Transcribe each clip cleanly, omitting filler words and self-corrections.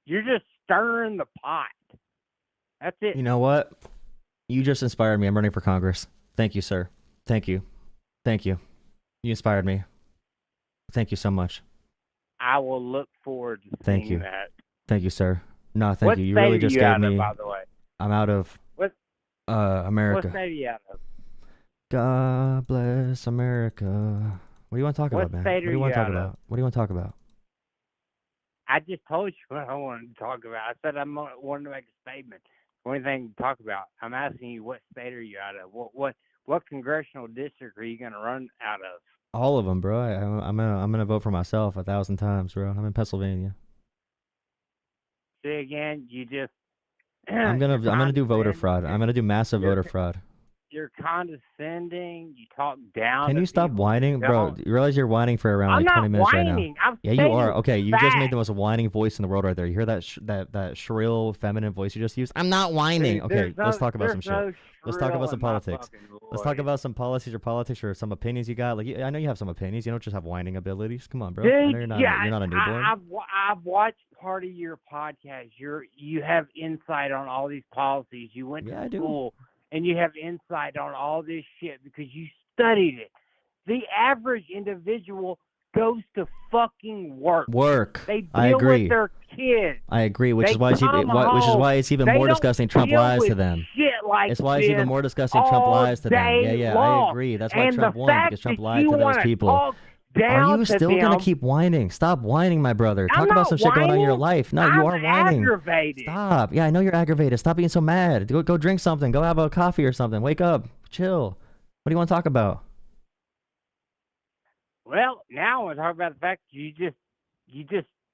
You're just stirring the pot. That's it. You know what? You just inspired me. I'm running for Congress. Thank you, sir. Thank you. Thank you. You inspired me. Thank you so much. I will look forward to Thank seeing you. that. Thank you, sir. No, thank What you. You state really are just you gave out me. of, by the way? I'm out of What America. What state are you out of? God bless America. What do you want to talk about, man? What state What do are you want you to talk out of? about? What do you want to talk about? I just told you what I wanted to talk about. I said I wanted to make a statement. Only thing to talk about. I'm asking you, what state are you out of? What congressional district are you going to run out of? All of them, bro. I'm gonna vote for myself 1,000 times, bro. I'm in Pennsylvania. See again, you just. I'm gonna do voter fraud. I'm gonna do massive voter fraud. You're condescending. You talk down. Can you stop whining, bro? You realize you're whining for around like 20 minutes right now. I'm yeah, you are. Okay, you just facts. made the most whining voice in the world right there. You hear that shrill feminine voice you just used? I'm not whining. Okay, let's talk about some shit. Let's talk about some politics. Let's talk about some policies or some opinions you got. Like I know you have some opinions. You don't just have whining abilities. Come on, bro. Dude, I know you're not a newborn. I've watched part of your podcast. You have insight on all these policies. You went to school. And you have insight on all this shit because you studied it. The average individual goes to fucking work. They deal with their kids. I agree, which is why it's even more disgusting Trump lies to them. It's why it's even more disgusting Trump lies to them. Yeah, I agree. That's why Trump won, because Trump lied to those people. Are you still going to keep whining? Stop whining, my brother. Talk about some shit going on in your life. No, you are whining. Aggravated. Stop. Yeah, I know you're aggravated. Stop being so mad. Go drink something. Go have a coffee or something. Wake up. Chill. What do you want to talk about? Well, now I want to talk about the fact you just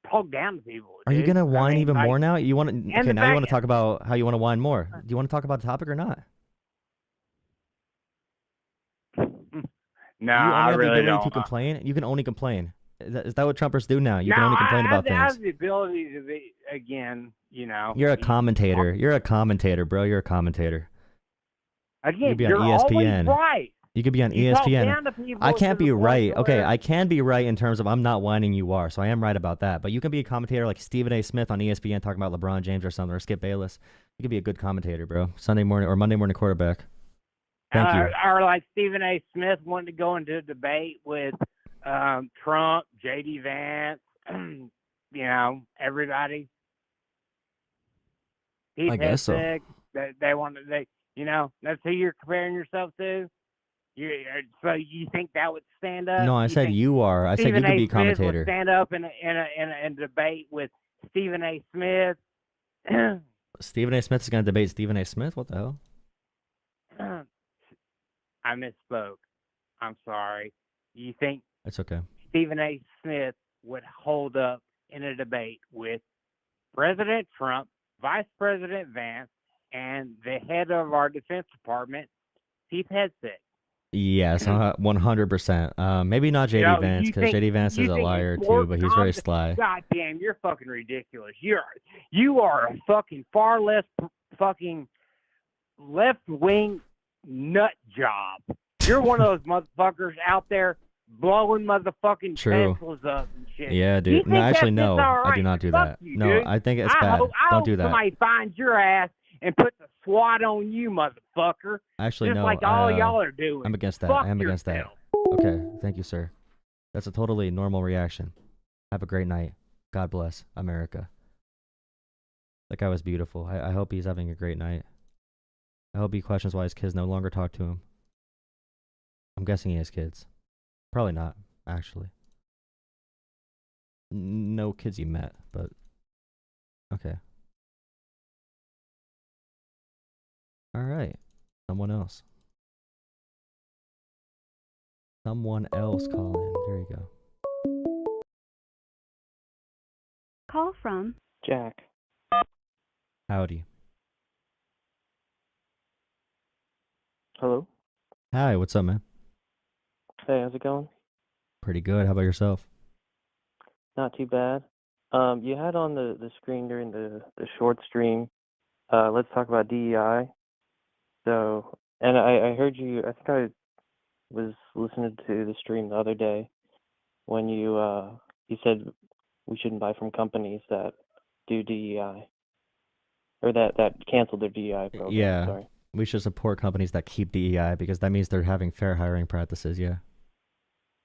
talk down to people. Are you going to whine even more now? You want to? Okay, now you want to talk about how you want to whine more. Do you want to talk about the topic or not? No, I really don't. To complain? You can only complain. Is that what Trumpers do now? You can only complain about things. I have the ability to be, again, you know. You're a commentator. You're a commentator, bro. You're a commentator. Again, you could be on ESPN. Always right. You could be on ESPN. I can't be right. Okay, I can be right in terms of I'm not whining, you are. So I am right about that. But you can be a commentator like Stephen A. Smith on ESPN talking about LeBron James or something, or Skip Bayless. You could be a good commentator, bro. Sunday morning or Monday morning quarterback. Thank you. Or like Stephen A. Smith wanted to go into a debate with Trump, J.D. Vance, you know, everybody. I guess so. You know, that's who you're comparing yourself to. So you think that would stand up? No, I said you are. I said you could be a commentator. Would stand up in a debate with Stephen A. Smith. Stephen A. Smith is going to debate Stephen A. Smith? What the hell? I misspoke. I'm sorry. You think it's okay? Stephen A. Smith would hold up in a debate with President Trump, Vice President Vance, and the head of our Defense Department, Pete Hegseth? Yes, 100%. Maybe not J.D. Vance, because J.D. Vance is a liar too, but he's very sly. God damn, you're fucking ridiculous. You are a fucking far less fucking left-wing nut job. You're one of those motherfuckers out there blowing motherfucking pencils up and shit. Yeah, dude. No, actually, no. Right? I do not do that. No, I think it's bad. Don't do that. Somebody finds your ass and puts a SWAT on you, motherfucker. Actually, just no. Like all y'all are doing. I'm against that. Fuck I'm against that. Okay, thank you, sir. That's a totally normal reaction. Have a great night. God bless America. That guy was beautiful. I hope he's having a great night. I hope he questions why his kids no longer talk to him. I'm guessing he has kids. Probably not, actually. No kids he met, but okay. All right. Someone else. Someone else call in. There you go. Call from Jack. Howdy. Hello? Hi, what's up, man? Hey, how's it going? Pretty good. How about yourself? Not too bad. You had on the screen during the short stream, let's talk about DEI. So, and I heard you, I think I was listening to the stream the other day when you said we shouldn't buy from companies that do DEI, or that canceled their DEI program. Yeah. Sorry. We should support companies that keep DEI because that means they're having fair hiring practices. Yeah.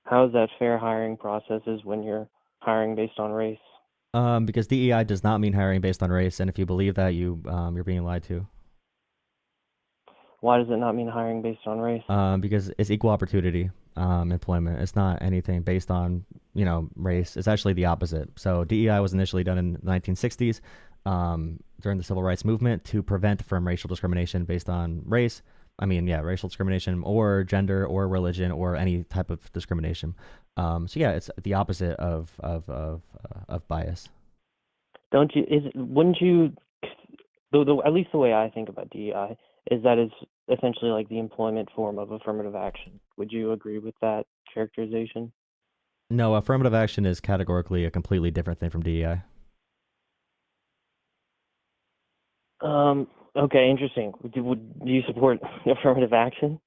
How is that fair hiring processes when you're hiring based on race? Because DEI does not mean hiring based on race, and if you believe that, you're being lied to. Why does it not mean hiring based on race? Because it's equal opportunity employment. It's not anything based on race. It's actually the opposite. So DEI was initially done in the 1960s during the civil rights movement to prevent from racial discrimination based on race. Racial discrimination or gender or religion or any type of discrimination. It's the opposite of bias. Wouldn't you? At least the way I think about DEI is that it's essentially like the employment form of affirmative action. Would you agree with that characterization? No, affirmative action is categorically a completely different thing from DEI. Okay, interesting. Do you support affirmative action?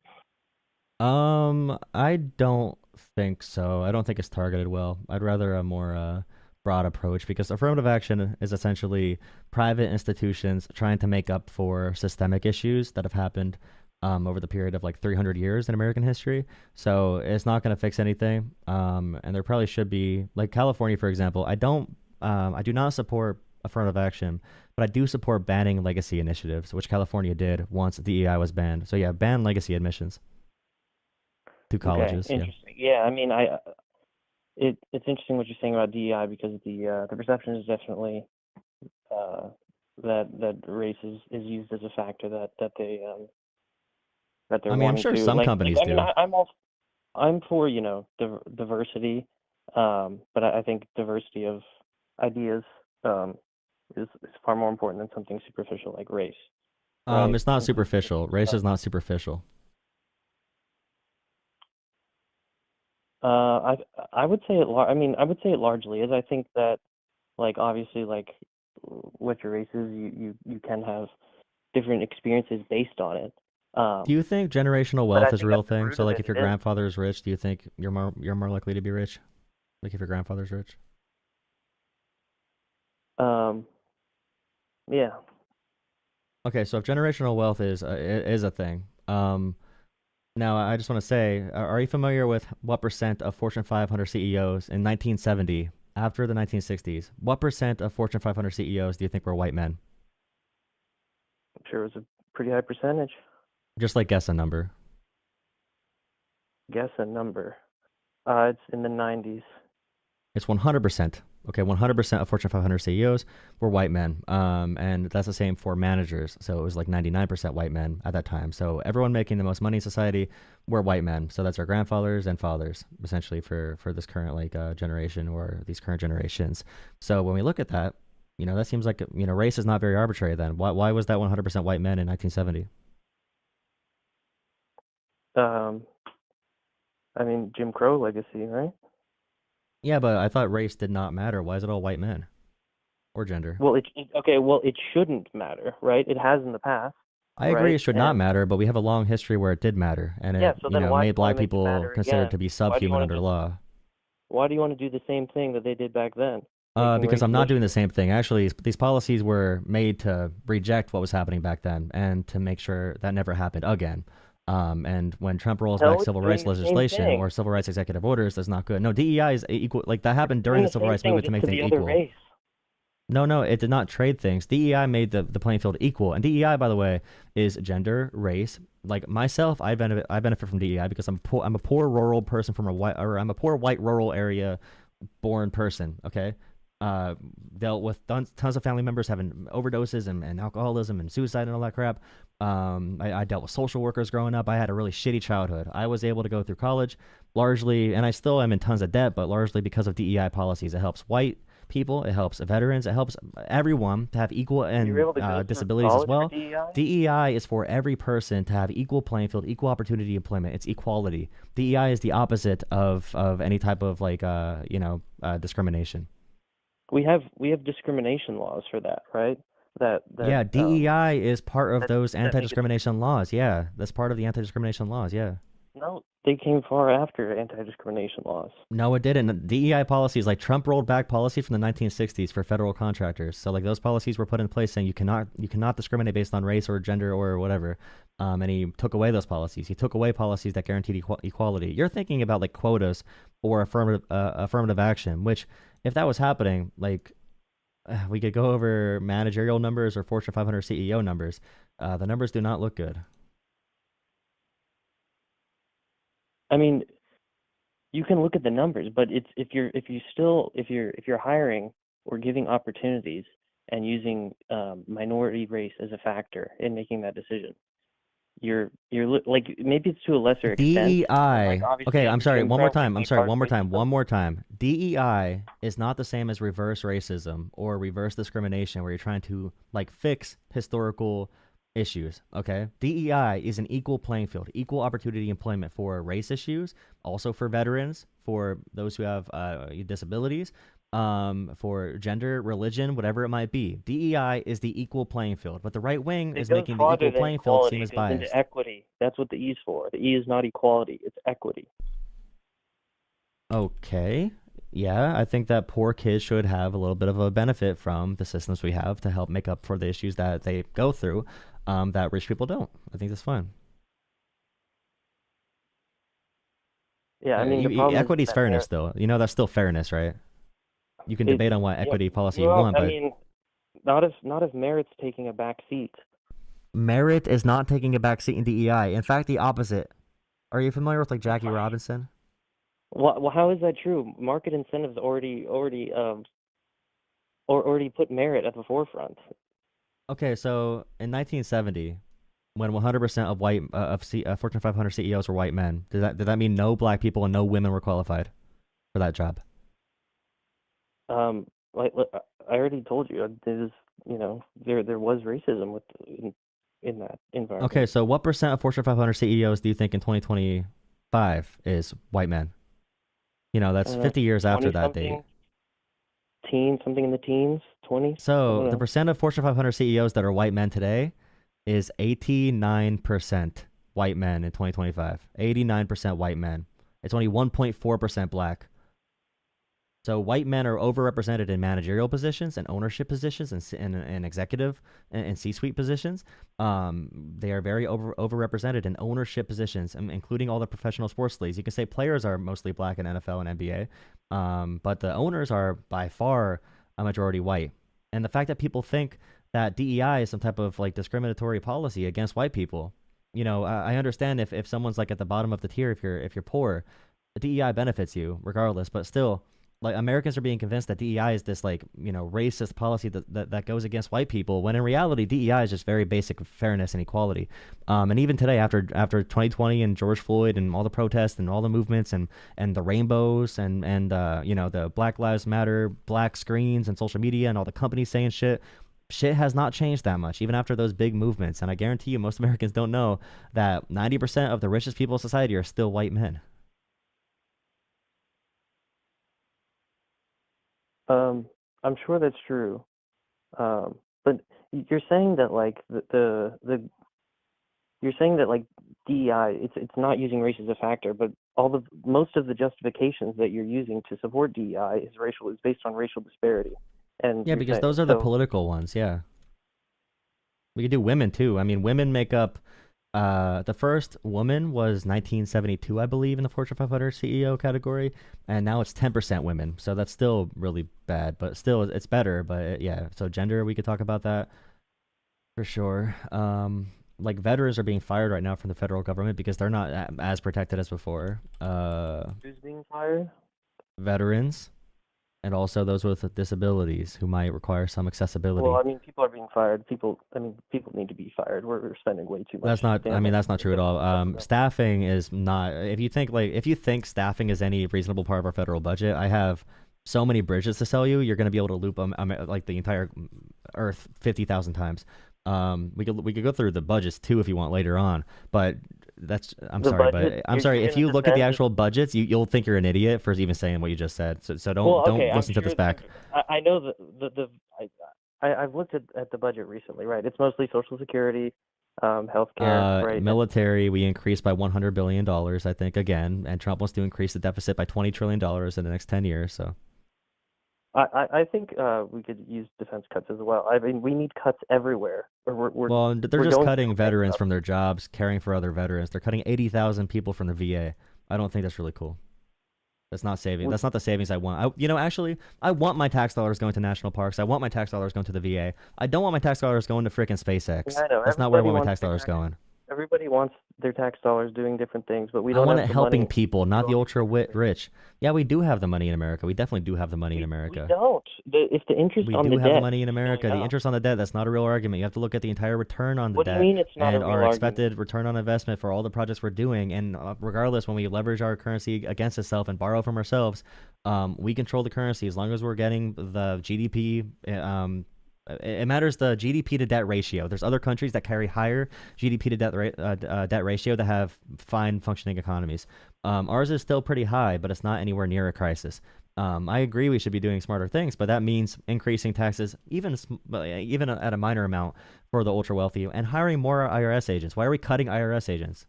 I don't think so. I don't think it's targeted well. I'd rather a more broad approach because affirmative action is essentially private institutions trying to make up for systemic issues that have happened over the period of like 300 years in American history. So it's not going to fix anything. And there probably should be, like California, for example. I do not support affirmative action, but I do support banning legacy initiatives, which California did once DEI was banned. So yeah, ban legacy admissions to colleges. Okay, interesting. Yeah, it's interesting what you're saying about DEI because the perception is definitely that race is used as a factor that they're. I'm sure some companies do. I'm for diversity, but I think diversity of ideas is far more important than something superficial like race. Right? It's not superficial. Race is not superficial. I would say it. I would say it largely is. I think that, like, obviously, like, what your race is, you can have different experiences based on it. Do you think generational wealth is a real thing? So, like, if your grandfather is rich, do you think you're more likely to be rich? Like, if your grandfather's rich? Yeah. Okay, so if generational wealth is a thing, now I just want to say, are you familiar with what percent of Fortune 500 CEOs in 1970, after the 1960s, what percent of Fortune 500 CEOs do you think were white men? I'm sure it was a pretty high percentage. Just like guess a number. Guess a number. It's in the 90s. It's 100%. Okay, 100% of Fortune 500 CEOs were white men, and that's the same for managers. So it was like 99% white men at that time. So everyone making the most money in society were white men. So that's our grandfathers and fathers, essentially, for this current generation or these current generations. So when we look at that, that seems like race is not very arbitrary. Then why was that 100% white men in 1970? Jim Crow legacy, right? Yeah, but I thought race did not matter. Why is it all white men? Or gender? Well, it shouldn't matter, right? It has in the past. I agree it should not matter, but we have a long history where it did matter, and it made black people considered to be subhuman under law. Why do you want to do the same thing that they did back then? Because I'm not doing the same thing. Actually, these policies were made to reject what was happening back then and to make sure that never happened again. And when Trump rolls back civil rights legislation or civil rights executive orders, that's not good. No, DEI is equal. Like that happened during the civil rights movement to make things equal. Race. No, it did not trade things. DEI made the playing field equal. And DEI, by the way, is gender, race. Like myself, I benefit from DEI because I'm a poor rural person I'm a poor white rural area born person. Okay. Dealt with tons of family members having overdoses and alcoholism and suicide and all that crap. I dealt with social workers growing up. I had a really shitty childhood. I was able to go through college largely, and I still am in tons of debt, but largely because of DEI policies. It helps white people, it helps veterans, it helps everyone to have equal and disabilities as well. DEI is for every person to have equal playing field, equal opportunity employment. It's equality. DEI is the opposite of any type of discrimination. We have discrimination laws for that, right? DEI is part of those anti-discrimination laws. Yeah, that's part of the anti-discrimination laws. Yeah. No, they came far after anti-discrimination laws. No, it didn't. DEI policies, like Trump rolled back policy from the 1960s for federal contractors. So like those policies were put in place saying you cannot discriminate based on race or gender or whatever. And he took away those policies. He took away policies that guaranteed equality. You're thinking about like quotas or affirmative action, which if that was happening, like we could go over managerial numbers or Fortune 500 CEO numbers. The numbers do not look good. I mean, you can look at the numbers, but it's if you're hiring or giving opportunities and using minority race as a factor in making that decision, you're like, maybe it's to a lesser extent. DEI. Like okay, I'm sorry. One more time. DEI is not the same as reverse racism or reverse discrimination, where you're trying to like fix historical issues. Okay, DEI is an equal playing field, equal opportunity employment for race issues, also for veterans, for those who have disabilities, for gender, religion, whatever it might be. DEI is the equal playing field, but the right wing is making the equal playing field seem as biased. Into equity. That's what the E is for. The E is not equality; it's equity. Okay. Yeah, I think that poor kids should have a little bit of a benefit from the systems we have to help make up for the issues that they go through. That rich people don't. I think that's fine. Yeah, I mean, equity is fairness, though. You know, that's still fairness, right? You can debate on what equity policy you want, but I mean, not if merit's taking a back seat. Merit is not taking a back seat in DEI. In fact, the opposite. Are you familiar with like Jackie Robinson? Well, how is that true? Market incentives already put merit at the forefront. Okay, so in 1970, when 100% of white Fortune 500 CEOs were white men, did that mean no black people and no women were qualified for that job? Like I already told you, there was racism in that environment. Okay, so what percent of Fortune 500 CEOs do you think in 2025 is white men? You know, that's 50 years after that date. Something in the teens, 20. So the percent of Fortune 500 CEOs that are white men today is 89% white men in 2025. 89% white men. It's only 1.4% black. So white men are overrepresented in managerial positions and ownership positions and executive and C-suite positions. They are very overrepresented in ownership positions, including all the professional sports leagues. You can say players are mostly black in NFL and NBA, but the owners are by far a majority white. And the fact that people think that DEI is some type of like discriminatory policy against white people, you know, I understand if someone's like at the bottom of the tier, if you're poor, the DEI benefits you regardless, but still. Like Americans are being convinced that DEI is this like, you know, racist policy that goes against white people, when in reality DEI is just very basic fairness and equality. And even today, after 2020 and George Floyd and all the protests and all the movements and the rainbows and you know, the Black Lives Matter black screens and social media and all the companies saying shit has not changed that much, even after those big movements. And I guarantee you, most Americans don't know that 90% of the richest people in society are still white men. I'm sure that's true, but you're saying that like you're saying that like DEI, it's not using race as a factor, but most of the justifications that you're using to support DEI is based on racial disparity. And yeah, because those are the political ones. Yeah, we could do women too. I mean, women make up. The first woman was 1972, I believe, in the Fortune 500 CEO category, and now it's 10% women. So that's still really bad, but still it's better. But yeah, so gender, we could talk about that for sure. Like veterans are being fired right now from the federal government because they're not as protected as before. Who's being fired? Veterans. And also those with disabilities who might require some accessibility. Well, I mean, people are being fired. People need to be fired. We're spending way too much. That's not. I mean, that's not true at all. Staffing is not. If you think staffing is any reasonable part of our federal budget, I have so many bridges to sell you. You're going to be able to loop them like the entire Earth 50,000 times. We could go through the budgets too if you want later on, but. I'm sorry. If you look at the actual budgets, you'll think you're an idiot for even saying what you just said. So don't listen to this back. I know I've looked at the budget recently, right? It's mostly Social Security, healthcare, right? Military, we increased by $100 billion, I think, again, and Trump wants to increase the deficit by $20 trillion in the next 10 years. So I think we could use defense cuts as well. I mean, we need cuts everywhere. Well, they're just cutting veterans from their jobs, caring for other veterans. They're cutting 80,000 people from the VA. I don't think that's really cool. That's not saving. That's not the savings I want. Actually, I want my tax dollars going to national parks. I want my tax dollars going to the VA. I don't want my tax dollars going to frickin' SpaceX. Yeah, I know. That's not where I want my tax dollars going. Everybody wants their tax dollars doing different things, but we don't. I want it helping people, not the ultra rich. Yeah, we do have the money in America. We definitely do have the money in America. We don't. If the interest on the debt. We do have the money in America. The interest on the debt, that's not a real argument. You have to look at the entire return on the debt. What do you mean it's not and a real our expected argument? return on investment for all the projects we're doing. And regardless, when we leverage our currency against itself and borrow from ourselves, we control the currency as long as we're getting the GDP. It matters the GDP to debt ratio. There's other countries that carry higher GDP to debt ratio that have fine functioning economies. Ours is still pretty high, but it's not anywhere near a crisis. I agree we should be doing smarter things, but that means increasing taxes, even at a minor amount for the ultra wealthy, and hiring more IRS agents. Why are we cutting IRS agents?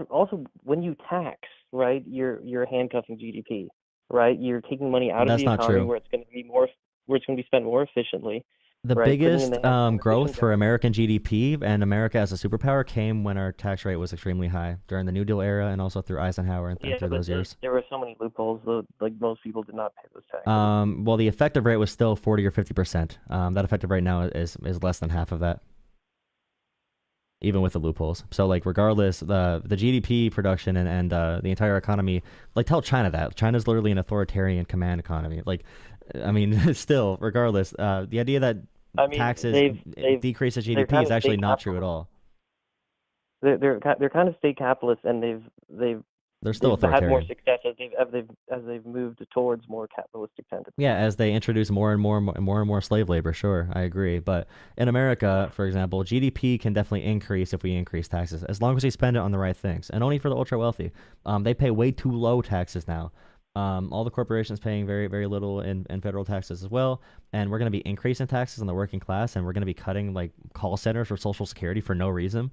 Also when you tax, right, you're handcuffing GDP, right? You're taking money out of the economy where it's going to be spent more efficiently. The biggest growth for American GDP and America as a superpower came when our tax rate was extremely high during the New Deal era and also through Eisenhower and through those years. There were so many loopholes, though, like most people did not pay those taxes. Well, the effective rate was still 40 or 50%. That effective rate now is less than half of that, even with the loopholes. So, like, regardless, the GDP production and the entire economy, like, tell China that. China's literally an authoritarian command economy. Like, I mean, still, regardless, the idea that taxes decreases GDP is actually not true at all. They're kind of state capitalists, and they're still authoritarian. Had more success as they've moved towards more capitalistic tendencies. Yeah, as they introduce more and more slave labor. Sure, I agree. But in America, for example, GDP can definitely increase if we increase taxes, as long as we spend it on the right things, and only for the ultra wealthy. They pay way too low taxes now. All the corporations paying very, very little in federal taxes as well. And we're going to be increasing taxes on the working class, and we're going to be cutting like call centers for Social Security for no reason,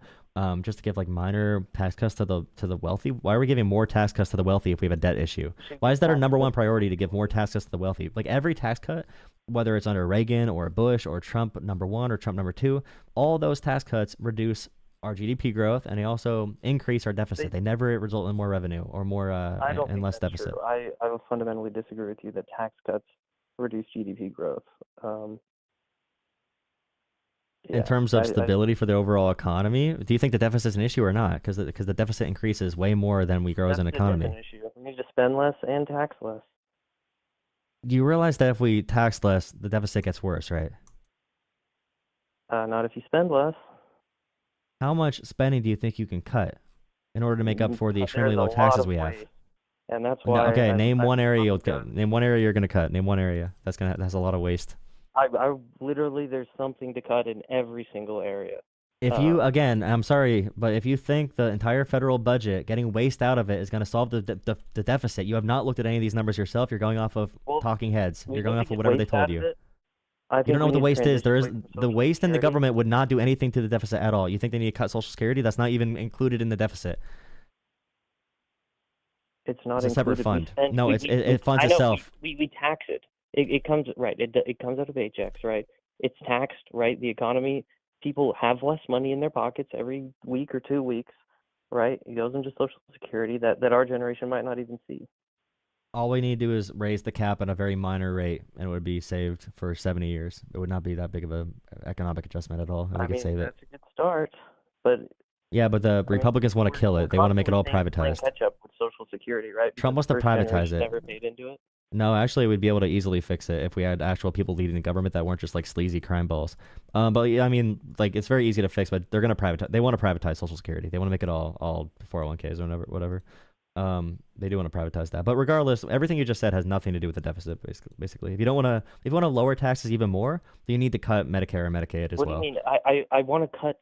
just to give like minor tax cuts to the wealthy. Why are we giving more tax cuts to the wealthy if we have a debt issue? Why is that our number one priority to give more tax cuts to the wealthy? Like every tax cut, whether it's under Reagan or Bush or Trump #1 or Trump #2, all those tax cuts reduce our GDP growth, and they also increase our deficit. They never result in more revenue or more and less deficit. True. I will fundamentally disagree with you that tax cuts reduce GDP growth. In terms of stability for the overall economy, do you think the deficit is an issue or not? Because the deficit increases way more than we grow as an economy. That's an issue. We need to spend less and tax less. Do you realize that if we tax less, the deficit gets worse, right? Not if you spend less. How much spending do you think you can cut in order to make up for the extremely low taxes we have? And that's why. Okay, name one area you're going to cut. Name one area that has a lot of waste. I literally, there's something to cut in every single area. If you, again, I'm sorry, but if you think the entire federal budget, getting waste out of it, is going to solve the deficit, you have not looked at any of these numbers yourself. You're going off of talking heads. You're going off of whatever they told you. You don't know what the waste is. The waste in the government would not do anything to the deficit at all. You think they need to cut Social Security? That's not even included in the deficit. It's not a separate fund. No, it funds itself. We tax it. It comes right. It comes out of paychecks, right? It's taxed, right? The economy. People have less money in their pockets every week or 2 weeks, right? It goes into Social Security that our generation might not even see. All we need to do is raise the cap at a very minor rate, and it would be saved for 70 years. It would not be that big of an economic adjustment at all, and we could save it. That's a good start, but... Yeah, but the Republicans want to kill it. They want to make it all privatized. Catch up with Social Security, right? Trump wants to privatize it. Never paid into it. No, actually, we'd be able to easily fix it if we had actual people leading the government that weren't just like sleazy crime balls. But I mean, like, it's very easy to fix, but they're going to privatize. They want to privatize Social Security. They want to make it all 401ks or whatever. They do want to privatize that. But regardless, everything you just said has nothing to do with the deficit, basically. If you want to lower taxes even more, then you need to cut Medicare and Medicaid as well. What do you mean? I want to cut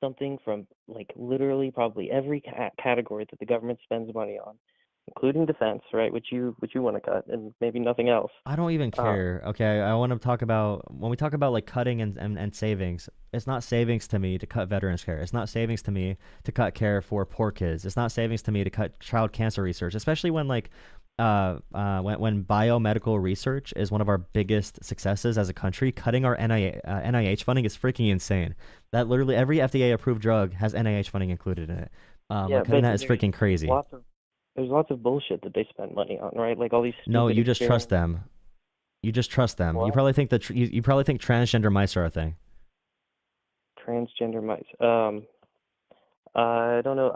something from, like, literally probably every category that the government spends money on. including defense, right? Which you want to cut, and maybe nothing else. I don't even care. Okay, I want to talk about when we talk about like cutting and savings. It's not savings to me to cut veterans care. It's not savings to me to cut care for poor kids. It's not savings to me to cut child cancer research, especially when like when biomedical research is one of our biggest successes as a country. Cutting our NIH funding is freaking insane. That literally every FDA approved drug has NIH funding included in it. Cutting that is freaking crazy. There's lots of bullshit that they spend money on, right? Like all these. No, you just trust them. You just trust them. What? You probably think that you probably think transgender mice are a thing. Transgender mice. I don't know.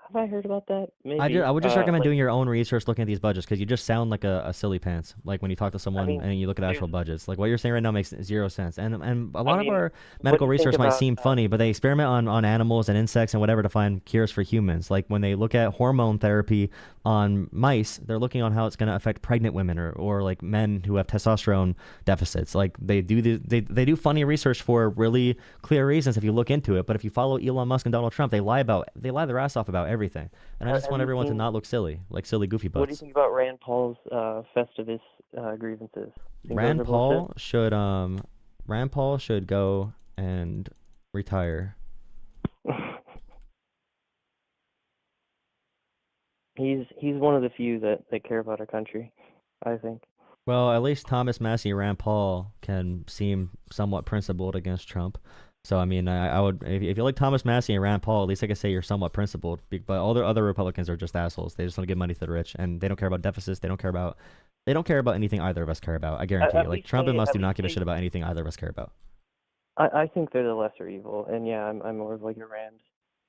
Have I heard about that? Maybe. I would just recommend doing your own research, looking at these budgets, because you just sound like a silly pants. Like when you talk to someone and you look at actual budgets, like what you're saying right now makes zero sense. And a lot of our medical research might seem funny, but they experiment on animals and insects and whatever to find cures for humans. Like when they look at hormone therapy on mice, they're looking on how it's going to affect pregnant women or like men who have testosterone deficits. Like they do funny research for really clear reasons if you look into it. But if you follow Elon Musk and Donald Trump, they lie their ass off about everything. And I just want everyone to not look silly, like silly goofy butts. What do you think about Rand Paul's Festivus grievances? Rand Paul should go and retire. He's one of the few that care about our country, I think. Well, at least Thomas Massie and Rand Paul can seem somewhat principled against Trump. So I mean, I would if you like Thomas Massie and Rand Paul, at least I could say you're somewhat principled. But all the other Republicans are just assholes. They just want to give money to the rich, and they don't care about deficits. They don't care about anything either of us care about. I guarantee you. Like Trump and Musk do not give a shit about anything either of us care about. I think they're the lesser evil, and yeah, I'm more of like a Rand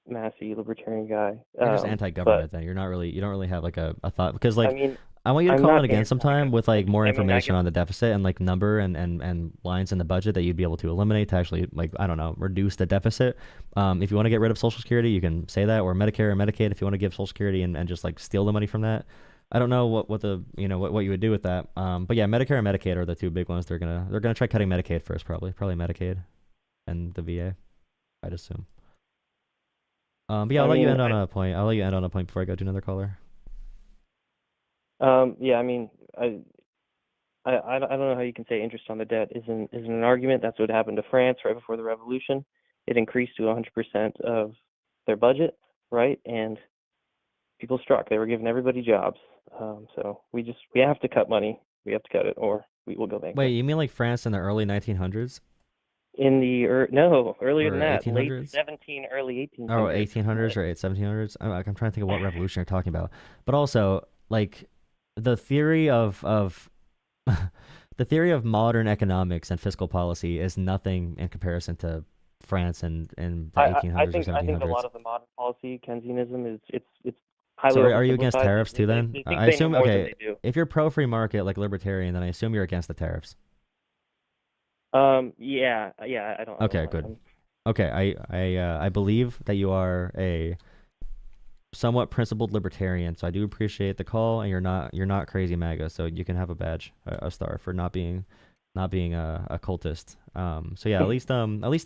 Massey libertarian guy. You're just anti-government then. You don't really have like a thought, because like I want you to call in again sometime with like more information on the deficit and like number and lines in the budget that you'd be able to eliminate to actually, like, I don't know, reduce the deficit. If you want to get rid of Social Security, you can say that, or Medicare or Medicaid if you want to give Social Security and just like steal the money from that. I don't know what you would do with that. But yeah, Medicare and Medicaid are the two big ones. They're gonna try cutting Medicaid first, probably Medicaid and the VA, I'd assume. But yeah, I'll let you end on a point. I'll let you end on a point before I go to another caller. Yeah, I mean, I don't know how you can say interest on the debt isn't an argument. That's what happened to France right before the revolution. It increased to 100% of their budget, right? And people struck. They were giving everybody jobs. So we have to cut money. We have to cut it, or we will go bankrupt. Wait, you mean like France in the early 1900s? No, earlier than that. 1800s? Late 17, early 1800s. Oh, 1800s or 1700s? I'm trying to think of what revolution you're talking about. But also, like, the theory of the theory of modern economics and fiscal policy is nothing in comparison to France and the 1800s or 1700s. I think a lot of the modern policy, Keynesianism, it's highly. So are you against tariffs too then? I assume, okay, if you're pro free market like libertarian, then I assume you're against the tariffs. Yeah, I don't. Okay, good. Okay, I believe that you are a somewhat principled libertarian, so I do appreciate the call, and you're not crazy MAGA, so you can have a badge, a star for not being a cultist. So yeah, at least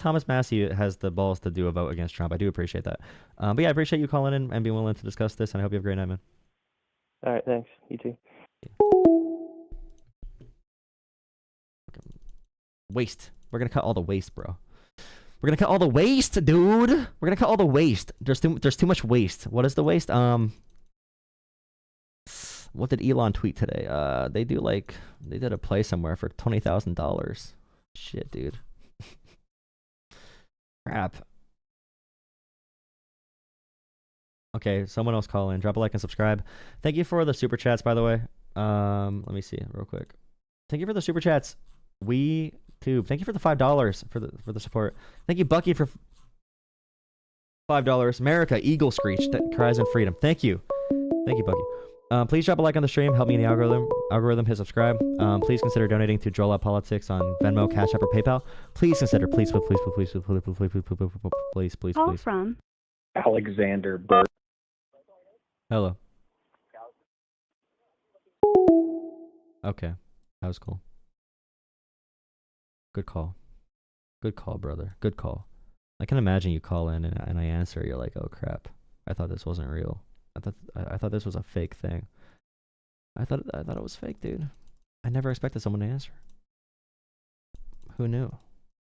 Thomas Massie has the balls to do a vote against Trump. I do appreciate that. But yeah, I appreciate you calling in and being willing to discuss this, and I hope you have a great night, man. All right, thanks. You too. Waste. We're gonna cut all the waste, bro. We're gonna cut all the waste, dude. We're gonna cut all the waste. There's too much waste. What is the waste? What did Elon tweet today? They did a play somewhere for $20,000. Shit, dude. Crap. Okay, someone else call in. Drop a like and subscribe. Thank you for the super chats, by the way. Let me see real quick. Thank you for the super chats. Tube. Thank you for the $5 for the support. Thank you, Bucky, for $5. America, Eagle Screech that cries in freedom. Thank you, Bucky. Please drop a like on the stream. Help me in the algorithm. Hit subscribe. Please consider donating to Jolah Politics on Venmo, Cash App, or PayPal. Please consider. Please. Call from Alexander Burke. Hello. Okay, that was cool. Good call. Good call, brother. Good call. I can imagine you call in and I answer. You're like, oh crap. I thought this wasn't real. I thought this was a fake thing. I thought it was fake, dude. I never expected someone to answer. Who knew?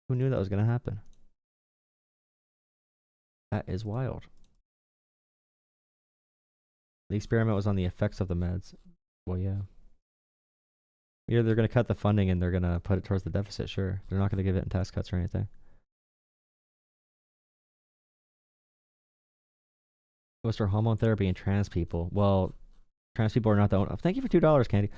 Who knew that was gonna happen? That is wild. The experiment was on the effects of the meds. Well, yeah. Either they're gonna cut the funding and they're gonna put it towards the deficit. Sure, they're not gonna give it in tax cuts or anything. It was for hormone therapy and trans people. Well, trans people are not the only. Thank you for $2, Candy.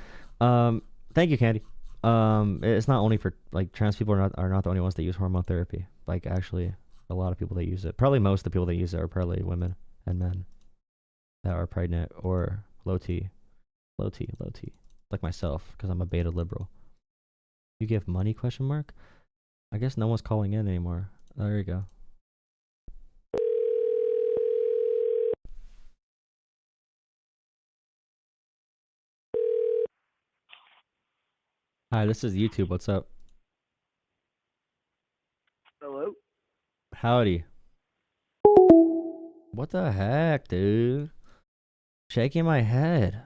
Thank you, Candy. It's not only for like trans people are not the only ones that use hormone therapy. Like actually, a lot of people that use it. Probably most of the people that use it are probably women and men that are pregnant or low T, like myself, because I'm a beta liberal. You give money? Question mark. I guess no one's calling in anymore. There you go. Hi, this is YouTube. What's up? Hello? Howdy. What the heck, dude? Shaking my head.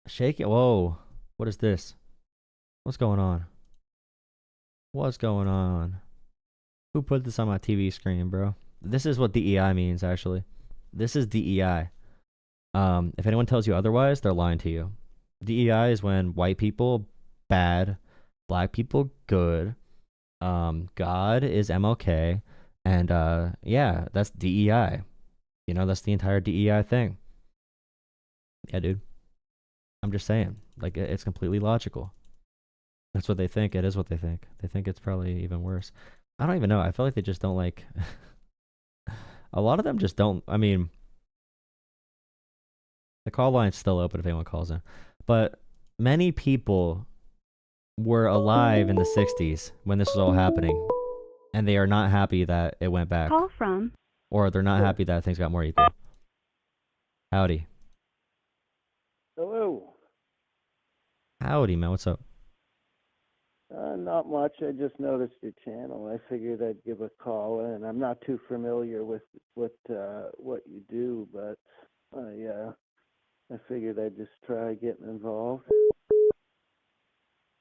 Shaking. Whoa. What is this? What's going on? What's going on? Who put this on my TV screen, bro? This is what DEI means, actually. This is DEI. If anyone tells you otherwise, they're lying to you. DEI is when white people bad, black people good, God is MLK, and yeah, that's DEI. You know, that's the entire DEI thing. Yeah, dude. I'm just saying, like, it's completely logical. That's what they think. It is what they think. They think it's probably even worse. I don't even know. I feel like they just don't like. A lot of them just don't. I mean, the call line's still open if anyone calls in, but many people were alive in the 60s when this was all happening, and they are not happy that it went back. Call from. Or they're not happy that things got more equal. Howdy. Hello. Howdy, man. What's up? Not much. I just noticed your channel. I figured I'd give a call in. I'm not too familiar with what you do, but I figured I'd just try getting involved.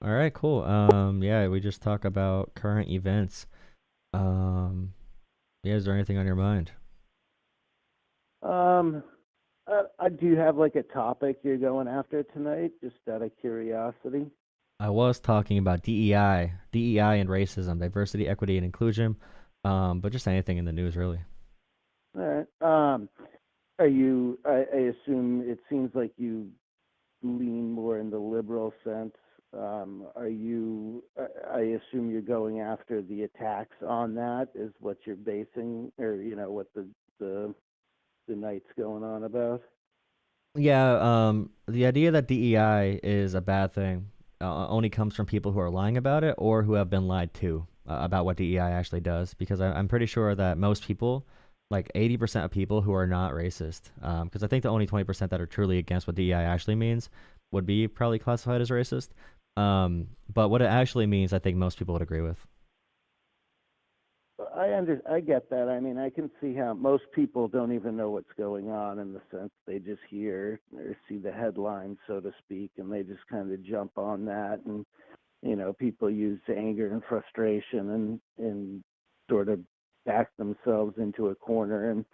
All right, cool. Yeah, we just talk about current events. Yeah, is there anything on your mind? Do you have like a topic you're going after tonight, just out of curiosity? I was talking about DEI and racism, diversity, equity, and inclusion, but just anything in the news, really. All right. Are you? I assume it seems like you lean more in the liberal sense. Are you? I assume you're going after the attacks on that is what you're basing, or what the night's going on about. Yeah. The idea that DEI is a bad thing only comes from people who are lying about it or who have been lied to about what DEI actually does. Because I'm pretty sure that most people, like 80% of people who are not racist, because I think the only 20% that are truly against what DEI actually means would be probably classified as racist. But what it actually means, I think most people would agree with. I get that. I mean, I can see how most people don't even know what's going on, in the sense they just hear or see the headlines, so to speak, and they just kind of jump on that. And people use anger and frustration and sort of back themselves into a corner. And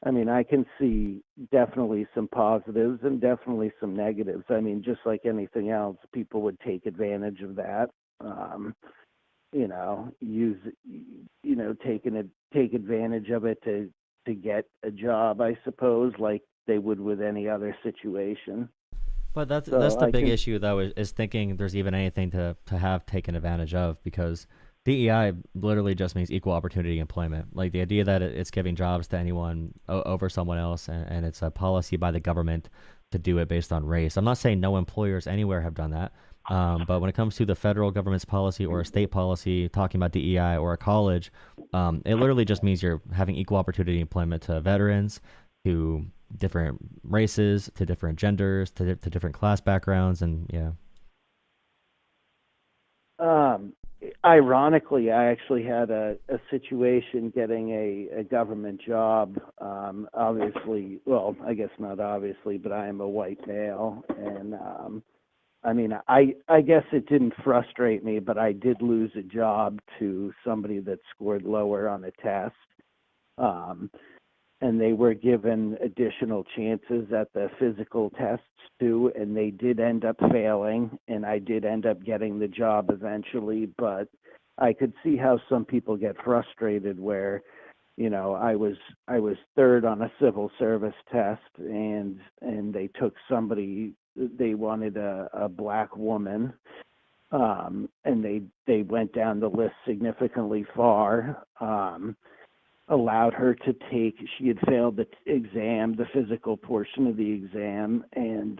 I mean, I can see definitely some positives and definitely some negatives. I mean, just like anything else, people would take advantage of that. Take advantage of it to get a job, I suppose, like they would with any other situation. But that's the big issue, though, is thinking there's even anything to have taken advantage of, because DEI literally just means equal opportunity employment. Like the idea that it's giving jobs to anyone over someone else, and it's a policy by the government to do it based on race. I'm not saying no employers anywhere have done that. But when it comes to the federal government's policy or a state policy talking about DEI or a college, it literally just means you're having equal opportunity employment to veterans, to different races, to different genders, to different class backgrounds, and yeah. ironically, I actually had a situation getting a government job. Obviously, well, I guess not obviously, but I am a white male, and I mean, I guess it didn't frustrate me, but I did lose a job to somebody that scored lower on a test. And they were given additional chances at the physical tests too, and they did end up failing, and I did end up getting the job eventually, but I could see how some people get frustrated where, you know, I was third on a civil service test, and they took somebody, they wanted a black woman, and they went down the list significantly far, allowed her to take, she had failed the exam, the physical portion of the exam, and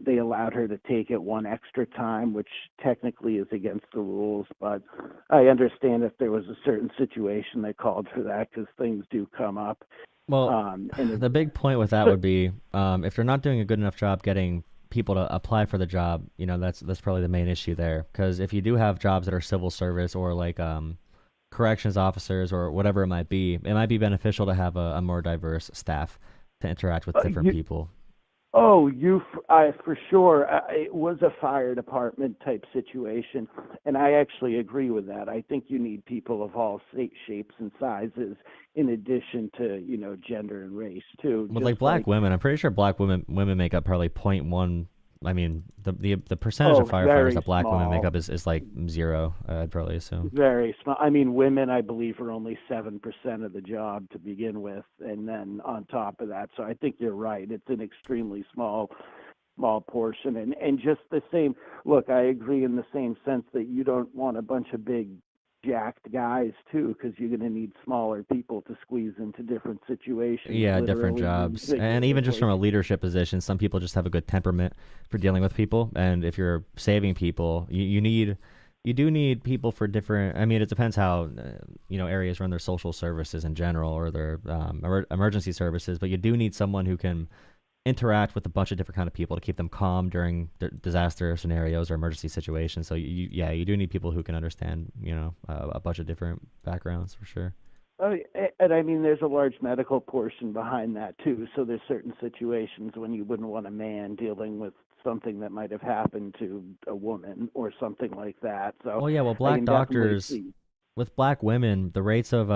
they allowed her to take it one extra time, which technically is against the rules, but I understand if there was a certain situation that called for that, because things do come up. Well, the big point with that would be, if they're not doing a good enough job getting people to apply for the job, you know, that's probably the main issue there, because if you do have jobs that are civil service or like corrections officers or whatever it might be beneficial to have a more diverse staff to interact with different people. Oh, for sure. It was a fire department type situation, and I actually agree with that. I think you need people of all shapes and sizes, in addition to, you know, gender and race too. With like black women, I'm pretty sure black women make up probably 0.1. I mean, the percentage of firefighters that black women make up is like zero, I'd probably assume. Very small. I mean, women, I believe, are only 7% of the job to begin with, and then on top of that. So I think you're right. It's an extremely small portion. And just the same, look, I agree in the same sense that you don't want a bunch of big jacked guys too, because you're going to need smaller people to squeeze into different situations. Yeah, different jobs. And even just from a leadership position, some people just have a good temperament for dealing with people. And if you're saving people, you do need people for different, I mean, it depends how, you know, areas run their social services in general or their emergency services, but you do need someone who can interact with a bunch of different kind of people to keep them calm during disaster scenarios or emergency situations. So you do need people who can understand, you know, a bunch of different backgrounds for sure. Oh, and I mean, there's a large medical portion behind that too. So there's certain situations when you wouldn't want a man dealing with something that might have happened to a woman or something like that. So well, black doctors with black women, the rates of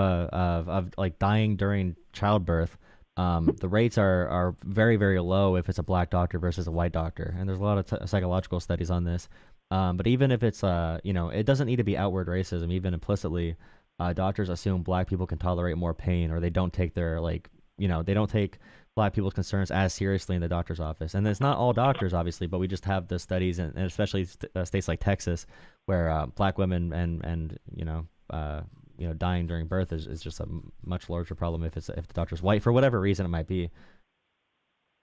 like dying during childbirth, the rates are very, very low if it's a black doctor versus a white doctor. And there's a lot of psychological studies on this. But even if it's, you know, it doesn't need to be outward racism, even implicitly, doctors assume black people can tolerate more pain, or they don't take their, like, you know, they don't take black people's concerns as seriously in the doctor's office. And it's not all doctors, obviously, but we just have the studies, and especially states like Texas, where black women and dying during birth is just a much larger problem if the doctor's white for whatever reason it might be.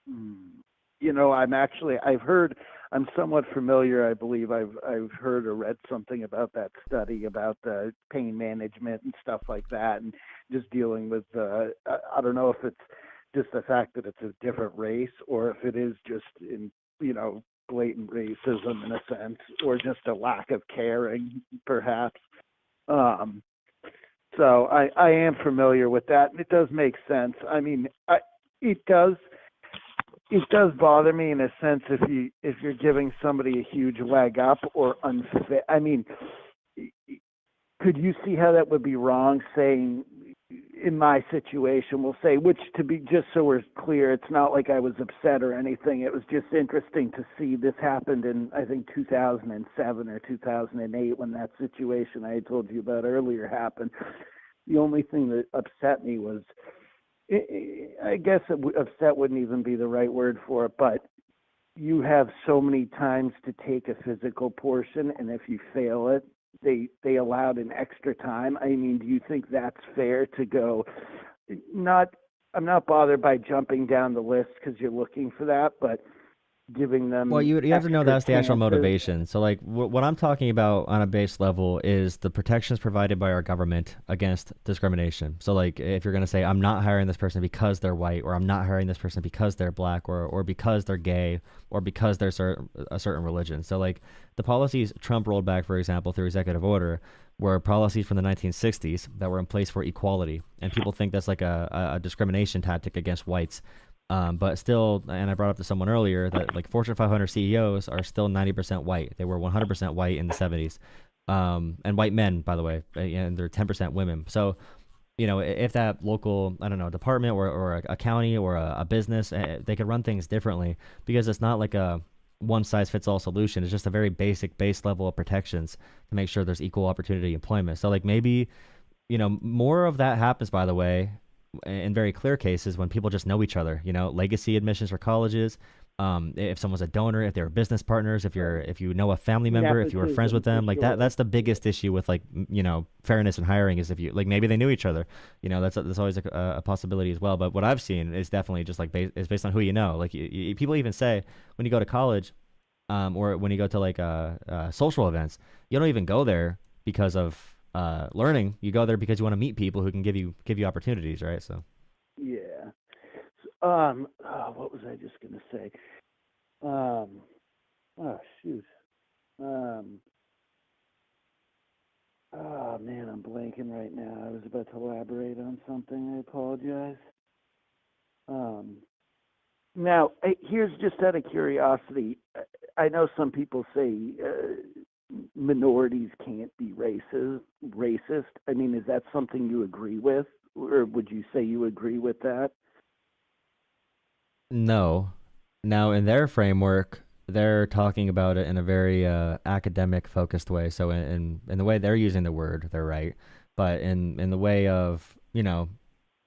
You know, I'm somewhat familiar. I believe I've heard or read something about that study about the pain management and stuff like that, and just dealing with I don't know if it's just the fact that it's a different race, or if it is just in, you know, blatant racism in a sense, or just a lack of caring, perhaps. So I am familiar with that, and it does make sense. I mean, it does bother me in a sense if you're giving somebody a huge leg up or unfair. I mean, could you see how that would be wrong? Saying, in my situation, we'll say, which, to be just so we're clear, it's not like I was upset or anything. It was just interesting to see this happened in, I think, 2007 or 2008, when that situation I had told you about earlier happened. The only thing that upset me was, I guess upset wouldn't even be the right word for it, but you have so many times to take a physical portion, and if you fail it, they allowed an extra time. I mean, do you think that's fair to go? I'm not bothered by jumping down the list because you're looking for that, but giving them Well, you have to know extra that's the actual chances. motivation. So, like, what I'm talking about on a base level is the protections provided by our government against discrimination. So, like, if you're going to say, I'm not hiring this person because they're white, or I'm not hiring this person because they're black, or because they're gay, or because they're a certain religion. So, like, the policies Trump rolled back, for example, through executive order, were policies from the 1960s that were in place for equality. And people think that's like a discrimination tactic against whites. But still, and I brought up to someone earlier that like Fortune 500 CEOs are still 90% white. They were 100% white in the 70s. And white men, by the way, and they're 10% women. So, you know, if that local, I don't know, department or a county or a business, they could run things differently because it's not like a one size fits all solution. It's just a very basic base level of protections to make sure there's equal opportunity employment. So like maybe, you know, more of that happens, by the way, in very clear cases when people just know each other, you know, legacy admissions for colleges. If someone's a donor, if they're business partners, if you know a family member, if you were friends with them, like that's the biggest issue with like, you know, fairness in hiring is if you like, maybe they knew each other, you know, that's always a possibility as well. But what I've seen is definitely just like it's based on who you know. Like people even say when you go to college, or when you go to like social events, you don't even go there because of learning. You go there because you want to meet people who can give you opportunities, right? So Yeah. What was I just gonna say? Oh shoot. Oh man, I'm blanking right now. I was about to elaborate on something. I apologize. Now, here's just out of curiosity. I know some people say minorities can't be racist. I mean, is that something you agree with, or would you say you agree with that? no. Now in their framework, they're talking about it in a very academic focused way. So in the way they're using the word, they're right. But in the way of, you know,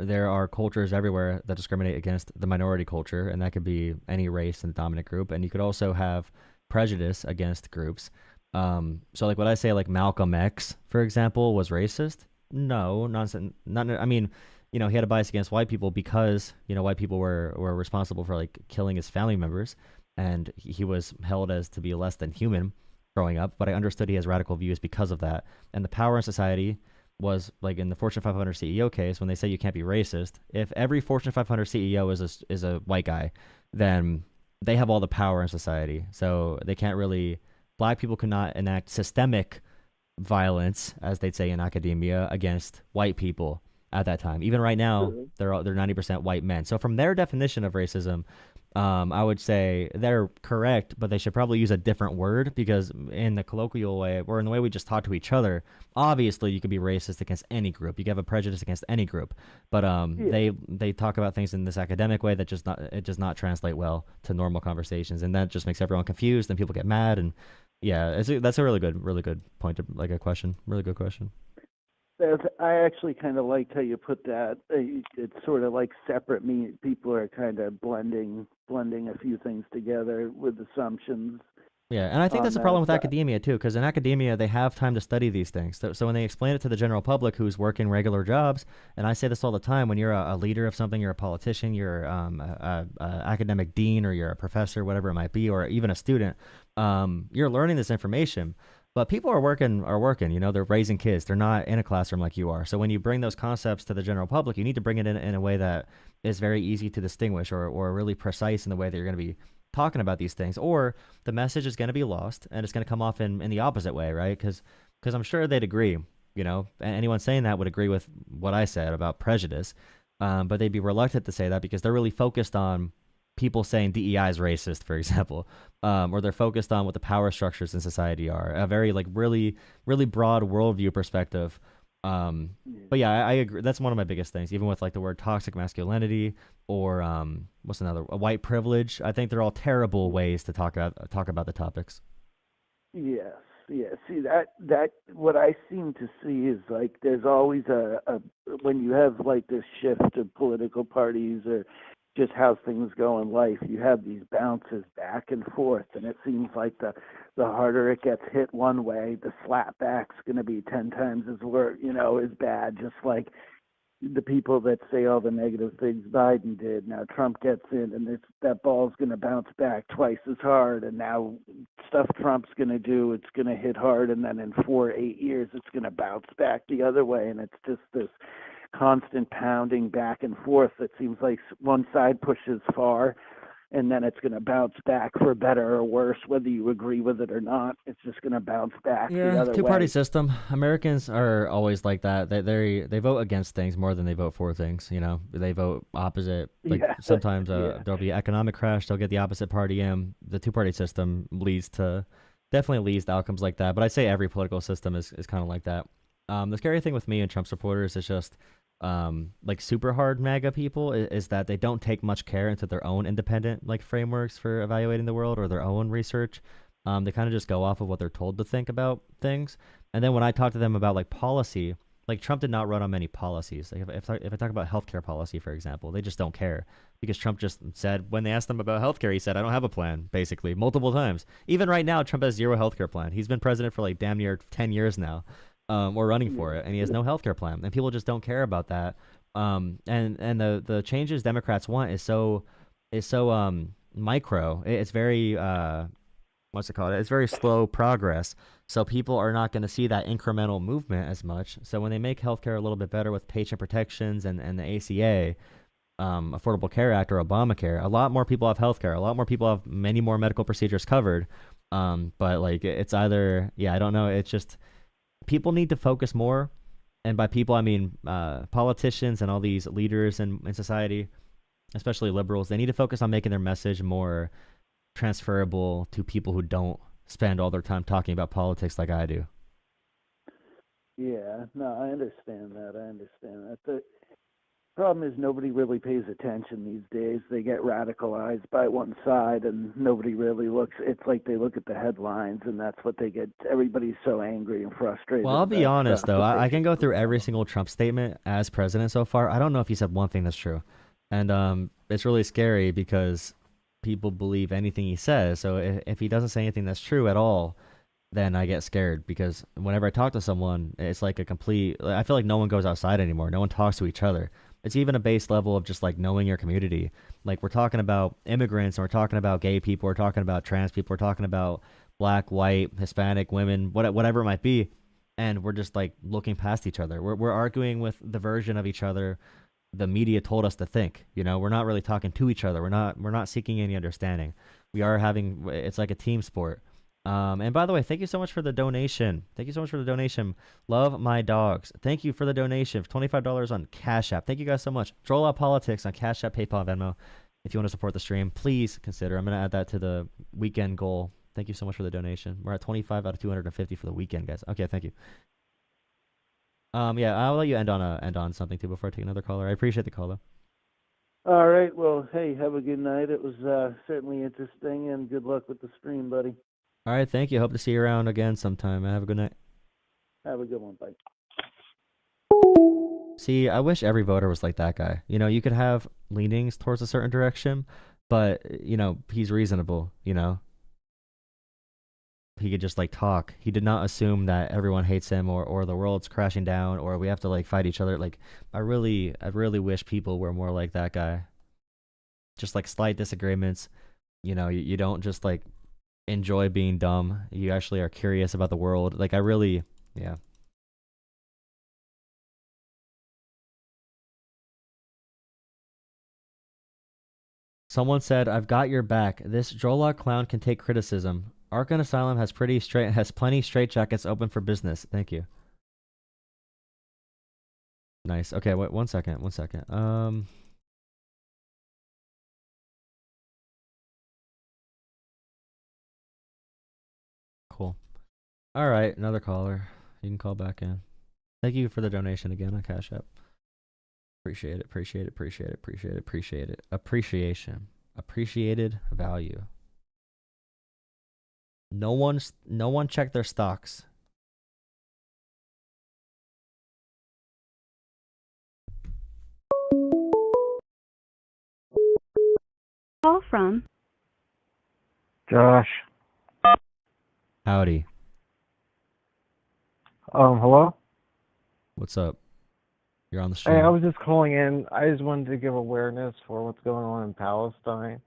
there are cultures everywhere that discriminate against the minority culture, and that could be any race in the dominant group. And you could also have prejudice against groups. So like what I say, like Malcolm X, for example, was racist. No, nonsense. Not. I mean, you know, he had a bias against white people because, you know, white people were responsible for like killing his family members, and he was held as to be less than human growing up. But I understood he has radical views because of that. And the power in society was like in the Fortune 500 CEO case, when they say you can't be racist, if every Fortune 500 CEO is a white guy, then they have all the power in society. So they can't really, black people cannot enact systemic violence, as they'd say in academia, against white people at that time. Even right now, they're 90% white men. So from their definition of racism, I would say they're correct, but they should probably use a different word, because in the colloquial way, or in the way we just talk to each other, obviously you could be racist against any group. You can have a prejudice against any group, but they talk about things in this academic way that does not translate well to normal conversations, and that just makes everyone confused, and people get mad. And yeah, that's a really good point, like a question, really good question. I actually kind of liked how you put that. It's sort of like separate people are kind of blending a few things together with assumptions. Yeah, and I think that's the problem with academia too, because in academia they have time to study these things. So when they explain it to the general public who's working regular jobs, and I say this all the time, when you're a leader of something, you're a politician, you're a academic dean, or you're a professor, whatever it might be, or even a student, you're learning this information. But people are working, you know, they're raising kids. They're not in a classroom like you are. So when you bring those concepts to the general public, you need to bring it in a way that is very easy to distinguish, or really precise in the way that you're going to be talking about these things, or the message is going to be lost and it's going to come off in the opposite way, right? Because I'm sure they'd agree, you know, anyone saying that would agree with what I said about prejudice, but they'd be reluctant to say that because they're really focused on people saying DEI is racist, for example, or they're focused on what the power structures in society are, a very like really broad worldview perspective. But yeah, I agree. That's one of my biggest things, even with like the word toxic masculinity, or what's another, white privilege. I think they're all terrible ways to talk about the topics. Yes. Yeah. See, that what I seem to see is like there's always a when you have like this shift of political parties, or just how things go in life, you have these bounces back and forth, and it seems like the harder it gets hit one way, the slap back's going to be 10 times as bad. Just like the people that say all the negative things Biden did. Now Trump gets in, and that ball's going to bounce back twice as hard. And now stuff Trump's going to do, it's going to hit hard, and then in 8 years, it's going to bounce back the other way. And it's just this constant pounding back and forth. It seems like one side pushes far, and then it's going to bounce back for better or worse, whether you agree with it or not. It's just going to bounce back the other way. Two-party system. Americans are always like that. They vote against things more than they vote for things. You know, they vote opposite. Like sometimes there'll be economic crash. They'll get the opposite party in. The two-party system definitely leads to outcomes like that. But I'd say every political system is kind of like that. The scary thing with me and Trump supporters is just like super hard MAGA people is that they don't take much care into their own independent like frameworks for evaluating the world or their own research. They kind of just go off of what they're told to think about things. And then when I talk to them about like policy, like Trump did not run on many policies. Like if I talk about healthcare policy, for example, they just don't care because Trump just said, when they asked him about healthcare, he said, I don't have a plan, basically, multiple times. Even right now, Trump has zero healthcare plan. He's been president for like damn near 10 years now. Or running for it, and he has no healthcare plan, and people just don't care about that. And the changes Democrats want is so micro. It's very what's it called? It's very slow progress. So people are not going to see that incremental movement as much. So when they make healthcare a little bit better with patient protections and the ACA, Affordable Care Act or Obamacare, a lot more people have healthcare. A lot more people have many more medical procedures covered. But like it's either I don't know. It's just people need to focus more, and by people I mean politicians and all these leaders in society, especially liberals. They need to focus on making their message more transferable to people who don't spend all their time talking about politics like I do. Yeah, no, I understand that. The problem is nobody really pays attention these days. They get radicalized by one side, and nobody really looks. It's like they look at the headlines, and that's what they get. Everybody's so angry and frustrated. Well, I'll be honest, though. I can go through every single Trump statement as president so far. I don't know if he said one thing that's true. And it's really scary because people believe anything he says. So if he doesn't say anything that's true at all, then I get scared because whenever I talk to someone, it's like I feel like no one goes outside anymore. No one talks to each other. It's even a base level of just like knowing your community. Like we're talking about immigrants, and we're talking about gay people, we're talking about trans people, we're talking about black, white, Hispanic, women, whatever it might be, and we're just like looking past each other. We're arguing with the version of each other the media told us to think. You know, we're not really talking to each other. We're not seeking any understanding. It's like a team sport. And by the way, thank you so much for the donation. Love my dogs. Thank you for the donation. $25 on Cash App. Thank you guys so much. Jolah Politics on Cash App, PayPal, Venmo. If you want to support the stream, please consider. I'm going to add that to the weekend goal. Thank you so much for the donation. We're at 25 out of 250 for the weekend, guys. Okay, thank you. I'll let you end on something too before I take another caller. I appreciate the call though. All right. Well, hey, have a good night. It was certainly interesting, and good luck with the stream, buddy. All right, thank you. Hope to see you around again sometime. Have a good night. Have a good one. Bye. See, I wish every voter was like that guy. You know, you could have leanings towards a certain direction, but, you know, he's reasonable, you know. He could just, like, talk. He did not assume that everyone hates him or the world's crashing down or we have to, like, fight each other. Like, I really wish people were more like that guy. Just, like, slight disagreements. You know, you don't just, like, enjoy being dumb. You actually are curious about the world. Like, yeah. Someone said, "I've got your back. This Jolah clown can take criticism. Arkham Asylum has plenty straitjackets open for business. Thank you." Nice. Okay, wait, one second. Cool. All right, another caller. You can call back in. Thank you for the donation again on Cash App. Appreciate it. Appreciation. Appreciated value. No one checked their stocks. Call from Josh. Howdy. Hello? What's up? You're on the Hey, stream. I was just calling in. I just wanted to give awareness for what's going on in Palestine.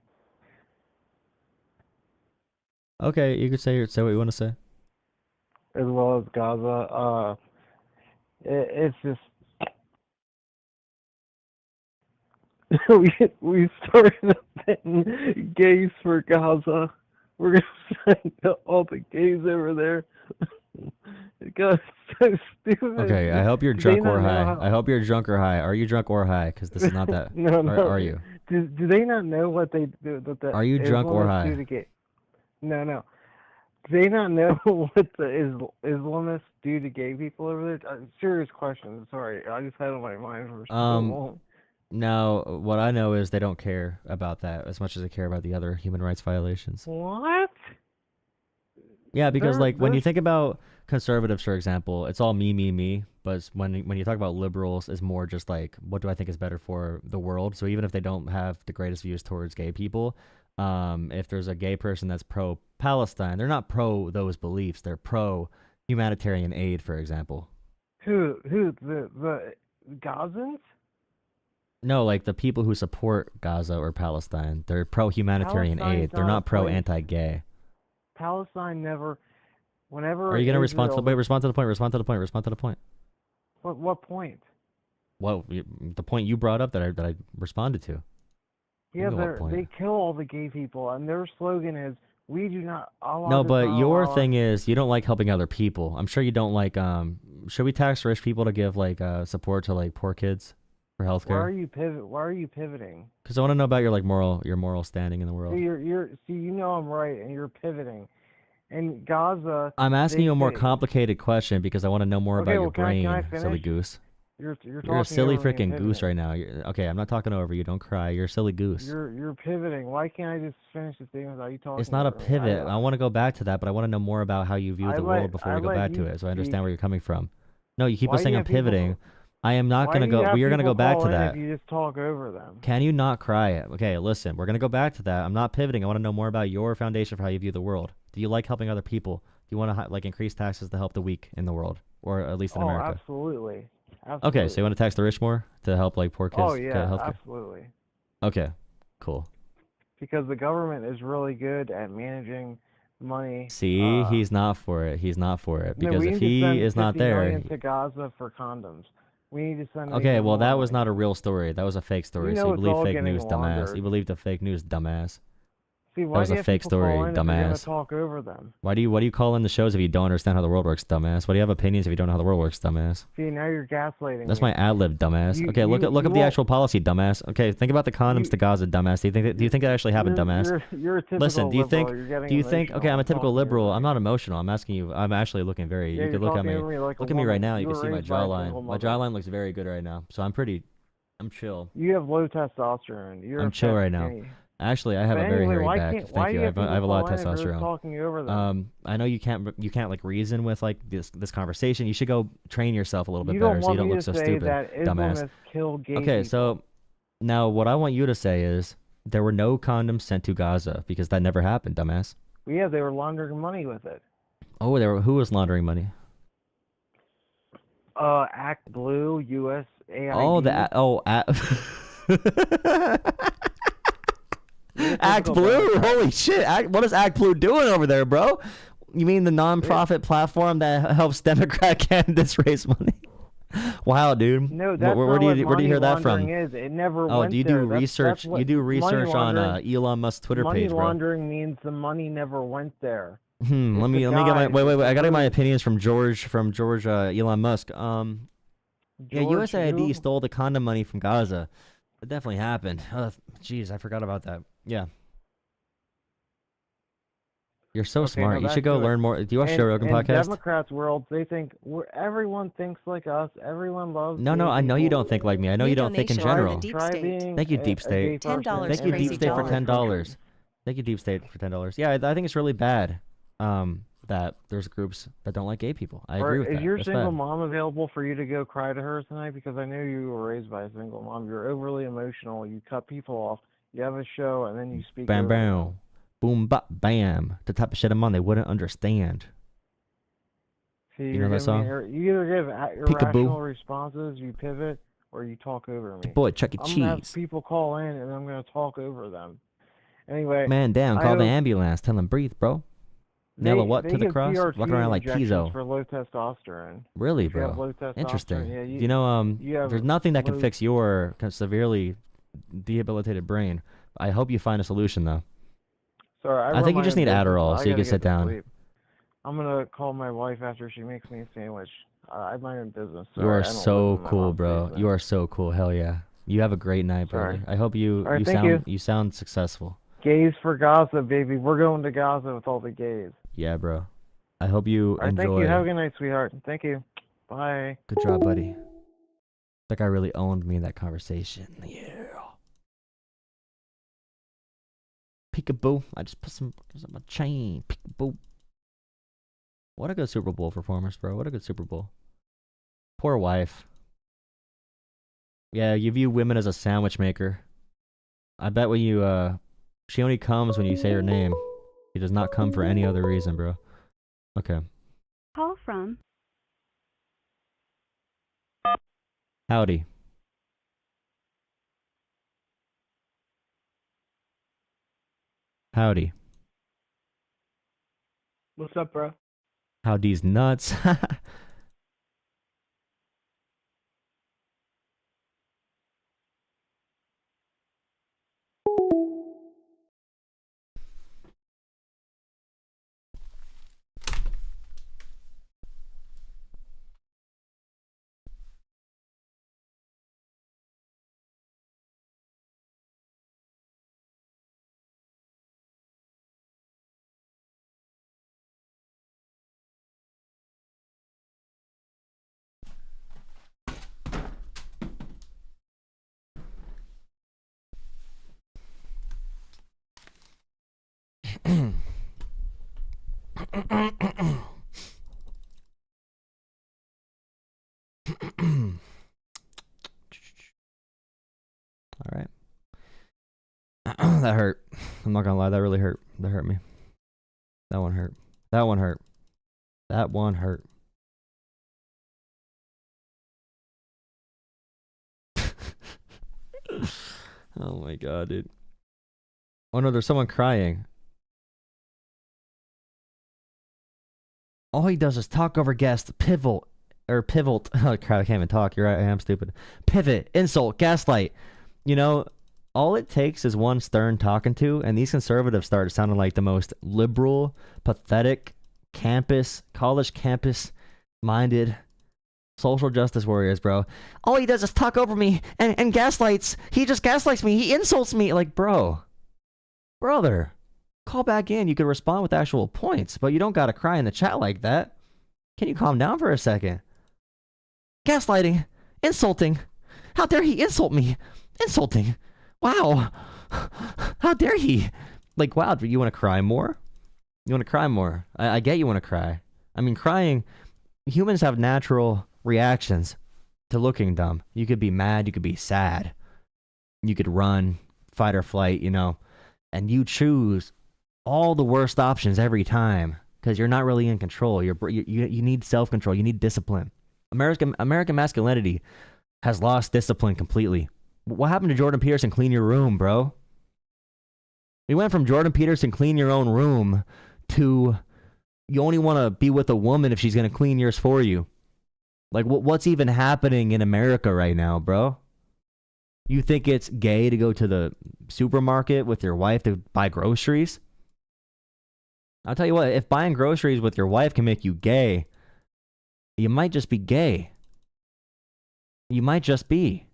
Okay, you could say what you want to say. As well as Gaza. It's just we started a thing, gays for Gaza. We're gonna send all the gays over there. It got so stupid. Okay, I hope you're drunk or high. I hope you're drunk or high. Are you drunk or high? Because this is not that. No. Are you? Do they not know what they do? What the Are you drunk or high? Do to gay? No. Do they not know what the Islamists do to gay people over there? Serious question. Sorry, I just had it on my mind for so long. No, what I know is they don't care about that as much as they care about the other human rights violations. What? Yeah, because when you think about conservatives, for example, it's all me. But when you talk about liberals, it's more just like, what do I think is better for the world? So even if they don't have the greatest views towards gay people, if there's a gay person that's pro-Palestine, they're not pro those beliefs. They're pro-humanitarian aid, for example. Who? The Gazans? No, like the people who support Gaza or Palestine. They're pro-humanitarian aid. They're not pro-anti-gay. Palestine never. Whenever. Are you gonna respond to the point? Respond to the point. Respond to the point. Respond to the point. What point? Well, the point you brought up that I responded to. Yeah, they kill all the gay people, and their slogan is, "We do not allow." No, but your thing is you don't like helping other people. I'm sure you don't like. Should we tax rich people to give support to poor kids for healthcare? Why are you pivoting? Because I want to know about your moral standing in the world. See, you know I'm right, and you're pivoting. And Gaza. I'm asking you a more complicated question because I want to know more about your brain, can I finish? silly goose. You're a silly freaking goose right now. Okay, I'm not talking over you. Don't cry. You're a silly goose. You're pivoting. Why can't I just finish the statement without you talking? It's not a pivot. I want to go back to that, but I want to know more about how you view the world before we go back to it, so I understand where you're coming from. No, you keep on saying I'm pivoting. I am not going to go. We are going to go back to that. If you just talk over them. Can you not cry? Okay, listen. We're going to go back to that. I'm not pivoting. I want to know more about your foundation for how you view the world. Do you like helping other people? Do you want to increase taxes to help the weak in the world, or at least in America? Absolutely. Okay, so you want to tax the rich more to help poor kids get healthcare? Absolutely. Okay, cool. Because the government is really good at managing money. See, he's not for it. He's not for it because if he is not there, $50 million to Gaza for condoms. We need to send. Okay, well that was not a real story. That was a fake story. So you believe fake news, dumbass. You believe the fake news, dumbass. See, that was a fake story, dumbass. Talk over them. What do you call in the shows if you don't understand how the world works, dumbass? Why do you have opinions if you don't know how the world works, dumbass? See, now you're gaslighting. That's my ad lib, dumbass. Okay, look up the actual policy, dumbass. Okay, think about the condoms to Gaza, dumbass. Do you think that actually happened, dumbass? You're a typical Listen, do you think liberal. okay, I'm a typical liberal. I'm not emotional. I'm asking you. I'm actually looking very. Yeah, you could look at me. Look at me right now. You can see my jawline. My jawline looks very good right now. So I'm chill. You have low testosterone. I'm chill right now. Actually, I have a very hairy back. Thank you. I have a lot of testosterone. Talking over them? I know you can't reason with this conversation. You should go train yourself a little bit better so you don't look so stupid, dumbass. Okay, so now what I want you to say is there were no condoms sent to Gaza because that never happened, dumbass. Yeah, they were laundering money with it. Oh, who was laundering money? Act Blue, USAID. Act Blue? Holy shit. What is Act Blue doing over there, bro? You mean the non-profit platform that helps Democrat candidates raise money? Wow, dude. No, that's where do you hear that from? It never went do you do research? You do research on Elon Musk's Twitter page, bro. Money laundering means the money never went there. Let me get my wait. I got my opinions from George Elon Musk. USAID stole the condom money from Gaza. It definitely happened. Jeez, I forgot about that. Yeah. You're so smart. You should go learn more. Do you watch Joe Rogan podcast? Democrats' world, they think everyone thinks like us. Everyone loves. No, I know you don't think like me. I know you don't think in general. Thank you, Deep State. $10. Thank you, Deep State, for $10. Thank you, Deep State, for $10. Yeah, I think it's really bad. That there's groups that don't like gay people. I agree with that. Is your single mom available for you to go cry to her tonight? Because I know you were raised by a single mom. You're overly emotional. You cut people off. You have a show, and then you speak. Bam, bam. Boom, bop, bam. The type of shit I'm on, they wouldn't understand. See, you know that song? You either give irrational responses, you pivot, where you talk over me. Boy, Chuck E. I'm gonna have Cheese. people call in, and I'm gonna talk over them. Anyway, Man down, I call the hope ambulance. Tell him breathe, bro. Nail a what they to the give cross? PRP Walking around like injections Kizo. for low testosterone. Really, If you have bro? low testosterone, Interesting. yeah, You know, you have there's nothing that can low- fix your severely debilitated brain. I hope you find a solution, though. Sorry, I run think you my just own need business. Adderall I so you gotta can get sit to down. sleep. I'm gonna call my wife after she makes me a sandwich. I have my own business. You Sorry, are I don't so live in my cool, mom's bro. basement. You are so cool. Hell yeah. You have a great night, brother. Sorry. I hope you All right, you thank sound you. you sound successful. Gays for Gaza, baby. We're going to Gaza with all the gays. Yeah, bro. I hope you All right, enjoy. thank you. Have a good night, sweetheart. Thank you. Bye. Good job, buddy. That guy really owned me in that conversation. Yeah. Peekaboo. I just put some on my chain. Peekaboo. What a good Super Bowl performance, bro. What a good Super Bowl. Poor wife. Yeah, you view women as a sandwich maker. I bet when you, she only comes when you say her name. She does not come for any other reason, bro. Okay. Call from Howdy. Howdy. What's up, bro? Howdy's nuts. All right. That hurt. I'm not gonna lie, that really hurt. That hurt me. That one hurt. That one hurt. That one hurt. Oh my god, dude. Oh no, there's someone crying. All he does is talk over guests, pivot. Oh crap, I can't even talk. You're right, I am stupid. Pivot, insult, gaslight. You know, all it takes is one stern talking to, and these conservatives start sounding like the most liberal, pathetic, college campus-minded social justice warriors, bro. All he does is talk over me and gaslights. He just gaslights me. He insults me. Like, brother, call back in. You could respond with actual points, but you don't gotta cry in the chat like that. Can you calm down for a second? Gaslighting, insulting. How dare he insult me? Insulting. Wow. How dare he? Like, wow, you want to cry more? You want to cry more? I get you want to cry. I mean, crying, humans have natural reactions to looking dumb. You could be mad, you could be sad. You could run, fight or flight, you know. And you choose all the worst options every time because you're not really in control. You need self-control. You need discipline. American masculinity has lost discipline completely. What happened to Jordan Peterson clean your room, bro? We went from Jordan Peterson clean your own room to you only want to be with a woman if she's going to clean yours for you. Like, what's even happening in America right now, bro? You think it's gay to go to the supermarket with your wife to buy groceries? I'll tell you what, if buying groceries with your wife can make you gay, you might just be gay. You might just be.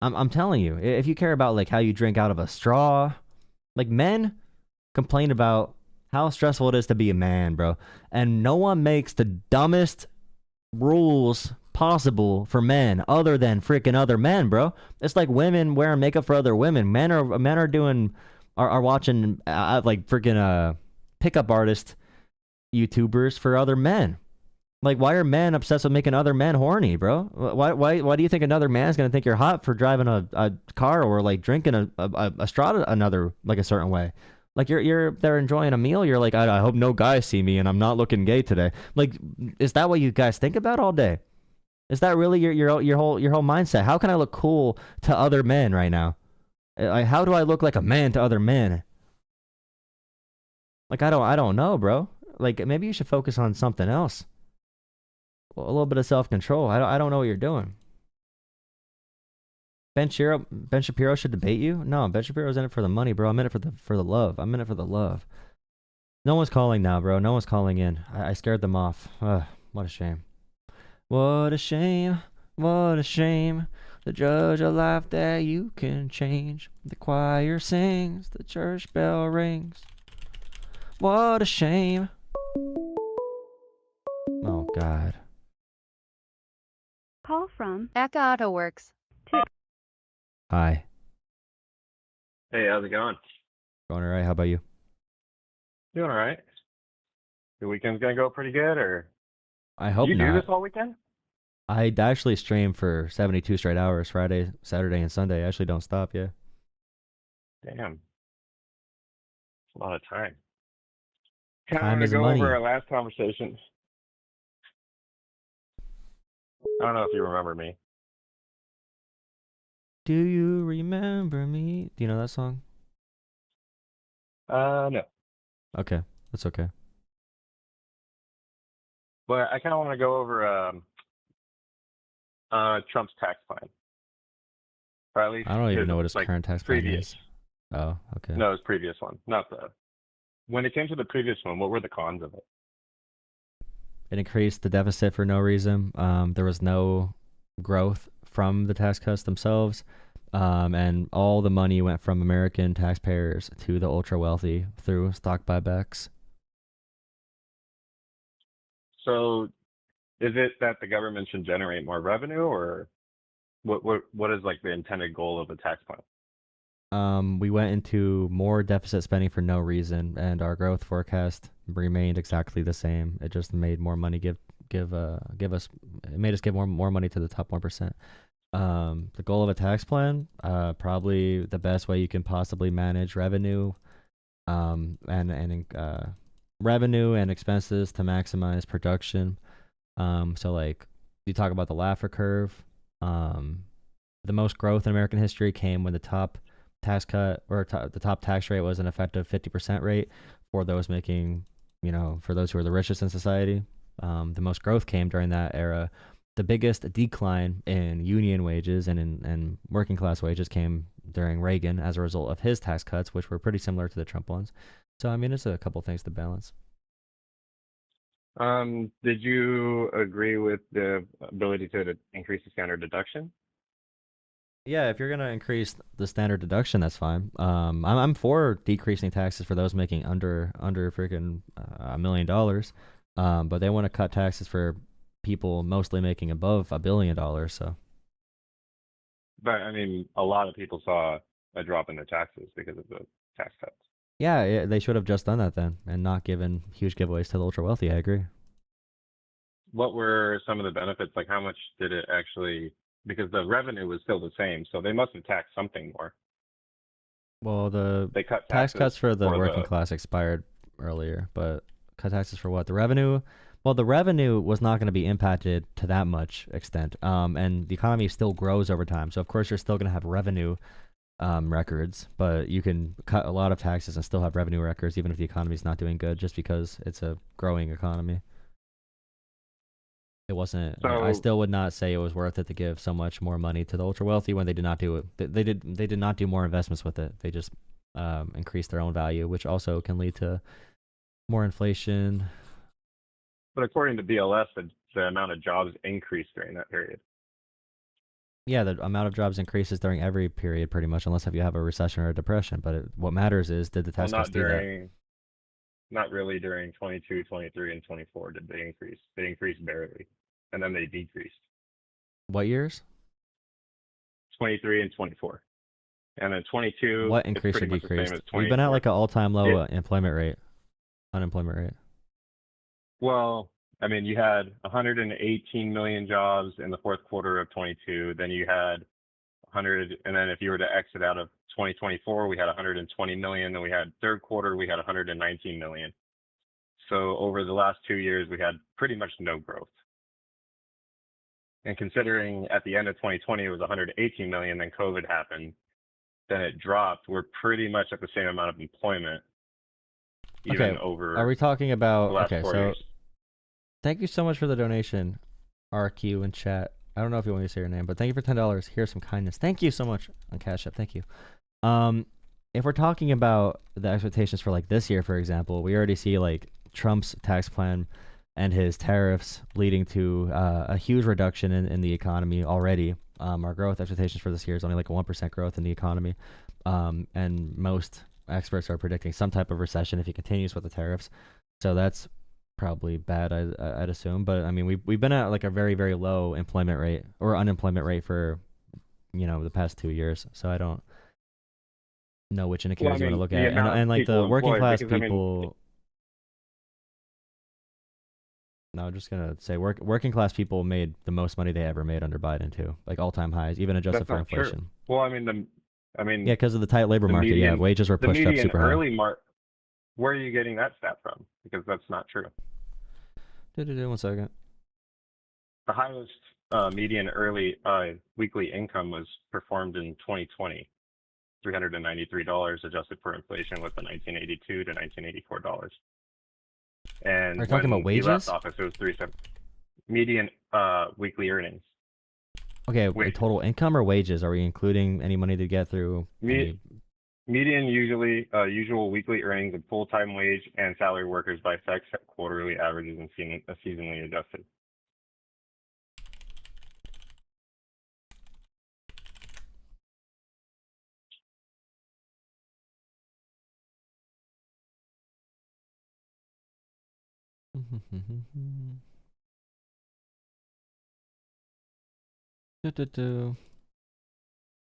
I'm telling you, if you care about like how you drink out of a straw, like men complain about how stressful it is to be a man, bro. And no one makes the dumbest rules possible for men other than freaking other men, bro. It's like women wearing makeup for other women. Men are watching like freaking pickup artist YouTubers for other men. Like, why are men obsessed with making other men horny, bro? Why do you think another man's gonna think you're hot for driving a car or like drinking a straw another like a certain way? Like they're enjoying a meal. You're like, I hope no guys see me and I'm not looking gay today. Like, is that what you guys think about all day? Is that really your whole mindset? How can I look cool to other men right now? Like, how do I look like a man to other men? Like, I don't know, bro. Like, maybe you should focus on something else. A little bit of self-control. I don't know what you're doing. Ben Shapiro should debate you? No, Ben Shapiro's in it for the money, bro. I'm in it for the love. I'm in it for the love. No one's calling now, bro. No one's calling in. I scared them off. Ugh, what a shame. What a shame. What a shame. The judge a life that you can change. The choir sings. The church bell rings. What a shame. Oh, God. Call from ACA Auto Works. Hi. Hey, how's it going? Going all right. How about you? Doing all right. The weekend's gonna go pretty good, or I hope you not. do this all weekend? I actually stream for 72 straight hours, Friday, Saturday, and Sunday. I actually don't stop, yeah. Damn. It's a lot of time. Time is go money. over our last conversation. I don't know if you remember me. Do you remember me? Do you know that song? No. Okay, that's okay. But I kind of want to go over Trump's tax plan. Or at least I don't even know what his like, current tax plan previous. is. Oh, okay. No, his previous one, not the. When it came to the previous one, what were the cons of it? It increased the deficit for no reason. There was no growth from the tax cuts themselves. And all the money went from American taxpayers to the ultra wealthy through stock buybacks. So, is it that the government should generate more revenue, or what is like the intended goal of the tax plan? We went into more deficit spending for no reason, and our growth forecast remained exactly the same. It just made more money it made us give more money to the top 1%. The goal of a tax plan, probably the best way you can possibly manage revenue, revenue and expenses to maximize production. So like you talk about the Laffer curve, the most growth in American history came when the top tax cut or the top tax rate was an effective 50% rate for those making, for those who are the richest in society. The most growth came during that era. The biggest decline in union wages and in working class wages came during Reagan as a result of his tax cuts, which were pretty similar to the Trump ones. So, I mean, it's a couple things to balance. Did you agree with the ability to increase the standard deduction? Yeah, if you're gonna increase the standard deduction, that's fine. I'm for decreasing taxes for those making under freaking $1 million. But they want to cut taxes for people mostly making above $1 billion. So. But I mean, a lot of people saw a drop in their taxes because of the tax cuts. Yeah, they should have just done that then and not given huge giveaways to the ultra wealthy. I agree. What were some of the benefits? Like, how much did it actually? Because the revenue was still the same, so they must have taxed something more. Well, they cut tax cuts for the working class expired earlier, but cut taxes for what? The revenue? Well, the revenue was not going to be impacted to that much extent, and the economy still grows over time. So, of course, you're still going to have revenue records, but you can cut a lot of taxes and still have revenue records, even if the economy is not doing good, just because it's a growing economy. It wasn't. I still would not say it was worth it to give so much more money to the ultra wealthy when they did not do it. They did not do more investments with it. They just increased their own value, which also can lead to more inflation. But according to BLS, the amount of jobs increased during that period. Yeah, the amount of jobs increases during every period pretty much, unless if you have a recession or a depression. But what matters is, did the tax cuts do that? Not really during 22, 23, and 24 did they increase. They increased barely, and then they decreased. What years? 23 and 24. And then 22. What increased or decreased? We've been at like an all-time low unemployment rate. Well, I mean, you had 118 million jobs in the fourth quarter of 22. Then you had 100, and then if you were to exit out of 2024, we had 120 million. Then we had third quarter, we had 119 million. So over the last 2 years, we had pretty much no growth. And considering at the end of 2020 it was 118 million, then COVID happened, then it dropped. We're pretty much at the same amount of employment, even over. Are we talking about? The last 4 years. Thank you so much for the donation, RQ in chat. I don't know if you want me to say your name, but thank you for $10. Here's some kindness. Thank you so much on Cash App. Thank you. If we're talking about the expectations for like this year, for example, we already see like Trump's tax plan and his tariffs leading to a huge reduction in the economy already. Our growth expectations for this year is only like a 1% growth in the economy. And most experts are predicting some type of recession if he continues with the tariffs. So that's probably bad, I'd assume. But I mean, we've been at like a very, very low employment rate or unemployment rate for, the past 2 years. So I don't know which indicators you want to look at. And like the working class people... No, I'm just gonna say working class people made the most money they ever made under Biden too, like all-time highs, even adjusted for inflation. True. Well, yeah, because of the tight labor market, median, wages were pushed up super high. Where are you getting that stat from? Because that's not true. 1 second. The highest median early weekly income was performed in 2020, $393 adjusted for inflation, with the 1982 to 1984 dollars. And are you talking about wages? He left office, it was 37 median weekly earnings. Okay, total income or wages? Are we including any money to get through? Median usual weekly earnings of full-time wage and salary workers by sex, quarterly averages, and seasonally adjusted.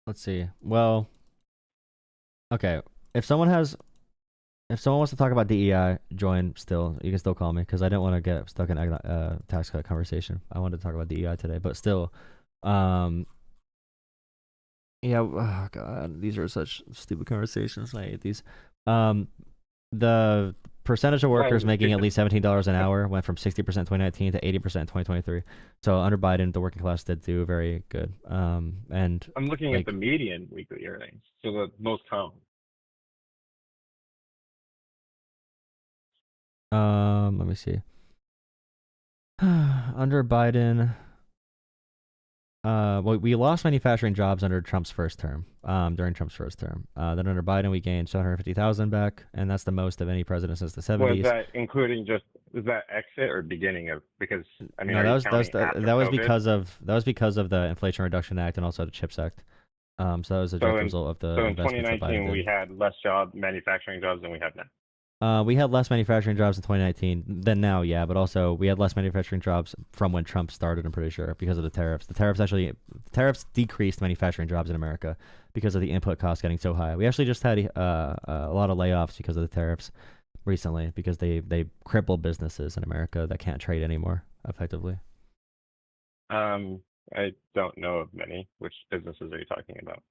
Let's see. Well, okay. If someone wants to talk about DEI, join still. You can still call me because I didn't want to get stuck in a tax cut conversation. I wanted to talk about DEI today, but still, yeah. Oh God, these are such stupid conversations. I hate these. The percentage of workers making at least $17 an hour went from 60% in 2019 to 80% in 2023. So under Biden, the working class did do very good. And I'm looking at the median weekly earnings, so the most common. Let me see. Under Biden, we lost manufacturing jobs under Trump's first term. During Trump's first term. Then under Biden, we gained 750,000 back, and that's the most of any president since the 70s. Was that including is that exit or beginning of? Because I mean, no, that was because of the Inflation Reduction Act and also the CHIPS Act. So that was a direct result of the. So in 2019, we had less manufacturing jobs than we have now. We had less manufacturing jobs in 2019 than now, yeah, but also we had less manufacturing jobs from when Trump started, I'm pretty sure, because of the tariffs. The tariffs decreased manufacturing jobs in America because of the input costs getting so high. We actually just had a lot of layoffs because of the tariffs recently because they crippled businesses in America that can't trade anymore effectively. I don't know of many. Which businesses are you talking about?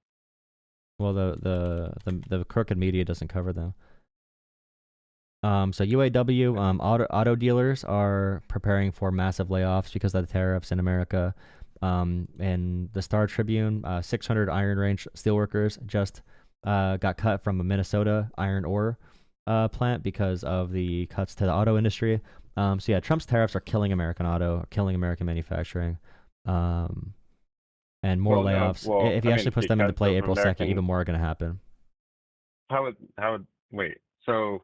Well, the crooked media doesn't cover them. So UAW, auto dealers are preparing for massive layoffs because of the tariffs in America. And the Star Tribune, 600 Iron Range steelworkers just got cut from a Minnesota iron ore plant because of the cuts to the auto industry. So yeah, Trump's tariffs are killing American auto, killing American manufacturing, and more layoffs. If he actually puts them into play April 2nd, even more are going to happen. Wait, so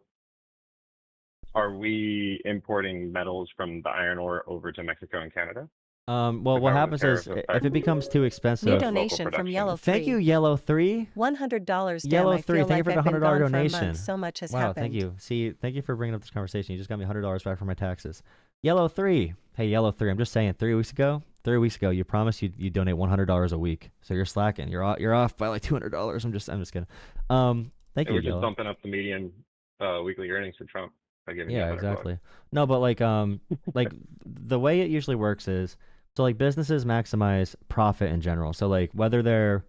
are we importing metals from the iron ore over to Mexico and Canada? Well, what happens is if it becomes too expensive. New donation from Yellow 3. Thank you, Yellow 3. $100. Yellow 3. Thank you for the $100 donation. So much has happened. Wow, thank you. See, thank you for bringing up this conversation. You just got me $100 back for my taxes. Yellow 3. Hey, Yellow 3. I'm just saying. 3 weeks ago, you promised you donate $100 a week. So you're slacking. You're off by like $200. I'm just kidding. Thank you. We're just bumping up the median weekly earnings for Trump. Yeah, exactly. No, but like the way it usually works is, so like businesses maximize profit in general. So like whether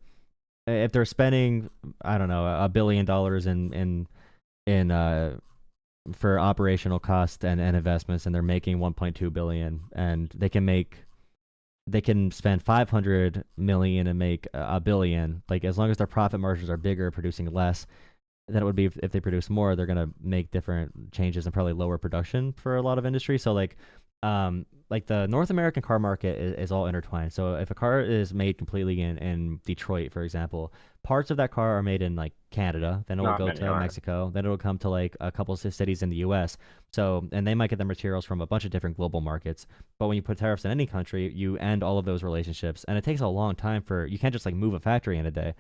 if they're spending, I don't know, $1 billion in for operational costs and investments, and they're making 1.2 billion, and they can make they can spend 500 million and make a billion. Like as long as their profit margins are bigger, producing less than it would be if they produce more, they're gonna make different changes and probably lower production for a lot of industries. So like the North American car market is all intertwined. So if a car is made completely in Detroit, for example, parts of that car are made in like Canada, then it will go to Mexico, then it will come to like a couple of cities in the US. So, and they might get their materials from a bunch of different global markets. But when you put tariffs in any country, you end all of those relationships. And it takes a long time you can't just like move a factory in a day.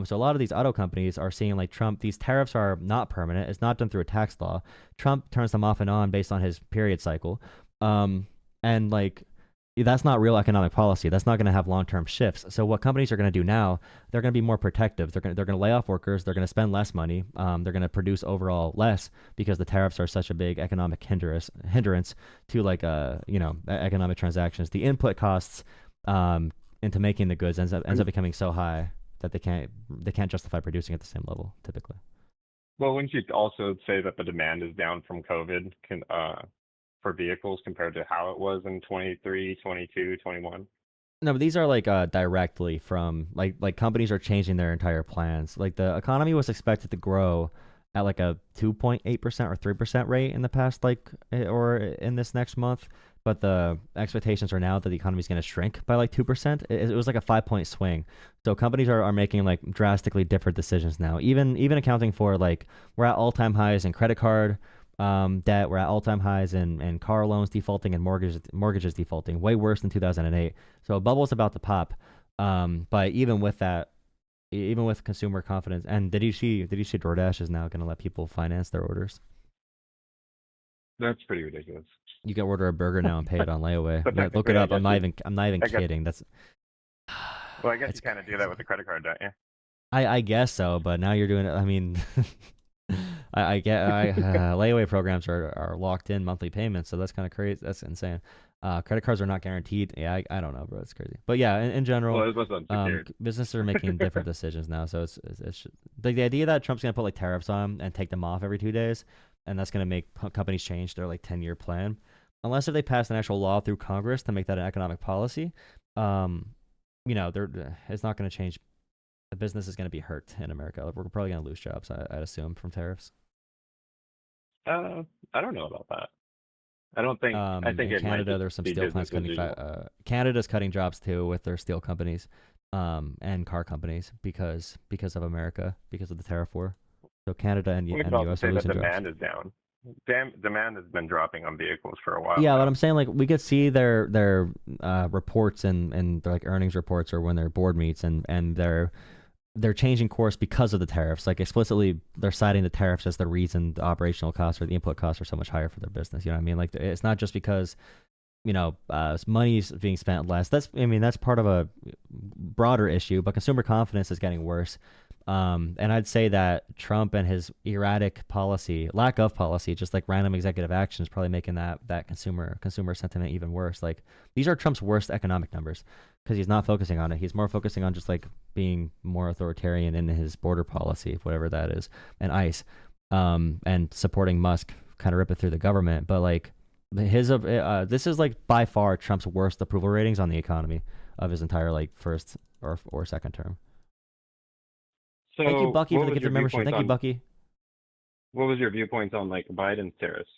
So a lot of these auto companies are seeing like Trump, these tariffs are not permanent. It's not done through a tax law. Trump turns them off and on based on his period cycle. And like, that's not real economic policy. That's not going to have long-term shifts. So what companies are going to do now, they're going to be more protective. They're going to lay off workers. They're going to spend less money. They're going to produce overall less because the tariffs are such a big economic hindrance to like economic transactions. The input costs into making the goods ends up becoming so high that they can't justify producing at the same level typically. Well, wouldn't you also say that the demand is down from COVID for vehicles compared to how it was in 23, 22, 21? No, but these are like directly from like companies are changing their entire plans. Like the economy was expected to grow at like a 2.8% or 3% rate in the past or in this next month, but the expectations are now that the economy is going to shrink by like 2%. It was like a 5-point swing. So companies are making like drastically different decisions now. Even accounting for like we're at all-time highs in credit card debt. We're at all-time highs in car loans defaulting and mortgages defaulting, way worse than 2008. So a bubble's about to pop. But even with that, even with consumer confidence, and did you see DoorDash is now going to let people finance their orders? That's pretty ridiculous. You can order a burger now and pay it on layaway. Look it up. I'm not even kidding. That's. Well, I guess you kind of do that with a credit card, don't you? I guess so, but now you're doing it. I mean. I get layaway programs are locked in monthly payments, so that's kind of crazy. That's insane. Credit cards are not guaranteed. Yeah, I don't know, bro. It's crazy. But yeah, in general, businesses are making different decisions now. So it's the idea that Trump's gonna put like tariffs on and take them off every 2 days, and that's gonna make companies change their like 10-year plan. Unless if they pass an actual law through Congress to make that an economic policy, it's not gonna change. The business is going to be hurt in America. We're probably going to lose jobs, I'd assume, from tariffs. I don't know about that. I don't think. I think in Canada there's some steel plants cutting. Canada's cutting jobs too with their steel companies, and car companies because of America, because of the tariff war. So Canada and U.S. are losing jobs. Demand is down. Demand has been dropping on vehicles for a while. Yeah, but I'm saying like we could see their reports and their, like earnings reports or when their board meets and they're changing course because of the tariffs. Like explicitly, they're citing the tariffs as the reason the operational costs or the input costs are so much higher for their business. You know what I mean? Like it's not just because money's being spent less. That's part of a broader issue. But consumer confidence is getting worse. And I'd say that Trump and his erratic policy, lack of policy, just like random executive action is probably making that consumer sentiment even worse. Like these are Trump's worst economic numbers because he's not focusing on it. He's more focusing on just like being more authoritarian in his border policy, whatever that is, and ICE, and supporting Musk, kind of rip it through the government. But like this is like by far Trump's worst approval ratings on the economy of his entire like first or second term. So thank you, Bucky, for the gift of membership. Thank you, Bucky. What was your viewpoints on like Biden's tariffs?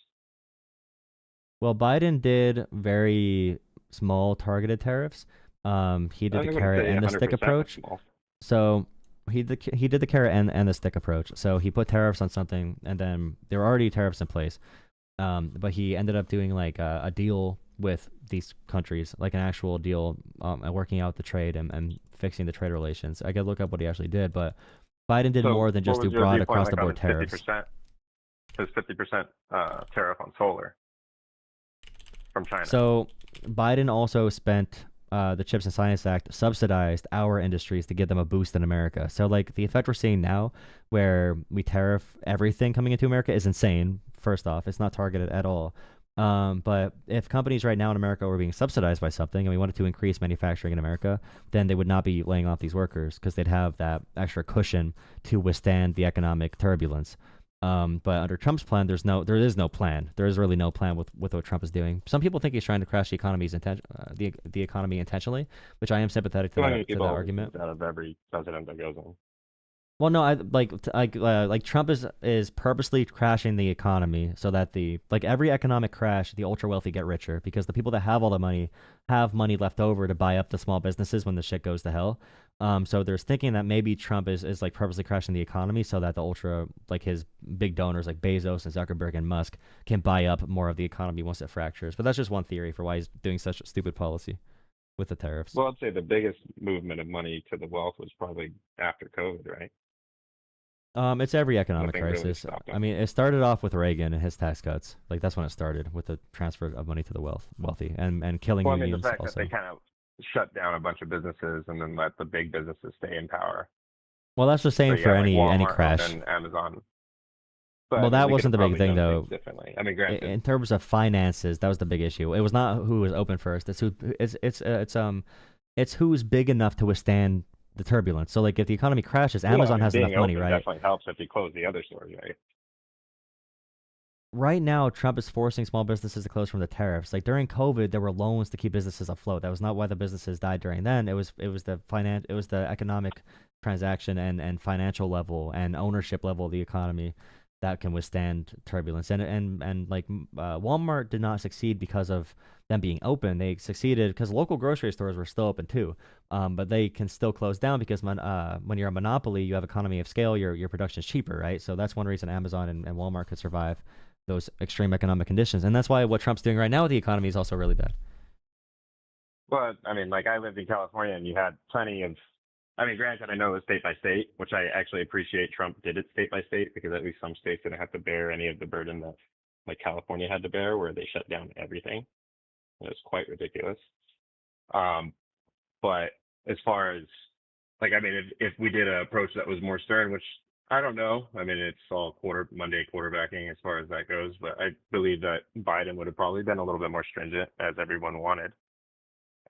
Well, Biden did very small targeted tariffs. He did the carrot and the stick approach. So he did the carrot and the stick approach. So he put tariffs on something, and then there were already tariffs in place. But he ended up doing like a deal with these countries, like an actual deal, working out the trade and fixing the trade relations. I could look up what he actually did, but Biden did more than just do broad across the board tariffs. 50% tariff on solar from China. So Biden also spent the Chips and Science Act subsidized our industries to give them a boost in America. So like the effect we're seeing now where we tariff everything coming into America is insane. First off, it's not targeted at all. But if companies right now in America were being subsidized by something and we wanted to increase manufacturing in America, then they would not be laying off these workers because they'd have that extra cushion to withstand the economic turbulence. But under Trump's plan, there is no plan. There is really no plan with what Trump is doing. Some people think he's trying to crash the economy intentionally, which I am sympathetic to that argument. Out of every president that goes on. Well, no, I like Trump is purposely crashing the economy so that every economic crash, the ultra wealthy get richer because the people that have all the money have money left over to buy up the small businesses when the shit goes to hell. So there's thinking that maybe Trump is like purposely crashing the economy so that the ultra, like his big donors like Bezos and Zuckerberg and Musk can buy up more of the economy once it fractures. But that's just one theory for why he's doing such a stupid policy with the tariffs. Well, I'd say the biggest movement of money to the wealth was probably after COVID, right? It's every economic crisis. Really I mean, it started off with Reagan and his tax cuts. Like that's when it started with the transfer of money to the wealthy and killing unions. I mean, the fact also. that they kind of shut down a bunch of businesses and then let the big businesses stay in power. Well, that's the same for any crash. And Amazon. But, well, that wasn't the big thing though. Differently. I mean, granted, in terms of finances, that was the big issue. It was not who was open first. It's who's big enough to withstand the turbulence. So like if the economy crashes, Amazon has enough money, right? Definitely helps if you close the other stores, right? Right now, Trump is forcing small businesses to close from the tariffs. Like during COVID, there were loans to keep businesses afloat. That was not why the businesses died during then. It was the economic transaction and financial level and ownership level of the economy that can withstand turbulence. And like Walmart did not succeed because of them being open. They succeeded because local grocery stores were still open too. But they can still close down because when you're a monopoly, you have economy of scale. Your production is cheaper, right? So that's one reason Amazon and Walmart could survive those extreme economic conditions. And that's why what Trump's doing right now with the economy is also really bad. Well, I mean, like I lived in California and you had plenty of, I mean, granted, I know it was state by state, which I actually appreciate Trump did it state by state because at least some states didn't have to bear any of the burden that like California had to bear where they shut down everything. It was quite ridiculous. But as far as like, I mean, if we did an approach that was more stern, which I don't know. I mean, it's all Monday quarterbacking as far as that goes, but I believe that Biden would have probably been a little bit more stringent as everyone wanted,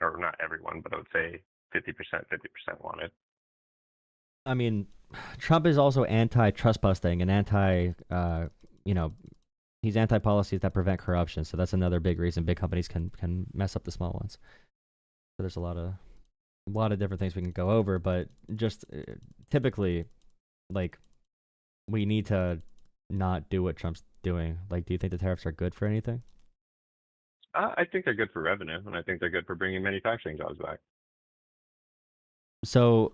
or not everyone, but I would say 50% wanted. I mean, Trump is also anti-trust busting and he's anti-policies that prevent corruption. So that's another big reason big companies can mess up the small ones. So there's a lot of different things we can go over, but just typically, like, we need to not do what Trump's doing. Like, do you think the tariffs are good for anything? I think they're good for revenue, and I think they're good for bringing manufacturing jobs back. So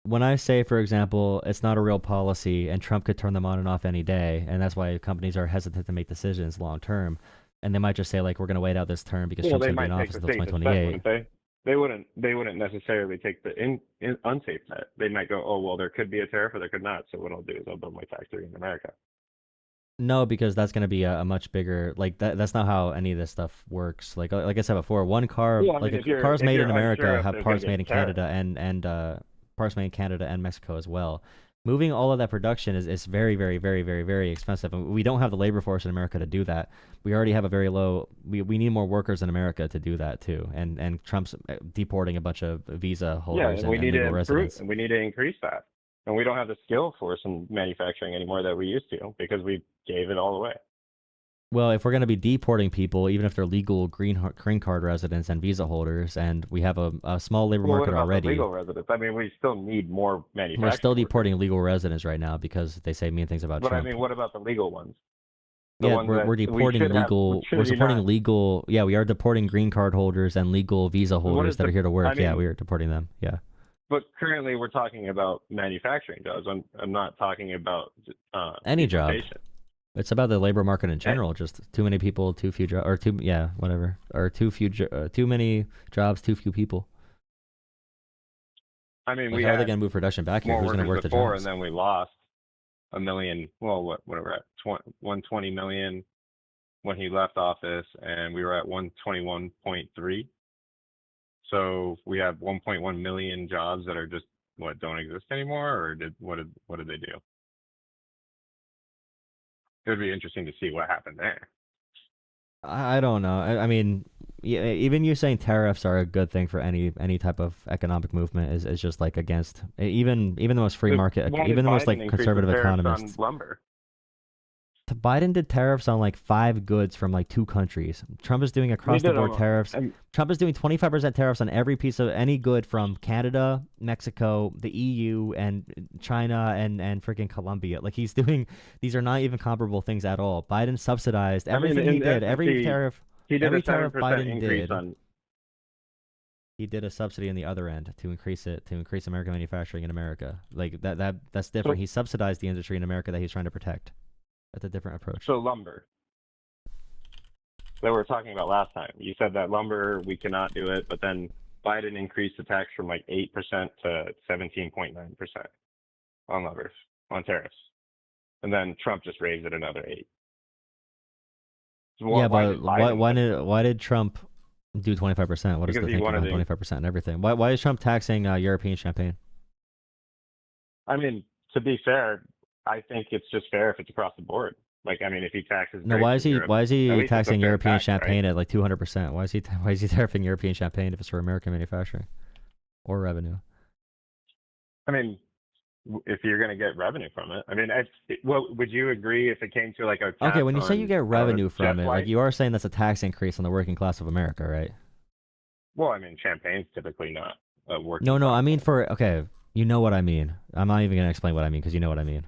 when I say, for example, it's not a real policy and Trump could turn them on and off any day, and that's why companies are hesitant to make decisions long term, and they might just say, like, we're going to wait out this term because Trump's going to be in office until 2028. They wouldn't necessarily take the unsafe bet. They might go, oh, well, there could be a tariff or there could not. So what I'll do is I'll build my factory in America. No, because that's going to be a much bigger, like, that's not how any of this stuff works. Like I said before, one car, cars made in America have parts made in Canada and parts made in Canada and Mexico as well. Moving all of that production is very, very, very, very, very expensive. And we don't have the labor force in America to do that. We already have a very low, we need more workers in America to do that too. And Trump's deporting a bunch of visa holders and legal residents. And we need to increase that. And we don't have the skill force in manufacturing anymore that we used to because we gave it all away. Well, if we're going to be deporting people, even if they're legal green card residents and visa holders, and we have a small labor market already. Legal residents? I mean, we still need more manufacturing. We're still deporting legal residents right now because they say mean things about Trump. But I mean, what about the legal ones? We're deporting legal. We're supporting legal. Yeah, we are deporting green card holders and legal visa holders that are here to work. We are deporting them. Yeah. But currently, we're talking about manufacturing jobs. I'm not talking about any job. It's about the labor market in general. Just too many people, too few jobs, or too many jobs, too few people. I mean, how are they going to move production back here? Who's going to work the jobs? And then we lost 1 million. Well, what are we at? 120 million when he left office, and we were at 121.3. So we have 1.1 million jobs that are just don't exist anymore, or what did they do? It would be interesting to see what happened there. I don't know. I mean, even you saying tariffs are a good thing for any type of economic movement is just like against even the most free market, even the most like conservative economists. On lumber. Biden did tariffs on like 5 goods from like 2 countries. Trump is doing across the board tariffs. Trump is doing 25% tariffs on every piece of any good from Canada, Mexico, the EU, and China, and freaking Colombia. Like he's doing, these are not even comparable things at all. Biden subsidized everything he did. Every tariff. He did every a tariff 7% Biden increase did. on. He did a subsidy on the other end to increase American manufacturing in America. Like that's different. He subsidized the industry in America that he's trying to protect. That's a different approach. So lumber that we were talking about last time. You said that lumber, we cannot do it, but then Biden increased the tax from like 8% to 17.9% on lumbers, on tariffs. And then Trump just raised it another 8. So yeah, but why did Trump do 25%? What is the thinking behind 25% and everything? Why is Trump taxing European champagne? I mean, to be fair, I think it's just fair if it's across the board. Like, I mean, if he taxes. No, why is he taxing European champagne at like 200%? Why is he tariffing European champagne if it's for American manufacturing or revenue? I mean, if you're going to get revenue from it, I mean, would you agree if it came to like a okay? When you say you get revenue from it, like you are saying that's a tax increase on the working class of America, right? Well, I mean, champagne's typically not a working. No, I mean okay, you know what I mean. I'm not even going to explain what I mean because you know what I mean.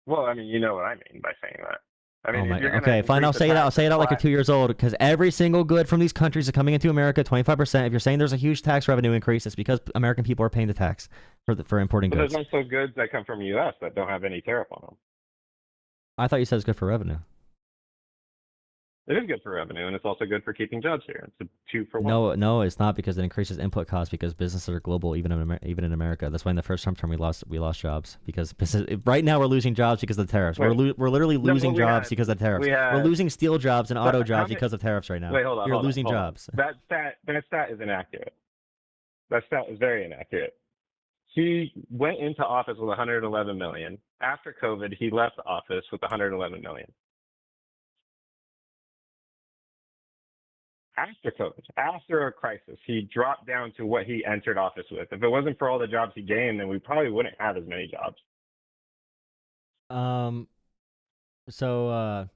Well, I mean, you know what I mean by saying that. I mean, okay, fine. I'll say it out. I'll say it out like you're 2 years old because every single good from these countries is coming into America, 25%. If you're saying there's a huge tax revenue increase, it's because American people are paying the tax for importing goods. There's also goods that come from the U.S. that don't have any tariff on them. I thought you said it's good for revenue. It is good for revenue, and it's also good for keeping jobs here. It's a 2-for-1. No, it's not because it increases input costs because businesses are global, even in America. That's why in the first Trump term we lost jobs because right now we're losing jobs because of the tariffs. We're literally losing jobs because of tariffs. We're losing steel jobs and auto jobs because of tariffs right now. Wait, hold on. You're losing jobs. That stat is inaccurate. That stat is very inaccurate. He went into office with 111 million. After COVID, he left office with 111 million. After COVID, after a crisis, he dropped down to what he entered office with. If it wasn't for all the jobs he gained, then we probably wouldn't have as many jobs. So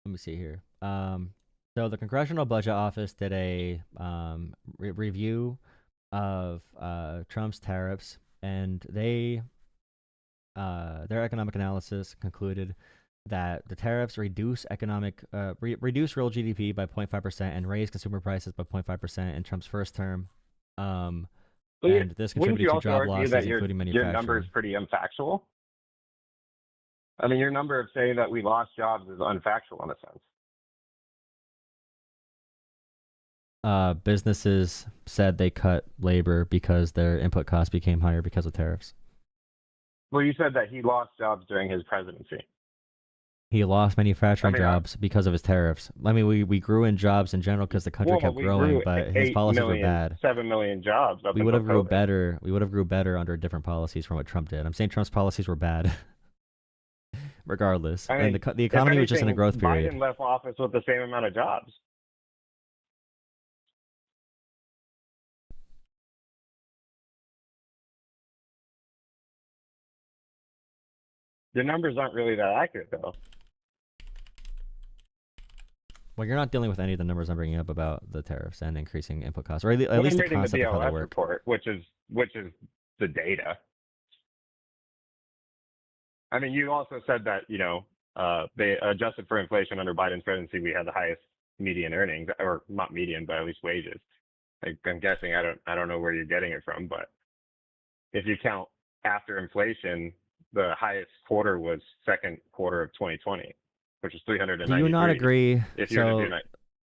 let me see here. So the Congressional Budget Office did a review of Trump's tariffs, and their economic analysis concluded that the tariffs reduce reduce real GDP by 0.5% and raise consumer prices by 0.5% in Trump's first term. And this contributed to job losses, including manufacturing. Your number is pretty unfactual. I mean, your number of saying that we lost jobs is unfactual in a sense. Businesses said they cut labor because their input costs became higher because of tariffs. Well, you said that he lost jobs during his presidency. He lost manufacturing jobs because of his tariffs. I mean, we grew in jobs in general because the country kept growing, but his policies were bad. 7 million jobs. We would have grew better. We would have grew better under different policies from what Trump did. I'm saying Trump's policies were bad, regardless. I mean, and the economy was just in a growth period. Biden left office with the same amount of jobs. Your numbers aren't really that accurate, though. Well, you're not dealing with any of the numbers I'm bringing up about the tariffs and increasing input costs, or at least the concept of how they work. Report, which is the data. I mean, you also said that they adjusted for inflation under Biden's presidency. We had the highest median earnings, or not median, but at least wages. I'm guessing I don't know where you're getting it from, but if you count after inflation, the highest quarter was second quarter of 2020. Which is 393. Do you not agree?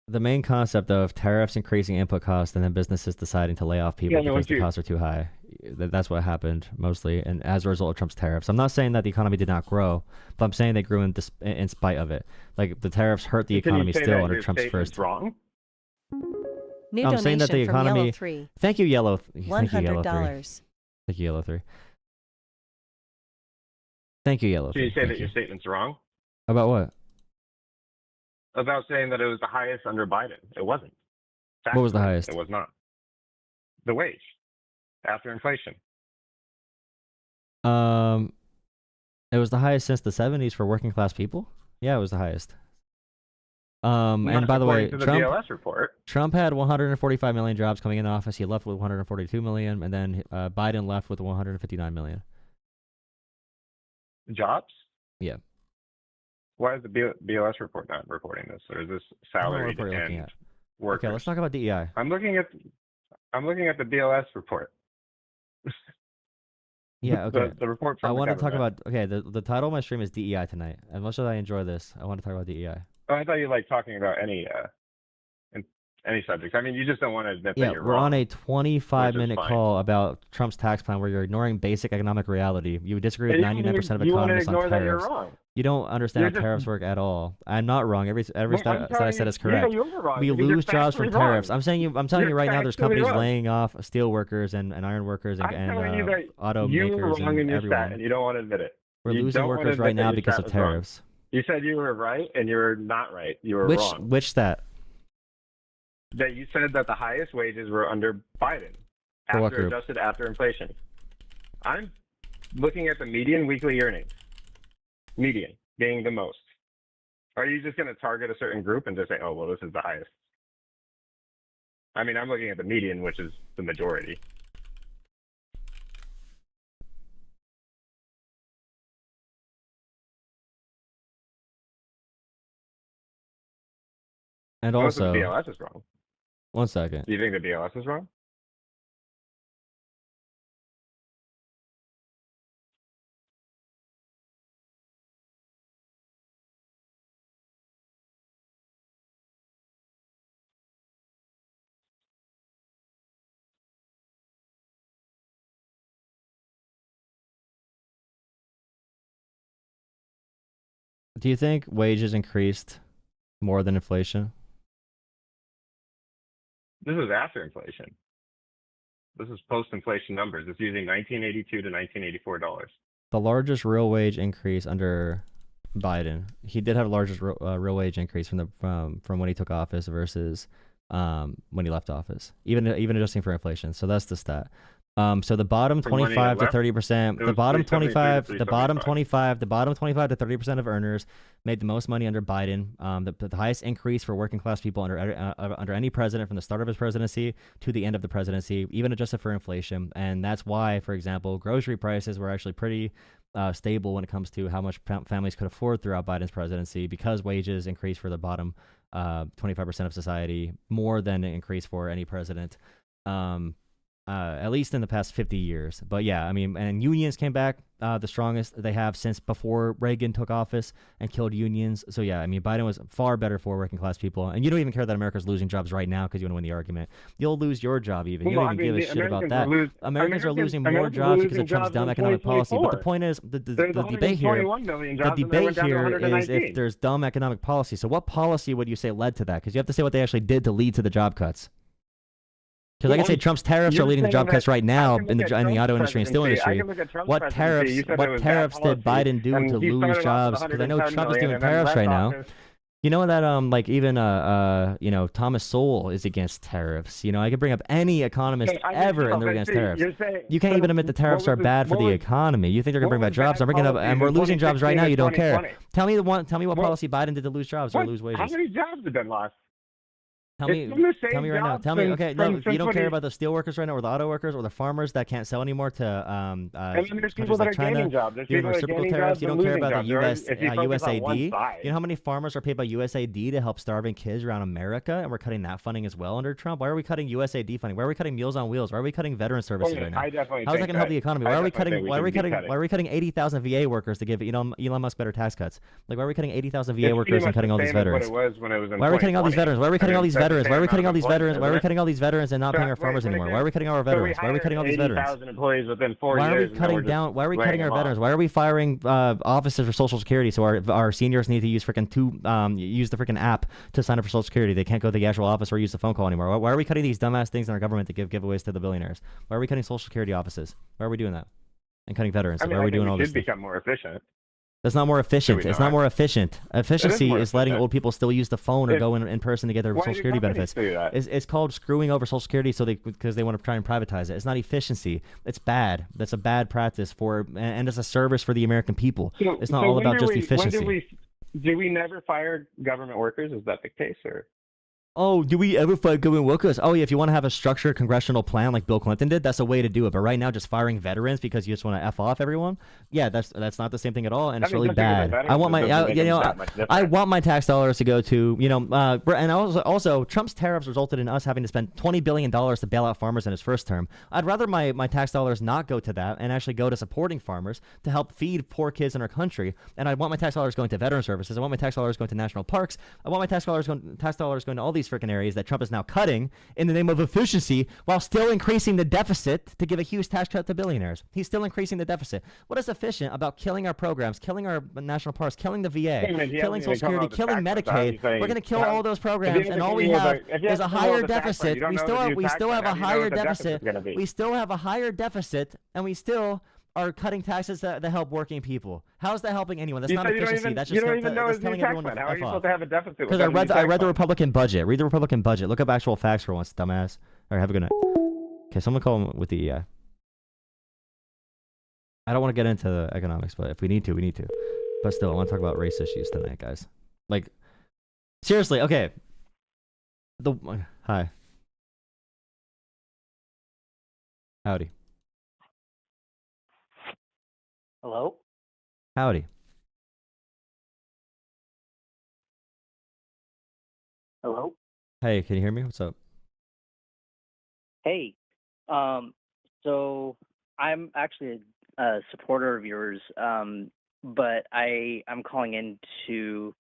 The main concept of tariffs increasing input costs and then businesses deciding to lay off people because the costs are too high. That's what happened mostly, and as a result of Trump's tariffs. I'm not saying that the economy did not grow, but I'm saying they grew in spite of it. Like the tariffs hurt the economy still under Trump's first. Wrong? New I'm saying that the economy. Yellow 3. Thank you, Yellow. $100. Thank you, Yellow 3. Thank you, Yellow 3. So you say that your statement's wrong? About what? About saying that it was the highest under Biden. It wasn't. What was the highest? It was not. The wage after inflation. It was the highest since the 70s for working class people. Yeah, it was the highest. And by the way, to the BLS report. Trump had 145 million jobs coming in office. He left with 142 million, and then Biden left with 159 million. Jobs? Yeah. Why is the BLS report not reporting this? Or is this salaried and workers? Okay, let's talk about DEI. I'm looking at the BLS report. Yeah, okay. The report from I want to talk government. about, okay, the title of my stream is DEI tonight. As much as I enjoy this, I want to talk about DEI. Oh, I thought you liked talking about any subject. I mean, you just don't want to admit that you're we're wrong. on a 25-minute fine. call about Trump's tax plan where you're ignoring basic economic reality. You would disagree with 99% of economists on that you're tariffs. wrong. You don't understand how tariffs work at all. I'm not wrong. Every stat I said is correct. Yeah, you're wrong. We lose jobs from tariffs. I'm telling you right now, there's companies laying off steel workers and iron workers and auto makers and everyone. And you don't want to admit it. We're losing workers right now because of tariffs. You said you were right, and you're not right. You were wrong. Which stat? That you said that the highest wages were under Biden, adjusted after inflation. I'm looking at the median weekly earnings. Median being the most. Are you just going to target a certain group and just say, oh, well, this is the highest? I mean, I'm looking at the median, which is the majority. And also, the BLS is wrong. 1 second. Do you think the BLS is wrong? Do you think wages increased more than inflation? This is after inflation. This is post-inflation numbers. It's using 1982 to 1984 dollars. The largest real wage increase under Biden. He did have the largest real wage increase from when he took office versus when he left office, even adjusting for inflation. So that's the stat. So the bottom 25 to 30%, the bottom 25 to 30% of earners made the most money under Biden. The highest increase for working class people under any president from the start of his presidency to the end of the presidency, even adjusted for inflation. And that's why, for example, grocery prices were actually pretty stable when it comes to how much families could afford throughout Biden's presidency, because wages increased for the bottom 25% of society more than it increased for any president. At least in the past 50 years. But yeah, I mean, and unions came back the strongest they have since before Reagan took office and killed unions. So yeah, I mean, Biden was far better for working class people. And you don't even care that America's losing jobs right now because you want to win the argument. You'll lose your job even. You don't even give a shit about that. Americans are losing more jobs because of Trump's dumb economic policy. But the point is, the debate here is if there's dumb economic policy. So what policy would you say led to that? Because you have to say what they actually did to lead to the job cuts. Because I can say Trump's tariffs are leading to job cuts right now in the auto industry and steel industry. What tariffs did Biden do to lose jobs? Because I know Trump is doing tariffs right now. You know that like even Thomas Sowell is against tariffs. You know, I could bring up any economist ever and they're against tariffs. You can't even admit the tariffs are bad for the economy. You think they're gonna bring back jobs? I'm bringing up, and we're losing jobs right now. You don't care. Tell me what policy Biden did to lose jobs or lose wages. How many jobs have been lost? Tell me right now. Tell me, okay, no, you don't care about the steel workers right now, or the auto workers, or the farmers that can't sell anymore to countries like China. Doing reciprocal tariffs. You don't care about the USAID. You know how many farmers are paid by USAID to help starving kids around America, and we're cutting that funding as well under Trump. Why are we cutting USAID funding? Why are we cutting Meals on Wheels? Why are we cutting veteran services right now? How is that going to help the economy? Why are we cutting 80,000 VA workers to give Elon Musk better tax cuts? Like, why are we cutting 80,000 VA workers and cutting all these veterans? Why are we cutting all these veterans? Why are we cutting all these veterans? Why are we cutting all these veterans? Why are we cutting all these veterans and not paying our farmers anymore? Why are we cutting our veterans? Why are we cutting all these veterans? Employees within 4 why are we years cutting down? Why are we cutting our veterans? Why are we firing officers for Social Security so our seniors need to use the freaking app to sign up for Social Security? They can't go to the actual office or use the phone call anymore. Why are we cutting these dumbass things in our government to give giveaways to the billionaires? Why are we cutting Social Security offices? Why are we doing that? And cutting veterans? Why are we doing all this? Become more efficient. That's not more efficient. It's not more efficient. Efficiency is letting efficient. old people still use the phone or go in person to get their Social Security benefits. It's called screwing over Social Security because they want to try and privatize it. It's not efficiency. It's bad. That's a bad practice and it's a service for the American people. It's not all about just efficiency. Do we never fire government workers? Is that the case, or? Oh, do we ever fire government workers? Oh, yeah, if you want to have a structured congressional plan like Bill Clinton did, that's a way to do it. But right now, just firing veterans because you just want to F off everyone, yeah, that's not the same thing at all, and it's really bad. I want my tax dollars to go to, and also Trump's tariffs resulted in us having to spend $20 billion to bail out farmers in his first term. I'd rather my tax dollars not go to that and actually go to supporting farmers to help feed poor kids in our country. And I want my tax dollars going to veteran services. I want my tax dollars going to national parks. I want my tax dollars going to all these freaking areas that Trump is now cutting in the name of efficiency while still increasing the deficit to give a huge tax cut to billionaires. He's still increasing the deficit. What is efficient about killing our programs, killing our national parks, killing the VA, killing Social Security, killing Medicaid? We're going to kill all those programs, and all we have is a higher deficit. We still have a higher deficit. We still have a higher deficit, and we still are cutting taxes that help working people. How is that helping anyone? That's not efficiency. That's just telling everyone to How are you supposed off. to have a deficit? Because I read the Republican budget. Read the Republican budget. Look up actual facts for once, dumbass. All right, have a good night. Okay, someone call him with the EI. I don't want to get into the economics, but if we need to, we need to. But still, I want to talk about race issues tonight, guys. Like, seriously, okay. Hi. Howdy. Hello? Howdy. Hello? Hey, can you hear me? What's up? Hey. So I'm actually a supporter of yours, but I'm calling in to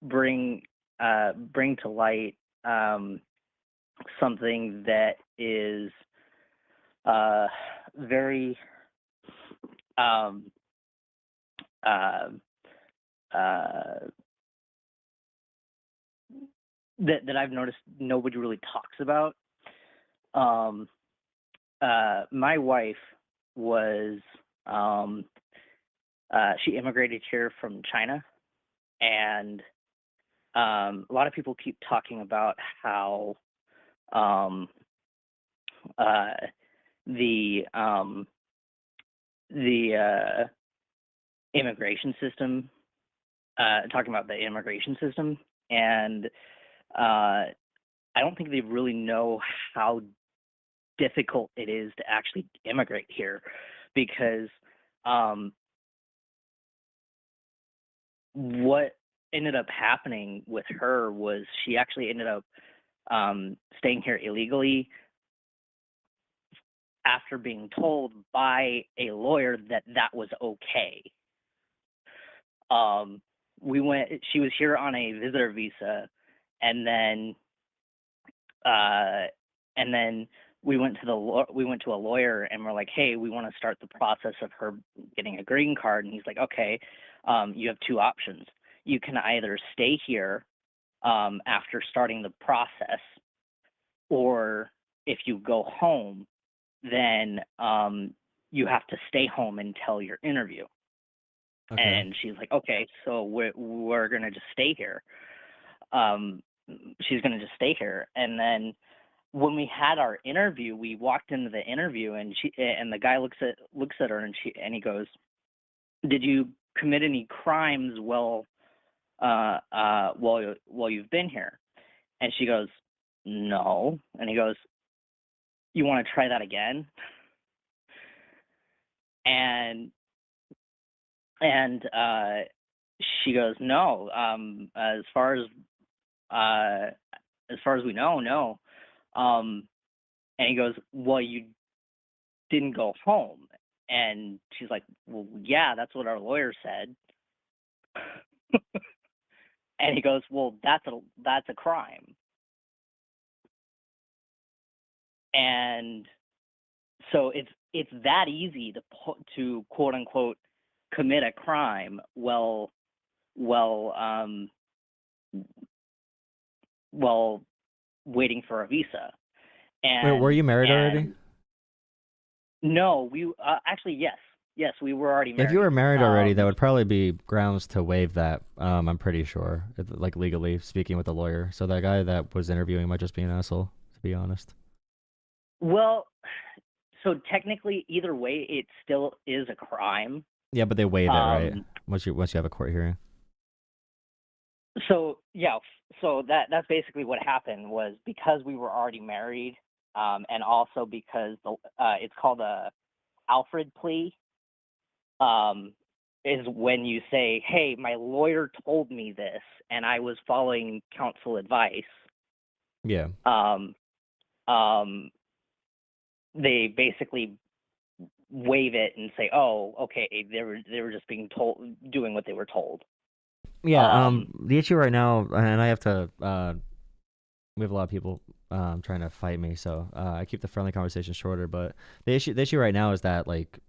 bring to light something that is very that I've noticed nobody really talks about. My wife was she immigrated here from China, and a lot of people keep talking about how the immigration system, talking about the immigration system, and I don't think they really know how difficult it is to actually immigrate here, because what ended up happening with her was she actually ended up staying here illegally after being told by a lawyer that was okay. She was here on a visitor visa, and then we went to a lawyer, and we're like, hey, we want to start the process of her getting a green card. And he's like, okay, you have two options. You can either stay here after starting the process, or if you go home, then you have to stay home until your interview. Okay. And she's like, okay, so we're gonna just stay here. She's gonna just stay here. And then when we had our interview, we walked into the interview, and the guy looks at her, and he goes, "Did you commit any crimes while you've been here?" And she goes, "No." And he goes, "You want to try that again?" And she goes, "No. As far as we know, no." And he goes, "Well, you didn't go home." And she's like, "Well, yeah, that's what our lawyer said." And he goes, "Well, that's a crime." And so it's that easy to quote unquote commit a crime while waiting for a visa. And wait, were you married already? No, we actually yes, Yes, we were already married. If you were married already, that would probably be grounds to waive that. I'm pretty sure, like legally speaking with a lawyer. So that guy that was interviewing might just be an asshole, to be honest. Well, so technically, either way, it still is a crime. Yeah, but they waive it, right? Once you have a court hearing. So yeah, so that's basically what happened was because we were already married, and also because it's called a Alfred plea. Is when you say, "Hey, my lawyer told me this, and I was following counsel advice." Yeah. They basically waive it and say, "Oh, okay, they were just being told, doing what they were told." Yeah. The issue right now, and I have to. We have a lot of people trying to fight me, so I keep the friendly conversation shorter. But the issue right now is that like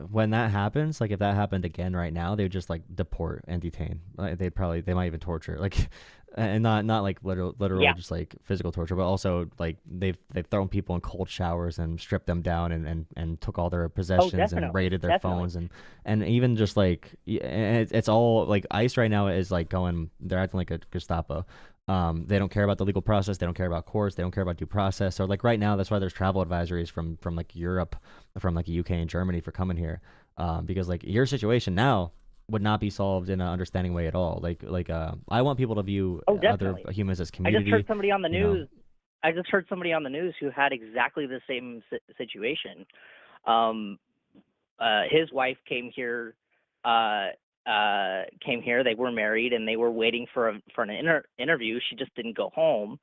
when that happens, like if that happened again right now, they would just like deport and detain. They might even torture, like, and not like literal just like physical torture, but also like they've thrown people in cold showers and stripped them down and took all their possessions and raided their phones and even just like it's all like ICE right now is like going, they're acting like a Gestapo. They don't care about the legal process. They don't care about courts. They don't care about due process. So like right now, that's why there's travel advisories from like Europe, from like UK and Germany for coming here, because like your situation now would not be solved in an understanding way at all. Like I want people to view other humans as community. I just heard somebody on the news. I just heard somebody on the news who had exactly the same situation. His wife came here. They were married and they were waiting for an interview. She just didn't go home,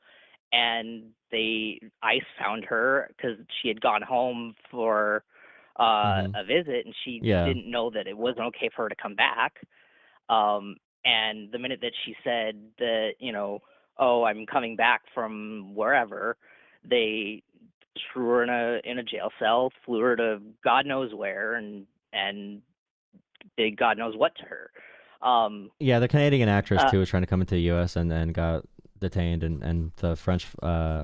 and ICE found her because she had gone home for a visit, and she didn't know that it wasn't okay for her to come back. And the minute that she said that, oh, I'm coming back from wherever, they threw her in a jail cell, flew her to God knows where, and did God knows what to her. Yeah, the Canadian actress too was trying to come into the U.S. and got detained, and the French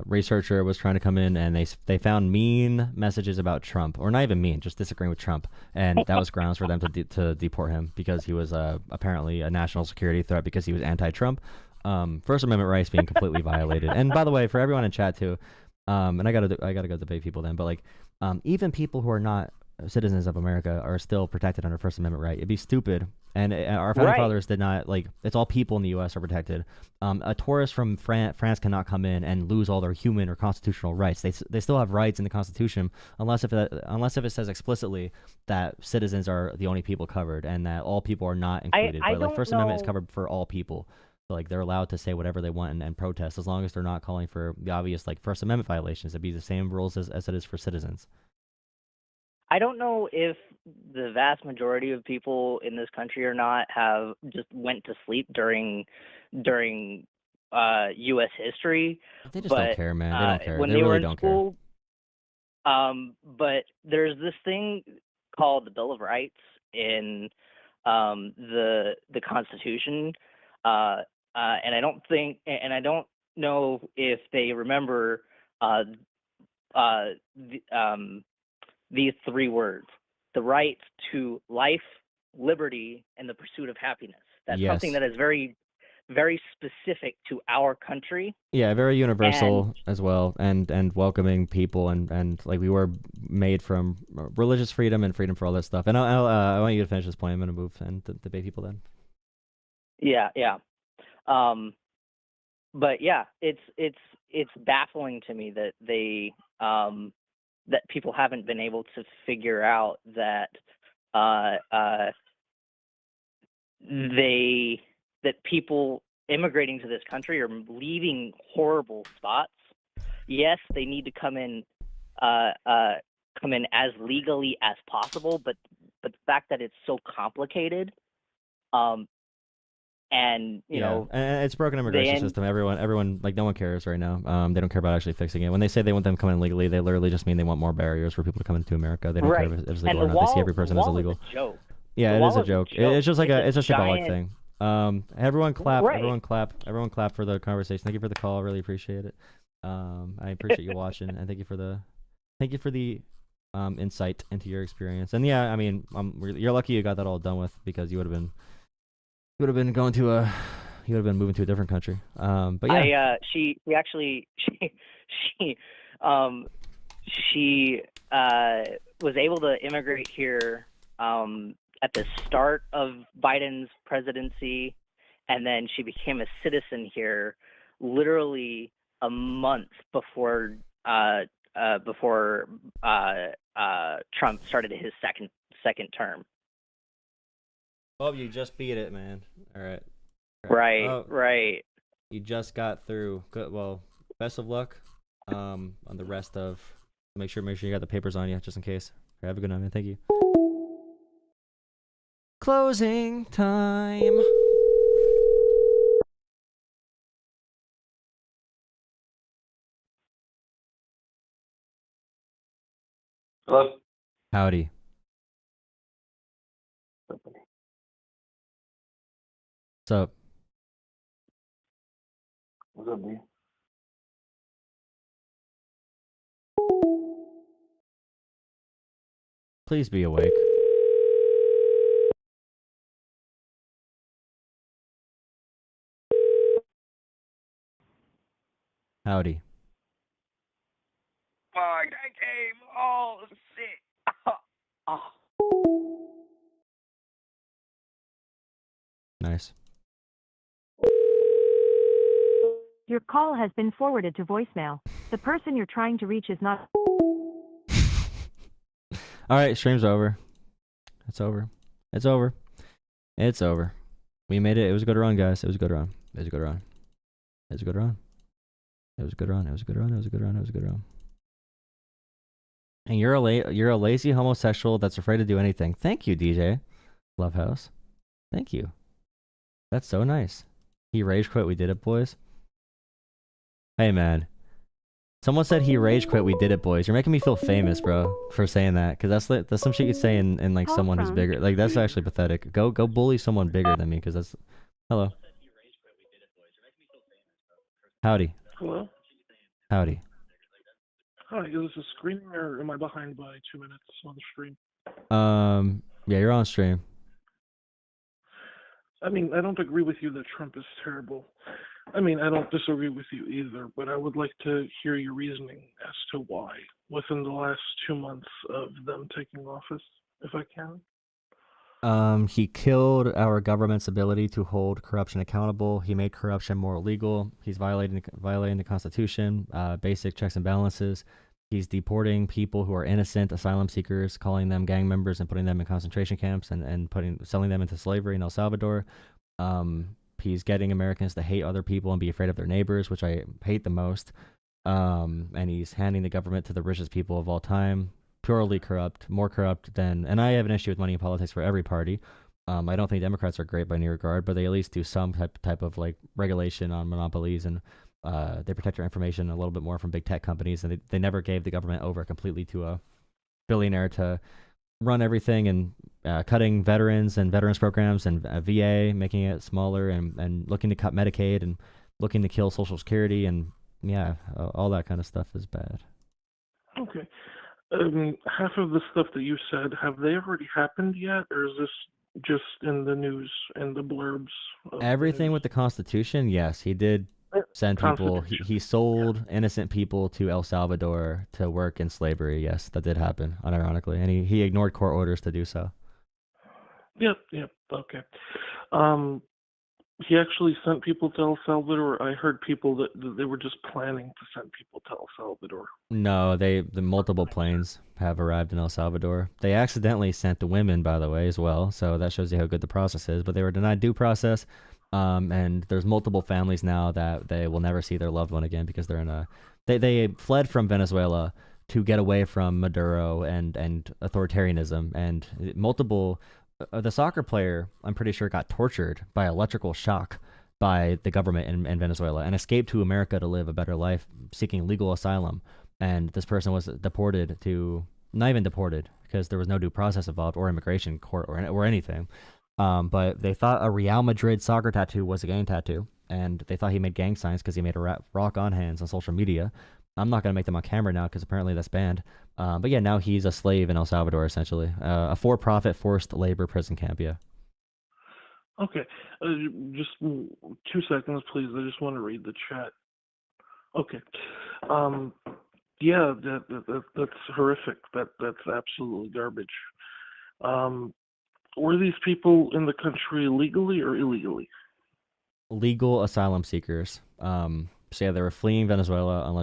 researcher was trying to come in, and they found mean messages about Trump, or not even mean, just disagreeing with Trump, and that was grounds for them to deport him because he was apparently a national security threat because he was anti-Trump. First Amendment rights being completely violated. And by the way, for everyone in chat too, and I gotta go debate people then, but like even people who are not citizens of America are still protected under First Amendment right. It'd be stupid. And our founding fathers did not, like, it's all people in the U.S. are protected. A tourist from France cannot come in and lose all their human or constitutional rights. They still have rights in the Constitution unless if it says explicitly that citizens are the only people covered and that all people are not included. But like First Amendment is covered for all people. So like they're allowed to say whatever they want and protest as long as they're not calling for the obvious like First Amendment violations. It'd be the same rules as it is for citizens. I don't know if the vast majority of people in this country or not have just went to sleep during U.S. history. They just don't care, man. They don't care. When they really were in don't school, but there's this thing called the Bill of Rights in the Constitution, and I don't know if they remember these three words: the right to life, liberty, and the pursuit of happiness. That's something that is very, very specific to our country. Yeah, very universal as well, and welcoming people, and like we were made from religious freedom and freedom for all that stuff. And I want you to finish this point. I'm going to move and debate people then. Yeah. But yeah, it's baffling to me that that people haven't been able to figure out that that people immigrating to this country are leaving horrible spots. Yes, they need to come in as legally as possible, but the fact that it's so complicated, and you know, and it's a broken immigration system. Everyone, like no one cares right now. They don't care about actually fixing it. When they say they want them coming in legally, they literally just mean they want more barriers for people to come into America. They don't care if it's legal or not. They see every person as illegal. Yeah, it is a joke. It's just like it's a symbolic thing. Everyone clap. Everyone clap. Everyone clap for the conversation. Thank you for the call. I really appreciate it. I appreciate you watching, and thank you for the insight into your experience. And yeah, I mean, you're lucky you got that all done with, because you would have been moving to a different country. But yeah, she was able to immigrate here at the start of Biden's presidency, and then she became a citizen here literally a month before Trump started his second term. Oh, you just beat it, man. All right. Right. You just got through. Good. Well, best of luck on the rest of. Make sure you got the papers on you, just in case. All right, have a good night, man. Thank you. Closing time. Hello. Howdy. What's up? What's up, B? Please be awake. Howdy. Fuck, I came all sick. Nice. Your call has been forwarded to voicemail. The person you're trying to reach is not. All right, stream's over. It's over. It's over. It's over. We made it. It was a good run, guys. It was a good run. It was a good run. It was a good run. It was a good run. It was a good run. It was a good run. It was a good run. And you're a lazy homosexual that's afraid to do anything. Thank you, DJ Lovehouse. Thank you. That's so nice. He rage quit. We did it, boys. Hey, man. Someone said he rage quit. We did it, boys. You're making me feel famous, bro, for saying that. Because that's some shit you say in like someone who's bigger. Like, that's actually pathetic. Go bully someone bigger than me, because that's... Hello. Howdy. Hello? Howdy. Hi, is this a screening or am I behind by 2 minutes on the stream? Yeah, you're on stream. I mean, I don't agree with you that Trump is terrible. I mean, I don't disagree with you either, but I would like to hear your reasoning as to why within the last 2 months of them taking office, if I can. He killed our government's ability to hold corruption accountable. He made corruption more illegal. He's violating the Constitution, basic checks and balances. He's deporting people who are innocent asylum seekers, calling them gang members and putting them in concentration camps and selling them into slavery in El Salvador. He's getting Americans to hate other people and be afraid of their neighbors, which I hate the most. And he's handing the government to the richest people of all time. Purely corrupt, more corrupt than... And I have an issue with money in politics for every party. I don't think Democrats are great by any regard, but they at least do some type of like regulation on monopolies, and they protect your information a little bit more from big tech companies, and they never gave the government over completely to a billionaire to run everything, and cutting veterans and veterans programs and VA, making it smaller, and looking to cut Medicaid and looking to kill Social Security, and yeah, all that kind of stuff is bad. Okay. Half of the stuff that you said, have they already happened yet, or is this just in the news and the blurbs? Everything with the Constitution, yes, he did send people. He sold innocent people to El Salvador to work in slavery. Yes, that did happen, unironically, and he ignored court orders to do so. Yep, okay. He actually sent people to El Salvador. I heard people that they were just planning to send people to El Salvador. No, the multiple planes have arrived in El Salvador. They accidentally sent the women, by the way, as well. So that shows you how good the process is. But they were denied due process. And there's multiple families now that they will never see their loved one again because they're in a... They fled from Venezuela to get away from Maduro and authoritarianism. And multiple... the soccer player, I'm pretty sure, got tortured by electrical shock by the government in Venezuela and escaped to America to live a better life, seeking legal asylum. And this person was deported to... Not even deported, because there was no due process involved or immigration court or anything. But they thought a Real Madrid soccer tattoo was a gang tattoo, and they thought he made gang signs because he made a rock on hands on social media. I'm not gonna make them on camera now because apparently that's banned. But yeah, now he's a slave in El Salvador essentially, a for-profit forced labor prison camp. Yeah. Okay, just 2 seconds, please. I just want to read the chat. Okay. Yeah, that's horrific. That's absolutely garbage. Were these people in the country legally or illegally? Legal asylum seekers. So yeah, they were fleeing Venezuela on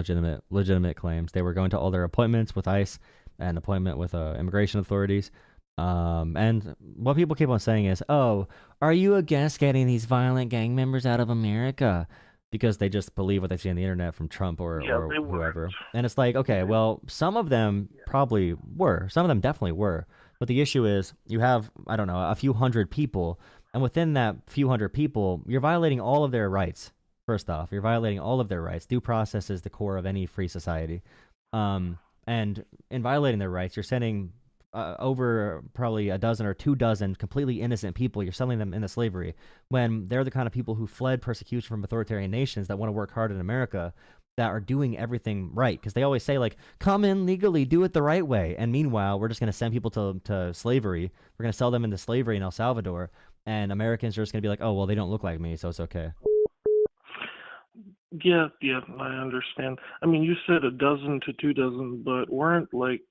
legitimate claims. They were going to all their appointments with ICE and appointment with immigration authorities. And what people keep on saying is, "Oh, are you against getting these violent gang members out of America?" Because they just believe what they see on the internet from Trump or whoever. And it's like, okay, well, some of them probably were. Some of them definitely were. But the issue is you have, I don't know, a few hundred people. And within that few hundred people, you're violating all of their rights. First off, you're violating all of their rights. Due process is the core of any free society. And in violating their rights, you're sending over probably a dozen or 24 completely innocent people. You're selling them into slavery when they're the kind of people who fled persecution from authoritarian nations that want to work hard in America, that are doing everything right. Because they always say, like, come in legally, do it the right way. And meanwhile, we're just going to send people to slavery. We're going to sell them into slavery in El Salvador. And Americans are just going to be like, oh, well, they don't look like me, so it's okay. Yeah, I understand. I mean, you said 12 to 24, but weren't like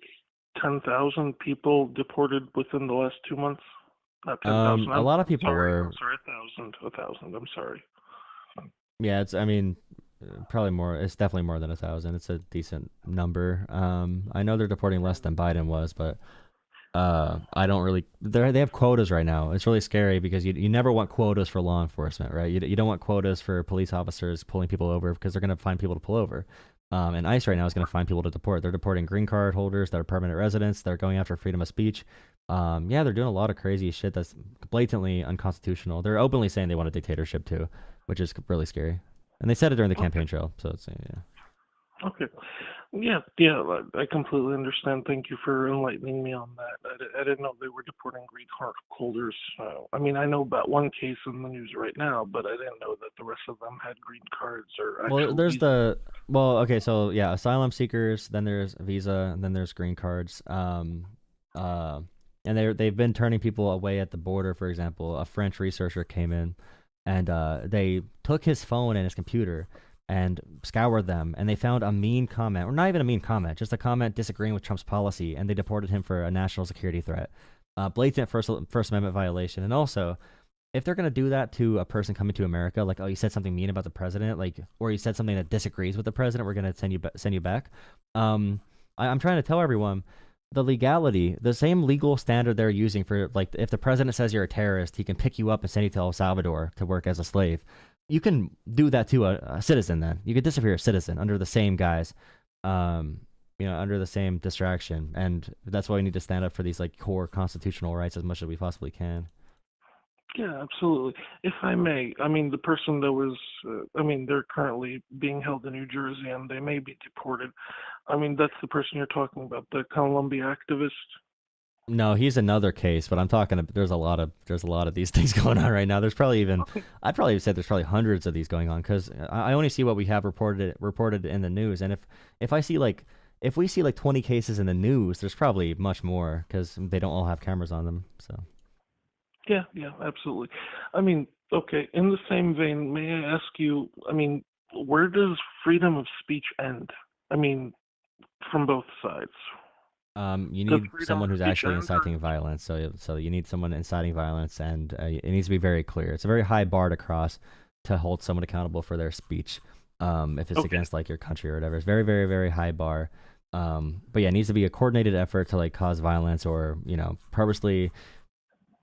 10,000 people deported within the last 2 months? Not 10,000. A lot of people were. I'm sorry, 1,000. I'm sorry. Yeah, it's. I mean, probably more. It's definitely more than 1,000. It's a decent number. I know they're deporting less than Biden was, but I don't really. They have quotas right now. It's really scary because you never want quotas for law enforcement, right? You don't want quotas for police officers pulling people over because they're going to find people to pull over. And ICE right now is going to find people to deport. They're deporting green card holders that are permanent residents. They're going after freedom of speech. Yeah, they're doing a lot of crazy shit that's blatantly unconstitutional. They're openly saying they want a dictatorship too, which is really scary. And they said it during the campaign trail, so it's yeah. Okay. Yeah, I completely understand. Thank you for enlightening me on that. I didn't know they were deporting green card holders. I mean, I know about one case in the news right now, but I didn't know that the rest of them had green cards or Well, there's okay, so yeah, asylum seekers, then there's visa, and then there's green cards. And they've been turning people away at the border. For example, a French researcher came in, and they took his phone and his computer and scoured them, and they found a mean comment, or not even a mean comment, just a comment disagreeing with Trump's policy, and they deported him for a national security threat. Blatant First Amendment violation. And also, if they're going to do that to a person coming to America, like, oh, you said something mean about the president, like, or you said something that disagrees with the president, we're going to send you back. I'm trying to tell everyone, the legality, the same legal standard they're using for, like, if the president says you're a terrorist, he can pick you up and send you to El Salvador to work as a slave. You can do that to a citizen then. You could disappear a citizen under the same guise, under the same distraction. And that's why we need to stand up for these, like, core constitutional rights as much as we possibly can. Yeah, absolutely. If I may, I mean, the person that was, they're currently being held in New Jersey and they may be deported. I mean, that's the person you're talking about, the Columbia activist. No, he's another case, but I'm talking. There's a lot of these things going on right now. There's probably even, I'd probably say there's probably hundreds of these going on because I only see what we have reported in the news. And if we see like 20 cases in the news, there's probably much more because they don't all have cameras on them. So. Yeah, absolutely. I mean, okay. In the same vein, may I ask you? I mean, where does freedom of speech end? I mean, from both sides. You need someone who's actually inciting violence. So you need someone inciting violence, and it needs to be very clear. It's a very high bar to cross to hold someone accountable for their speech. If it's against like your country or whatever, it's very, very, very high bar. But yeah, it needs to be a coordinated effort to like cause violence or purposely.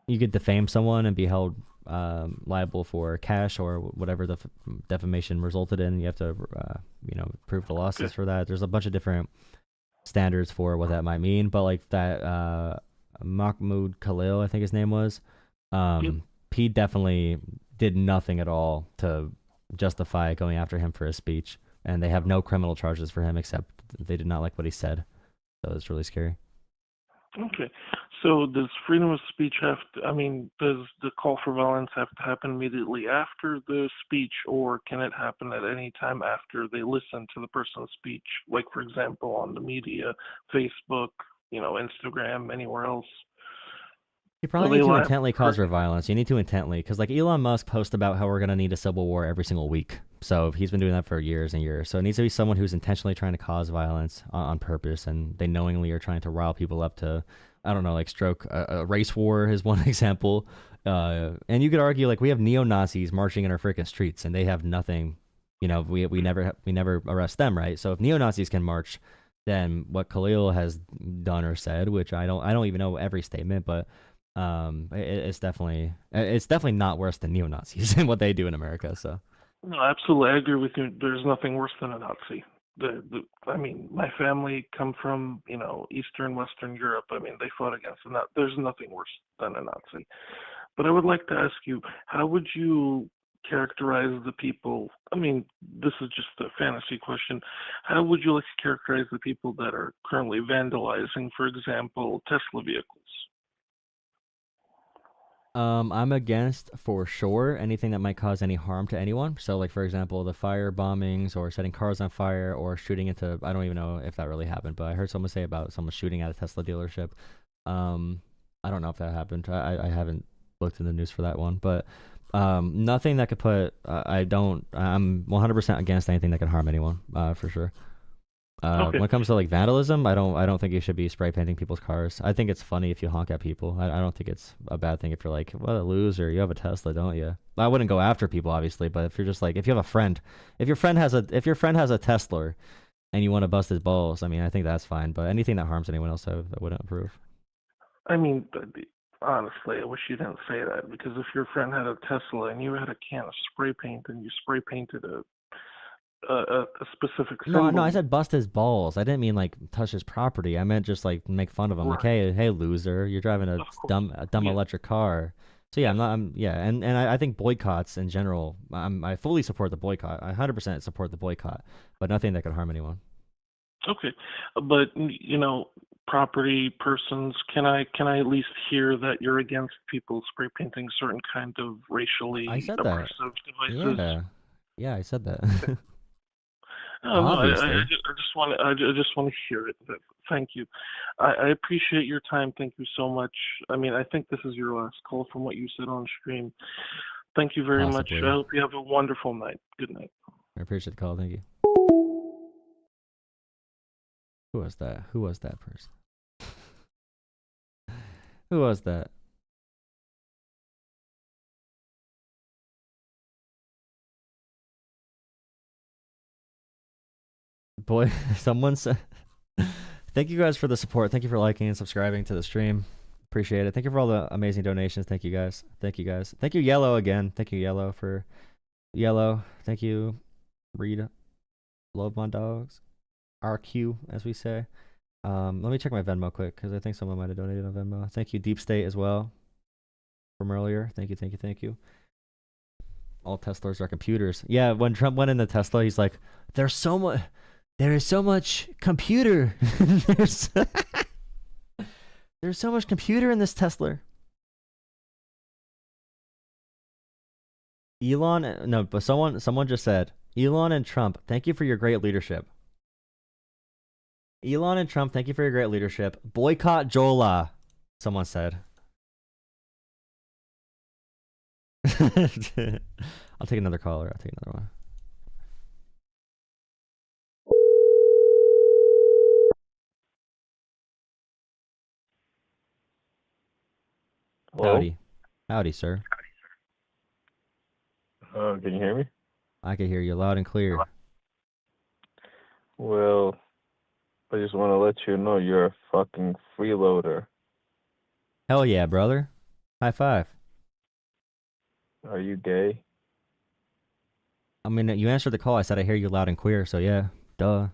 You could defame someone and be held liable for cash or whatever the defamation resulted in. You have to prove the losses for that. There's a bunch of different standards for what that might mean, but like that Mahmoud Khalil, I think his name was, he definitely did nothing at all to justify going after him for his speech, and they have no criminal charges for him except they did not like what he said. So it's really scary. Okay. So does freedom of speech have to, I mean, does the call for violence have to happen immediately after the speech, or can it happen at any time after they listen to the person's speech? Like, for example, on the media, Facebook, Instagram, anywhere else? You probably need to intently cause for violence. You need to intently, because like Elon Musk posts about how we're going to need a civil war every single week. So he's been doing that for years and years. So it needs to be someone who's intentionally trying to cause violence on purpose, and they knowingly are trying to rile people up to, I don't know, like stroke a race war is one example. And you could argue like we have neo-Nazis marching in our freaking streets, and they have nothing. We never arrest them, right? So if neo-Nazis can march, then what Khalil has done or said, which I don't even know every statement, but it's definitely not worse than neo-Nazis and what they do in America. So no, absolutely, I agree with you. There's nothing worse than a Nazi. I mean, my family come from Eastern Western Europe. I mean, they fought against the Nazis. There's nothing worse than a Nazi. But I would like to ask you, how would you characterize the people? I mean, this is just a fantasy question. How would you like to characterize the people that are currently vandalizing, for example, Tesla vehicles? I'm against, for sure, anything that might cause any harm to anyone. So, like, for example, the fire bombings or setting cars on fire or shooting into, I don't even know if that really happened, but I heard someone say about someone shooting at a Tesla dealership. I don't know if that happened. I haven't looked in the news for that one, but nothing that could put, I'm 100% against anything that can harm anyone, for sure. Okay. When it comes to like vandalism, I don't think you should be spray painting people's cars. I think it's funny if you honk at people. I don't think it's a bad thing if you're like, what a loser, you have a Tesla, don't you? I wouldn't go after people, obviously, but if you're just like, if you have a friend, if your friend has a Tesla and you want to bust his balls, I mean, I think that's fine. But anything that harms anyone else, I wouldn't approve. I mean, honestly, I wish you didn't say that, because if your friend had a Tesla and you had a can of spray paint and you spray painted a specific symbol. No, I said bust his balls. I didn't mean like touch his property. I meant just like make fun of him. Like, hey, loser, you're driving a dumb electric car. So yeah, and I think boycotts in general. I fully support the boycott. I 100% support the boycott, but nothing that could harm anyone. Okay, but property persons, can I at least hear that you're against people spray painting certain kind of racially oppressive devices? Yeah, I said that. No, I just want to hear it. Thank you. I appreciate your time. Thank you so much. I mean, I think this is your last call from what you said on stream. Thank you very much. I hope you have a wonderful night. Good night. I appreciate the call. Thank you. Who was that? Who was that person? Who was that? Boy, someone said, thank you guys for the support. Thank you for liking and subscribing to the stream. Appreciate it. Thank you for all the amazing donations. Thank you guys. Thank you guys. Thank you, Yellow, again. Thank you, Yellow, for Yellow. Thank you, Rita. Love my dogs. RQ, as we say. Let me check my Venmo quick, because I think someone might have donated on Venmo. Thank you, Deep State, as well, from earlier. Thank you. All Teslas are computers. Yeah, when Trump went into Tesla, he's like, there is so much computer. There's so much computer in this Tesla. But someone just said, Elon and Trump, thank you for your great leadership. Elon and Trump, thank you for your great leadership. Boycott Jolah, someone said. I'll take another caller. I'll take another one. Hello? Howdy, sir. Can you hear me? I can hear you loud and clear. Well, I just want to let you know you're a fucking freeloader. Hell yeah, brother. High five. Are you gay? I mean, you answered the call. I said I hear you loud and clear, so yeah. Duh.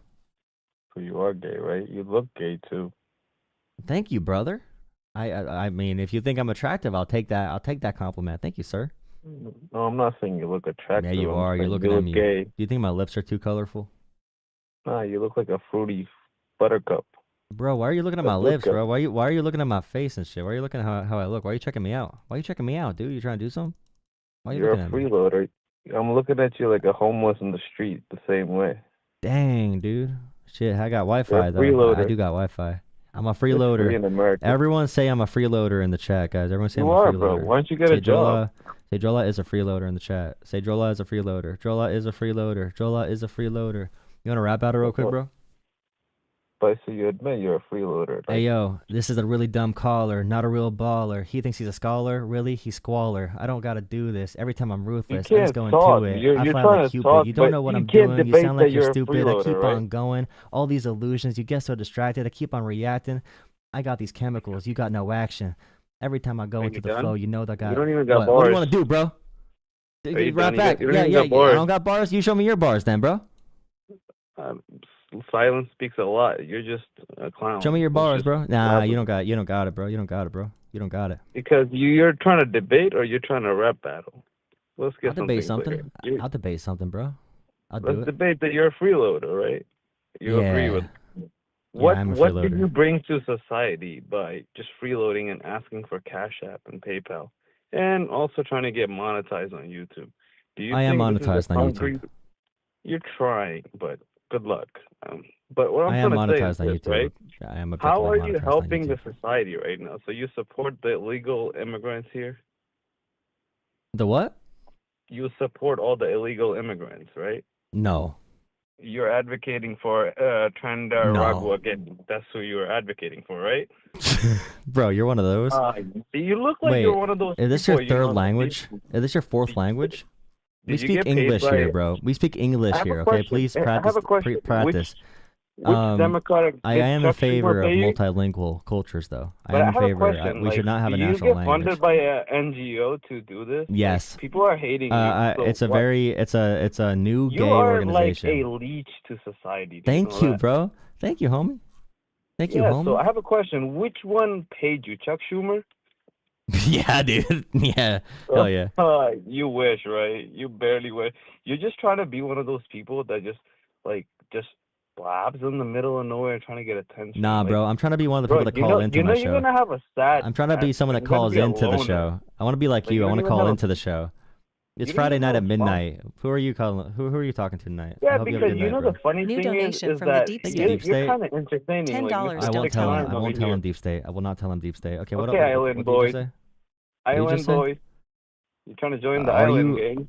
So you are gay, right? You look gay, too. Thank you, brother. I mean, if you think I'm attractive, I'll take that. I'll take that compliment. Thank you, sir. No, I'm not saying you look attractive. Yeah, you are. You're looking at me. Gay. Do you think my lips are too colorful? Nah, you look like a fruity buttercup. Bro, why are you looking at my lips, Bazooka. bro? Why are you looking at my face and shit? Why are you looking at how I look? Why are you checking me out? Why are you checking me out, dude? You trying to do something? Why are you You're looking a at me? freeloader. I'm looking at you like a homeless in the street the same way. Dang, dude. Shit, I got Wi-Fi You're a though. freeloader. I do got Wi-Fi. I'm a It's free in freeloader. America. Everyone say I'm a freeloader in the chat, guys. Everyone say You I'm a are, freeloader. bro. Why don't you get Say a job? Say Jolah is a freeloader in the chat. Say Jolah is a freeloader. Jolah is a freeloader. Jolah is a freeloader. You want to rap battle real quick, bro? But so you admit you're a freeloader. Like, Hey yo, this is a really dumb caller, not a real baller. He thinks he's a scholar, really? He's squalor. I don't gotta do this. Every time I'm ruthless, I just can't go talk. into it. You're I fly trying like to Cupid. talk, You don't but know what you I'm can't doing. You debate sound that like you're you're a stupid. I freeloader, keep right? on going. All these illusions. You get so distracted. I keep on reacting. I got these chemicals. You got no action. Every time I go Are into you the done? flow, you know that I got. You don't even got What? What do you bars. want to do, bro? Are you Right done? back. You don't Yeah, even yeah. got bars. I don't got bars. You show me your bars then, bro. Silence speaks a lot. You're just a clown. Show me your Who's bars, just bro. Nah, blabbing. you don't got it, bro. You don't got it, bro. You don't got it. Because you're trying to debate or you're trying to rap battle. Let's get I'll debate something something. clear. I'll debate something, bro. I'll do Let's it. debate that you're a freeloader, right? You agree with what? I'm a What did freeloader. you bring to society by just freeloading and asking for Cash App and PayPal, and also trying to get monetized on YouTube? Do you I am think this is a monetized on YouTube. concrete? You're trying, but good luck. But what I I'm am trying to say is monetized on this, YouTube. right? I am How are effectively you monetized on helping the YouTube. society right now? So you support the illegal immigrants here? The what? You support all the illegal immigrants, right? No. You're advocating for Trinidad again. That's who you're advocating for, right? Bro, you're one of those. You look like Wait, you're one of those is this people, your third that language? Is this your fourth language? We did you speak get paid English by- here, bro. We speak English I have a here, okay? question. Please I have practice. a question. Practice. Which Democratic I did am in Chuck Schumer favor of pay you? multilingual cultures, though. I But am I in have a favor. question. We should not have a do you national get language. funded by a NGO to do this? Yes. People are hating you. So It's a what- very, it's a new You gay are organization. like a leech to society. Do Thank know you, that? bro. Thank you, homie. Thank you, Yeah, homie. so I have a question. Which one paid you, Chuck Schumer? Yeah, dude. Yeah. Hell yeah. You wish, right? You barely wish. You're just trying to be one of those people that just blabs in the middle of nowhere trying to get attention. Nah, Like, bro. I'm trying to be one of the bro, people that you call know, into you my know show. you're gonna have a sad. I'm trying to be someone that you're gonna calls be a into the loner. show. I want to be like Like, you. you I don't want to even call have a into the show. It's you don't Friday even night have at a phone. midnight. Who are you calling? Who are you talking to tonight? I Yeah, hope you have a because good you night, know bro. the funny New thing donation is from the that Deep Thank you, you're, Deep State. you're State. kind of entertaining. Like, $10 Mr. I won't tell him. Klein I over won't tell here. him Deep State. I will not tell him Deep State. Okay, what Okay, what Island did you boys. just say? What did you Island just say? boys. You're trying to join the Are island you- gang.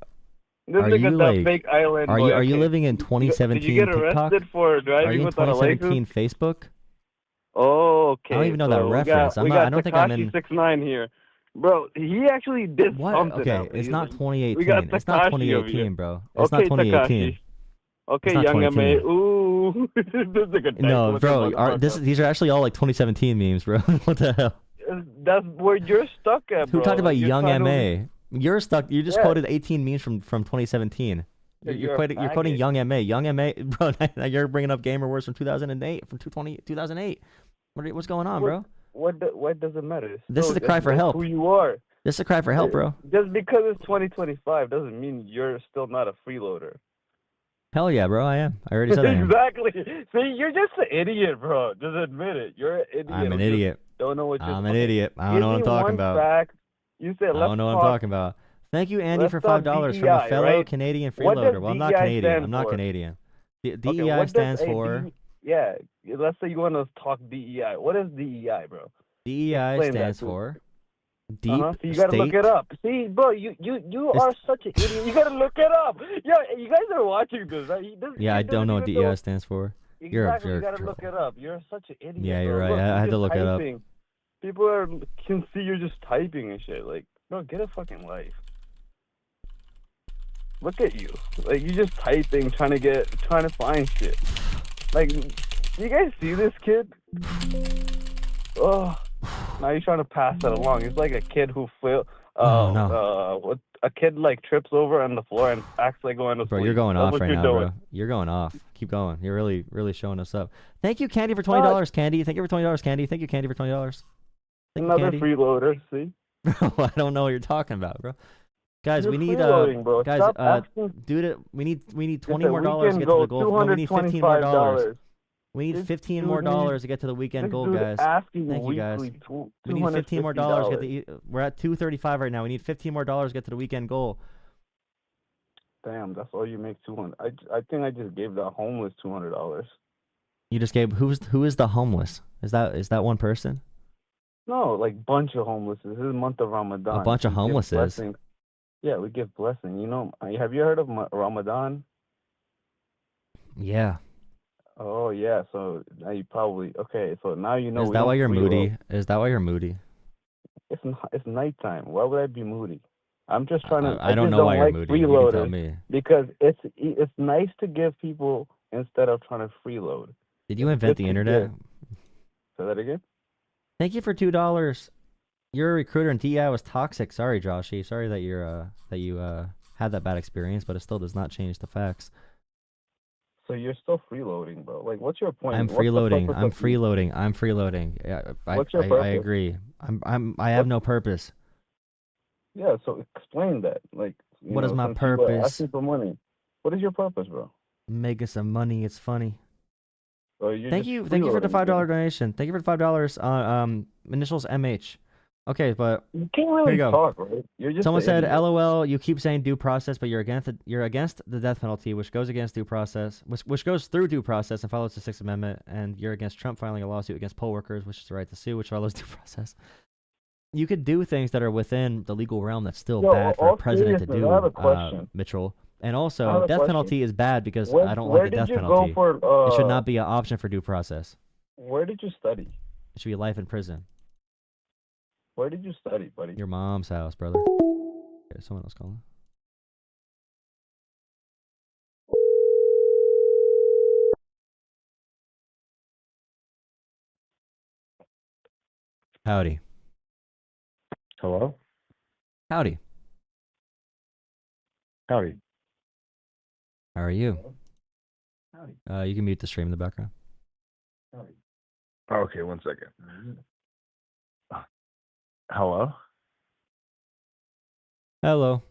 This Are nigga you the like? fake island Are boy. you Okay. living in Did you 2017 get TikTok? arrested for Are driving you in without a 2017 license? Facebook? Oh, okay. I don't even know that so reference. We got I don't think I'm Tekashi in. 6ix9ine here, bro. He actually did What? something. Okay, out there. it's He's not like, 2018. We got It's not Tekashi over here. 2018, bro. It's Okay, not 2018. Tekashi. Okay, It's not young 2018. MA. Ooh, this nigga No, dice bro. looking motherfucker. These are actually all like 2017 memes, bro. What the hell? That's where you're stuck at, bro. Who talked about Like, you're young trying to- MA? You're stuck. You just Yeah. quoted 18 memes from 2017. You're quoting faggot. young MA. Young MA, bro. Now you're bringing up gamer words from 2008, from 2008. What's going on, bro? What does it matter? This So is a cry for that's help. Who you are? This is a cry for help, bro. Just because it's 2025 doesn't mean you're still not a freeloader. Hell yeah, bro. I am. I already said I am. Exactly. See, you're just an idiot, bro. Just admit it. You're an idiot. I'm an who just idiot. Don't know what you're. I'm an idiot. I don't know what I'm talking about. Fact. You said I don't know what I'm talking about. Thank you, Andy, for $5 from a DEI, fellow right? Canadian What does freeloader. Well, I'm not DEI Canadian. stand I'm not for? Canadian. Okay, DEI what does stands a for. Yeah, let's say you want to talk DEI. What is DEI, bro? DEI Explain that stands to me. for deep So you gotta state. look it up. See, bro, you are such an idiot. You gotta look it up. Yeah, you guys are watching this, right? Yeah, I don't know what even DEI stands for. You're Exactly, a you jerk. gotta look it up. You're such an idiot. Yeah, you're bro. right. Look, I you're had to just look it up. typing. People can see you're just typing and shit. Like, bro, get a fucking life. Look at you. Like, you just typing, trying to find shit. Like, you guys see this kid? Oh, now you're trying to pass that along. It's like a kid who a kid like trips over on the floor and acts like going to sleep. Bro, you're going That's off what right you're now, doing. bro. You're going off. Keep going. You're really, really showing us up. Thank you, Candy, for $20. Candy. Thank you for $20, Candy. Thank you, Candy, for $20. Thank Another you, Candy. freeloader, see? Bro, I don't know what you're talking about, bro. Guys, You're we need freeloading, bro. guys, Stop asking. dude, we need Just 20 a more dollars to weekend get to the goal, goal. No, we need 15 more dollars. We need This 15 dude more needs- dollars to get to the weekend this goal, dude guys. asking Thank you, guys. weekly We need 15 more dollars. $250. We're at 235 right now. We need 15 more dollars to get to the weekend goal. Damn, that's all you make 200. I think I just gave the homeless $200. You just gave who is the homeless? Is that one person? No, like bunch of homeless. This is the month of Ramadan. A bunch of We give homelesses. blessings. Yeah, we give blessing. You know, have you heard of Ramadan? Yeah. Oh yeah, so now you probably okay. So now you know. Is we that don't why you're freeload. moody? Is that why you're moody? It's nighttime. Why would I be moody? I'm just trying to. I don't just know why you're like moody. You can tell freeloaders me. because it's nice to give people instead of trying to freeload. Did you invent the internet? Say that again. Thank you for $2. You're a recruiter and DEI was toxic. Sorry, Joshy. Sorry that you had that bad experience, but it still does not change the facts. So you're still freeloading, bro. Like, what's your point? I'm What's the freeloading. purpose I'm of you- freeloading. I'm freeloading. Yeah, What's your I purpose? agree. I have no purpose. Yeah. So explain that. Like, you What is know, my since you are purpose? asking for money. What is your purpose, bro? Making some money. It's funny. Or you're Thank just you for the freeloading, $5 dude? donation. Thank you for the $5. Initials MH. Okay, but You can't here really you go. talk, right? You're just Someone an said, idiot. "LOL, you keep saying due process, but you're against the death penalty, which goes against due process, which goes through due process and follows the Sixth Amendment, and you're against Trump filing a lawsuit against poll workers, which is the right to sue, which follows due process." You could do things that are within the legal realm that's still Yo, bad for a all president to seriousness, do, I have a question. Mitchell. And I also, have a death question. penalty is bad because Where- I don't where like the did death you go penalty. for, It should not be an option for due process. Where did you study? It should be life in prison. Where did you study, buddy? Your mom's house, brother. Okay, someone else calling. Howdy. Hello? Howdy. Howdy. How are you? Howdy. You can mute the stream in the background. Howdy. Okay, 1 second. Hello? Hello.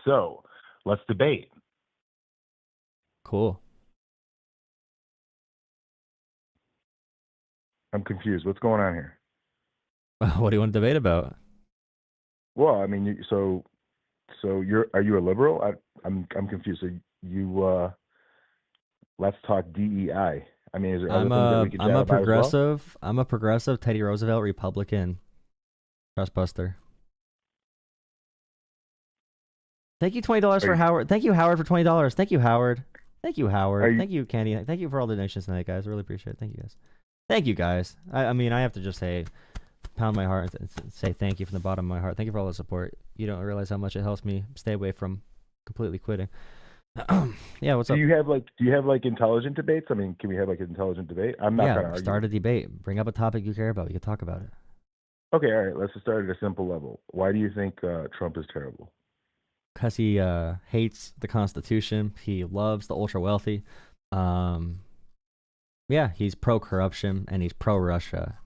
So, let's debate. Cool. I'm confused. What's going on here? What do you want to debate about? Well, I mean, so are you a liberal? I'm confused. So let's talk DEI. I mean, is there other things that we could chat about as well? Progressive. I'm a progressive Teddy Roosevelt Republican. Trustbuster. Thank you $20 for Howard. Thank you, Howard, for $20. Thank you, Howard. Thank you, Howard. Thank you, Candy. Thank you for all the donations tonight, guys. Really appreciate it. Thank you, guys. Thank you, guys. I mean, I have to just say, pound my heart and say thank you from the bottom of my heart. Thank you for all the support. You don't realize how much it helps me stay away from completely quitting. Yeah, what's up? Do you have intelligent debates? I mean, can we have like an intelligent debate? I'm not gonna argue. Start a debate. Bring up a topic you care about. You can talk about it. Okay, all right. Let's just start at a simple level. Why do you think Trump is terrible? Because he hates the Constitution. He loves the ultra wealthy. Yeah, he's pro corruption and he's pro Russia,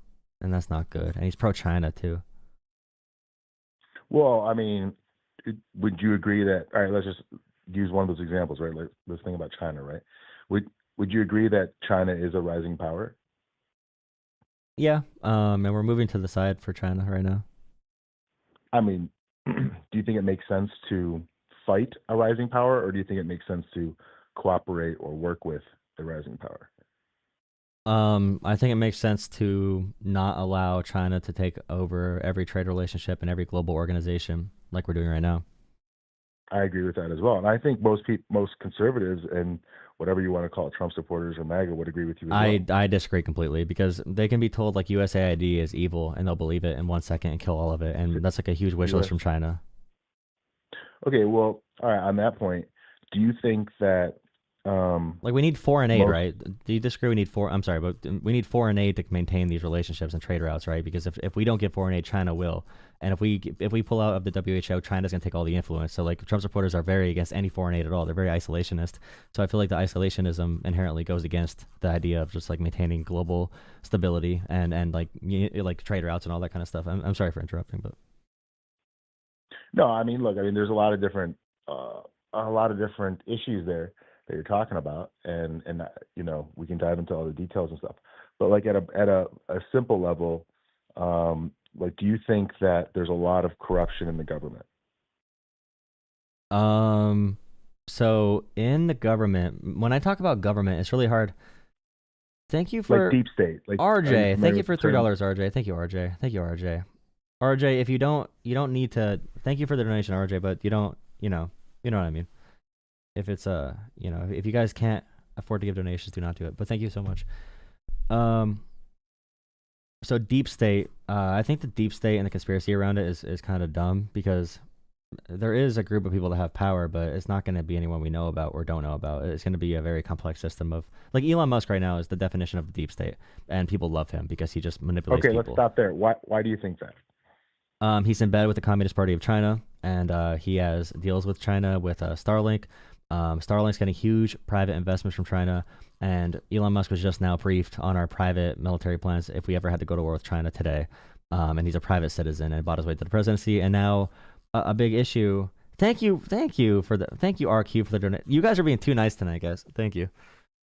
and that's not good. And he's pro China too. Well, I mean, would you agree that? All right, let's just use one of those examples, right? Let's think about China, right? Would you agree that China is a rising power? Yeah, and we're moving to the side for China right now. I mean, do you think it makes sense to fight a rising power, or do you think it makes sense to cooperate or work with the rising power? I think it makes sense to not allow China to take over every trade relationship and every global organization like we're doing right now. I agree with that as well, and I think most conservatives and whatever you want to call it, Trump supporters or MAGA, would agree with you as well. I disagree completely because they can be told like USAID is evil and they'll believe it in 1 second and kill all of it, and that's like a huge wish list from China. Okay, well, all right. On that point, do you think that like we need foreign aid, right? Do you disagree? We need we need foreign aid to maintain these relationships and trade routes, right? Because if we don't get foreign aid, China will, and if we pull out of the WHO, China's gonna take all the influence. So like Trump supporters are very against any foreign aid at all. They're very isolationist. So I feel like the isolationism inherently goes against the idea of just like maintaining global stability and like trade routes and all that kind of stuff. I'm sorry for interrupting, but no, I mean, look, I mean, there's a lot of different issues there. that you're talking about, and you know, we can dive into all the details and stuff. But like at a simple level, like, do you think that there's a lot of corruption in the government? So in the government, when I talk about government, it's really hard. Thank you for like deep state. Like RJ. Thank you for $3, RJ. Thank you, RJ. Thank you, RJ. RJ, if you don't need to. Thank you for the donation, RJ. But you don't, you know what I mean. If it's you know, if you guys can't afford to give donations, do not do it. But thank you so much. So deep state. I think the deep state and the conspiracy around it is kind of dumb, because there is a group of people that have power, but it's not going to be anyone we know about or don't know about. It's going to be a very complex system of, like, Elon Musk right now is the definition of the deep state, and people love him because he just manipulates people. Okay, let's stop there. Why do you think that? He's in bed with the Communist Party of China, and he has deals with China with Starlink. Starlink's getting huge private investments from China, and Elon Musk was just now briefed on our private military plans if we ever had to go to war with China today. And he's a private citizen and bought his way to the presidency, and now a big issue. Thank you RQ for the donation. You guys are being too nice tonight, guys. Thank you.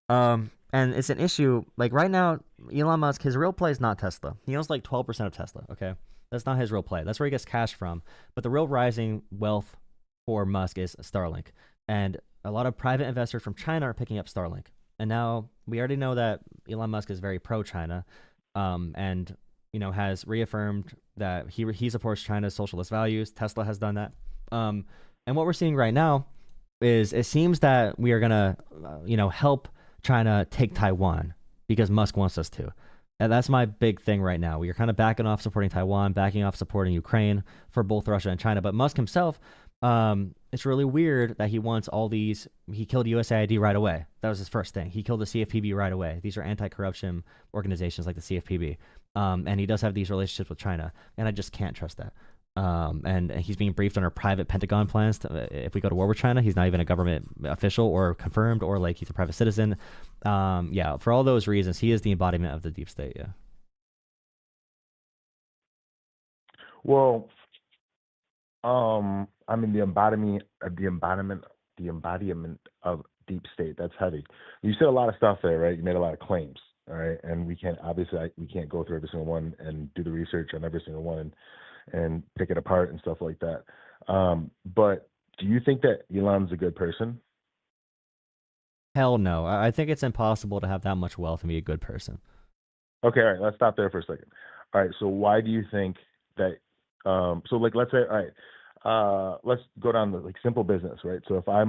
And it's an issue, like right now, Elon Musk, his real play is not Tesla. He owns like 12% of Tesla, okay? That's not his real play. That's where he gets cash from. But the real rising wealth for Musk is Starlink. And a lot of private investors from China are picking up Starlink. And now we already know that Elon Musk is very pro-China, and you know, has reaffirmed that he supports China's socialist values. Tesla has done that. And what we're seeing right now is it seems that we are gonna, help China take Taiwan because Musk wants us to. And that's my big thing right now. We are kind of backing off supporting Taiwan, backing off supporting Ukraine for both Russia and China. But Musk himself, it's really weird that he wants all these. He killed USAID right away. That was his first thing. He killed the CFPB right away. These are anti-corruption organizations like the CFPB. And he does have these relationships with China, and I just can't trust that. And he's being briefed on our private Pentagon plans. If we go to war with China, he's not even a government official or confirmed, or like he's a private citizen. Yeah, for all those reasons, he is the embodiment of the deep state. Yeah. Well, I mean, the embodiment of deep state. That's heavy. You said a lot of stuff there, right? You made a lot of claims, all right? And we can't go through every single one and do the research on every single one and pick it apart and stuff like that. But do you think that Elon's a good person? Hell no. I think it's impossible to have that much wealth and be a good person. Okay, all right. Let's stop there for a second. All right. So why do you think that? So like, let's say, all right. Let's go down to like simple business, right? So if I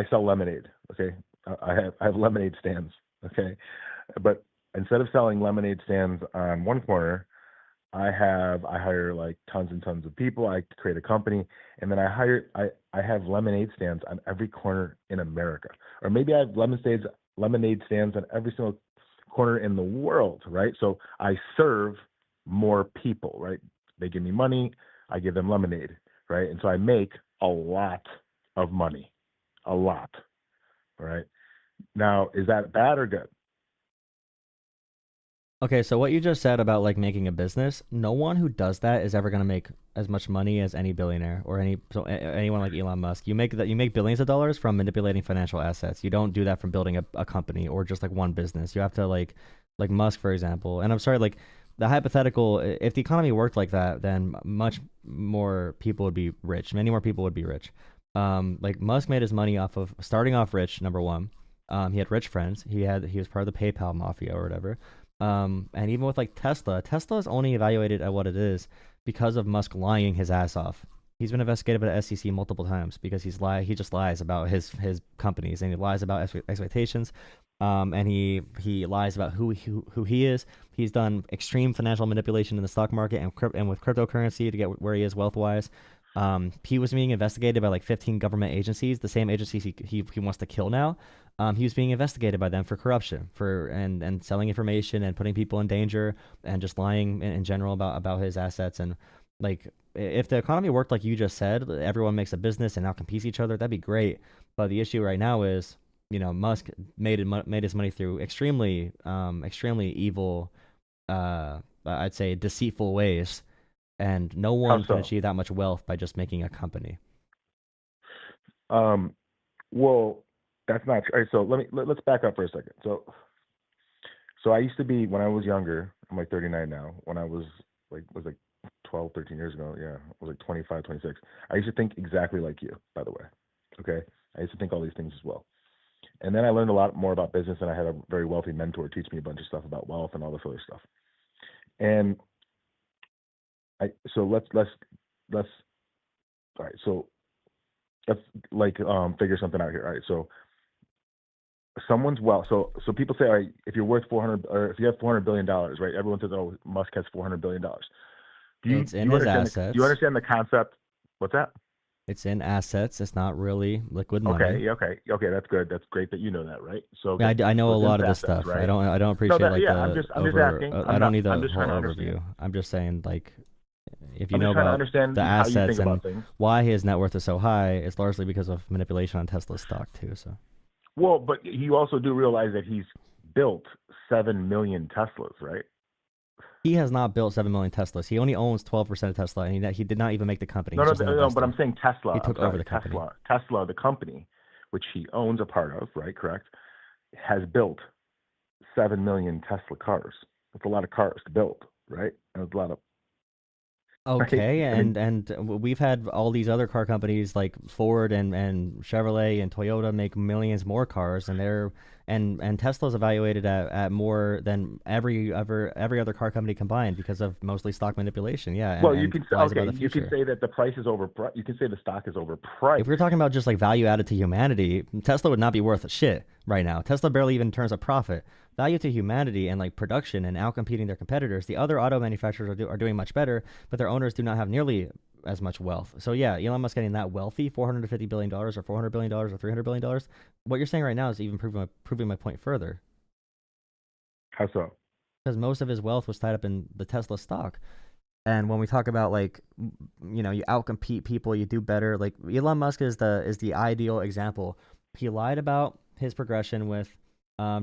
sell lemonade, okay, I have lemonade stands, okay, but instead of selling lemonade stands on one corner, I hire like tons and tons of people. I create a company, and then I have lemonade stands on every corner in America, or maybe I have lemonade stands on every single corner in the world, right? So I serve more people, right? They give me money, I give them lemonade, right? And so I make a lot of money, a lot, right? Now, is that bad or good? Okay, so what you just said about like making a business, no one who does that is ever going to make as much money as any billionaire or anyone like Elon Musk. You make billions of dollars from manipulating financial assets. You don't do that from building a company or just like one business. You have to like Musk, for example. And I'm sorry, like the hypothetical, if the economy worked like that, then much more people would be rich. Many more people would be rich. Like Musk made his money off of starting off rich, number one. He had rich friends. He was part of the PayPal mafia or whatever. And even with like Tesla is only evaluated at what it is because of Musk lying his ass off. He's been investigated by the SEC multiple times because he just lies about his companies, and he lies about expectations. And he lies about who he is. He's done extreme financial manipulation in the stock market and with cryptocurrency to get where he is wealth wise. He was being investigated by like 15 government agencies, the same agencies he wants to kill now. He was being investigated by them for corruption, and selling information and putting people in danger and just lying in general about his assets. And like, if the economy worked like you just said, everyone makes a business and now competes each other, that'd be great. But the issue right now is, Musk made his money through extremely evil, I'd say deceitful ways, and no one can achieve that much wealth by just making a company. Well, That's not true. All right, so let's back up for a second. So I used to be, when I was younger, I'm like 39 now. When I was like 12, 13 years ago, yeah, I was like 25, 26. I used to think exactly like you, by the way. Okay, I used to think all these things as well. And then I learned a lot more about business, and I had a very wealthy mentor teach me a bunch of stuff about wealth and all this other stuff. And so let's all right. So let's figure something out here. All right. So someone's wealth. So people say, all right, if you're worth 400, or if you have $400 billion, right? Everyone says, oh, Musk has $400 billion. It's in his assets. Do you understand the concept? What's that? It's in assets. It's not really liquid money. Okay. That's good. That's great that you know that, right? So yeah, I know a lot of this assets, stuff. Right? I don't appreciate I'm just asking. I don't need the whole overview. I'm just saying, like, if you know about the assets and why his net worth is so high, it's largely because of manipulation on Tesla's stock too. So. Well, but you also do realize that he's built 7 million Teslas, right? He has not built 7 million Teslas. He only owns 12% of Tesla, and he did not even make the company. No, but I'm saying Tesla. He took over the company. Tesla, the company, which he owns a part of, right? Correct. Has built 7 million Tesla cars. That's a lot of cars to build, right? That's a lot of. Okay, right? and we've had all these other car companies like Ford and Chevrolet and Toyota make millions more cars, and Tesla's evaluated at more than every other car company combined because of mostly stock manipulation. Yeah. Well, you can say that the price is overpriced. You can say the stock is overpriced. If we're talking about just like value added to humanity, Tesla would not be worth shit right now. Tesla barely even turns a profit. Value to humanity and like production and outcompeting their competitors. The other auto manufacturers are doing much better, but their owners do not have nearly as much wealth. So yeah, Elon Musk getting that wealthy, $450 billion or $400 billion or $300 billion. What you're saying right now is even proving my point further. How so? Because most of his wealth was tied up in the Tesla stock. And when we talk about like, you outcompete people, you do better. Like Elon Musk is the ideal example. He lied about his progression with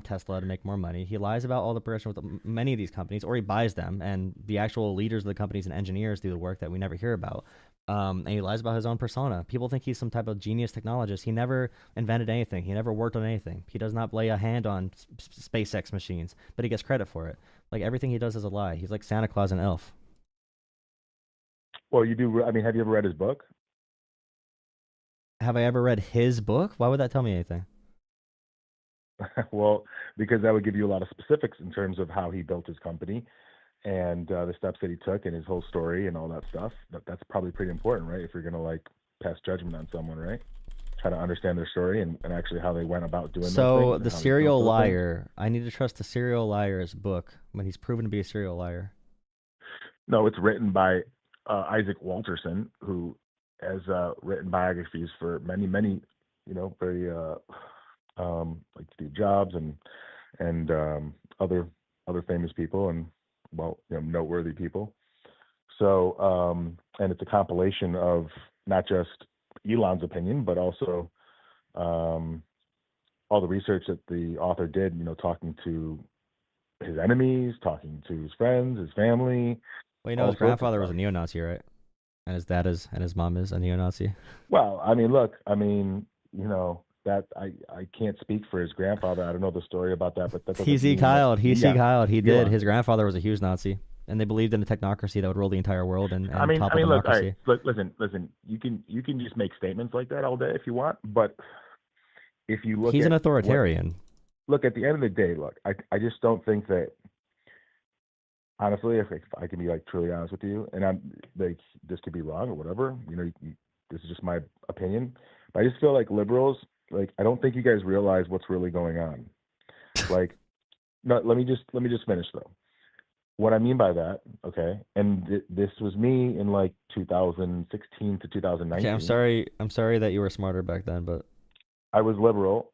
Tesla to make more money. He lies about all the progression with many of these companies, or he buys them, and the actual leaders of the companies and engineers do the work that we never hear about. And he lies about his own persona. People think he's some type of genius technologist. He never invented anything. He never worked on anything. He does not lay a hand on SpaceX machines, but he gets credit for it. Like everything he does is a lie. He's like Santa Claus and Elf. Well, you do. I mean, have you ever read his book? Have I ever read his book? Why would that tell me anything? Well, because that would give you a lot of specifics in terms of how he built his company and the steps that he took and his whole story and all that stuff. That's probably pretty important, right? If you're going to like pass judgment on someone, right? Try to understand their story and actually how they went about doing so the serial liar, I need to trust the serial liar's book when he's proven to be a serial liar. No, it's written by Isaac Walterson, who has written biographies for many, very like Steve Jobs and other famous people and noteworthy people. So and it's a compilation of not just Elon's opinion, but also all the research that the author did. Talking to his enemies, talking to his friends, his family. Well, his grandfather was a neo-Nazi, right? And his dad is, and his mom is a neo-Nazi. Well, I mean, look, that I can't speak for his grandfather. I don't know the story about that, but that He did. His grandfather was a huge Nazi, and they believed in a technocracy that would rule the entire world and topple democracy. Look, listen. You can just make statements like that all day if you want, but if you look, he's an authoritarian. Look, at the end of the day, I just don't think that. Honestly, if I can be like truly honest with you, and I'm like, this could be wrong or whatever, this is just my opinion, but I just feel like liberals. Like, I don't think you guys realize what's really going on. Like, no, let me just finish though. What I mean by that, okay, and this was me in like 2016 to 2019. Okay, I'm sorry that you were smarter back then, but I was liberal.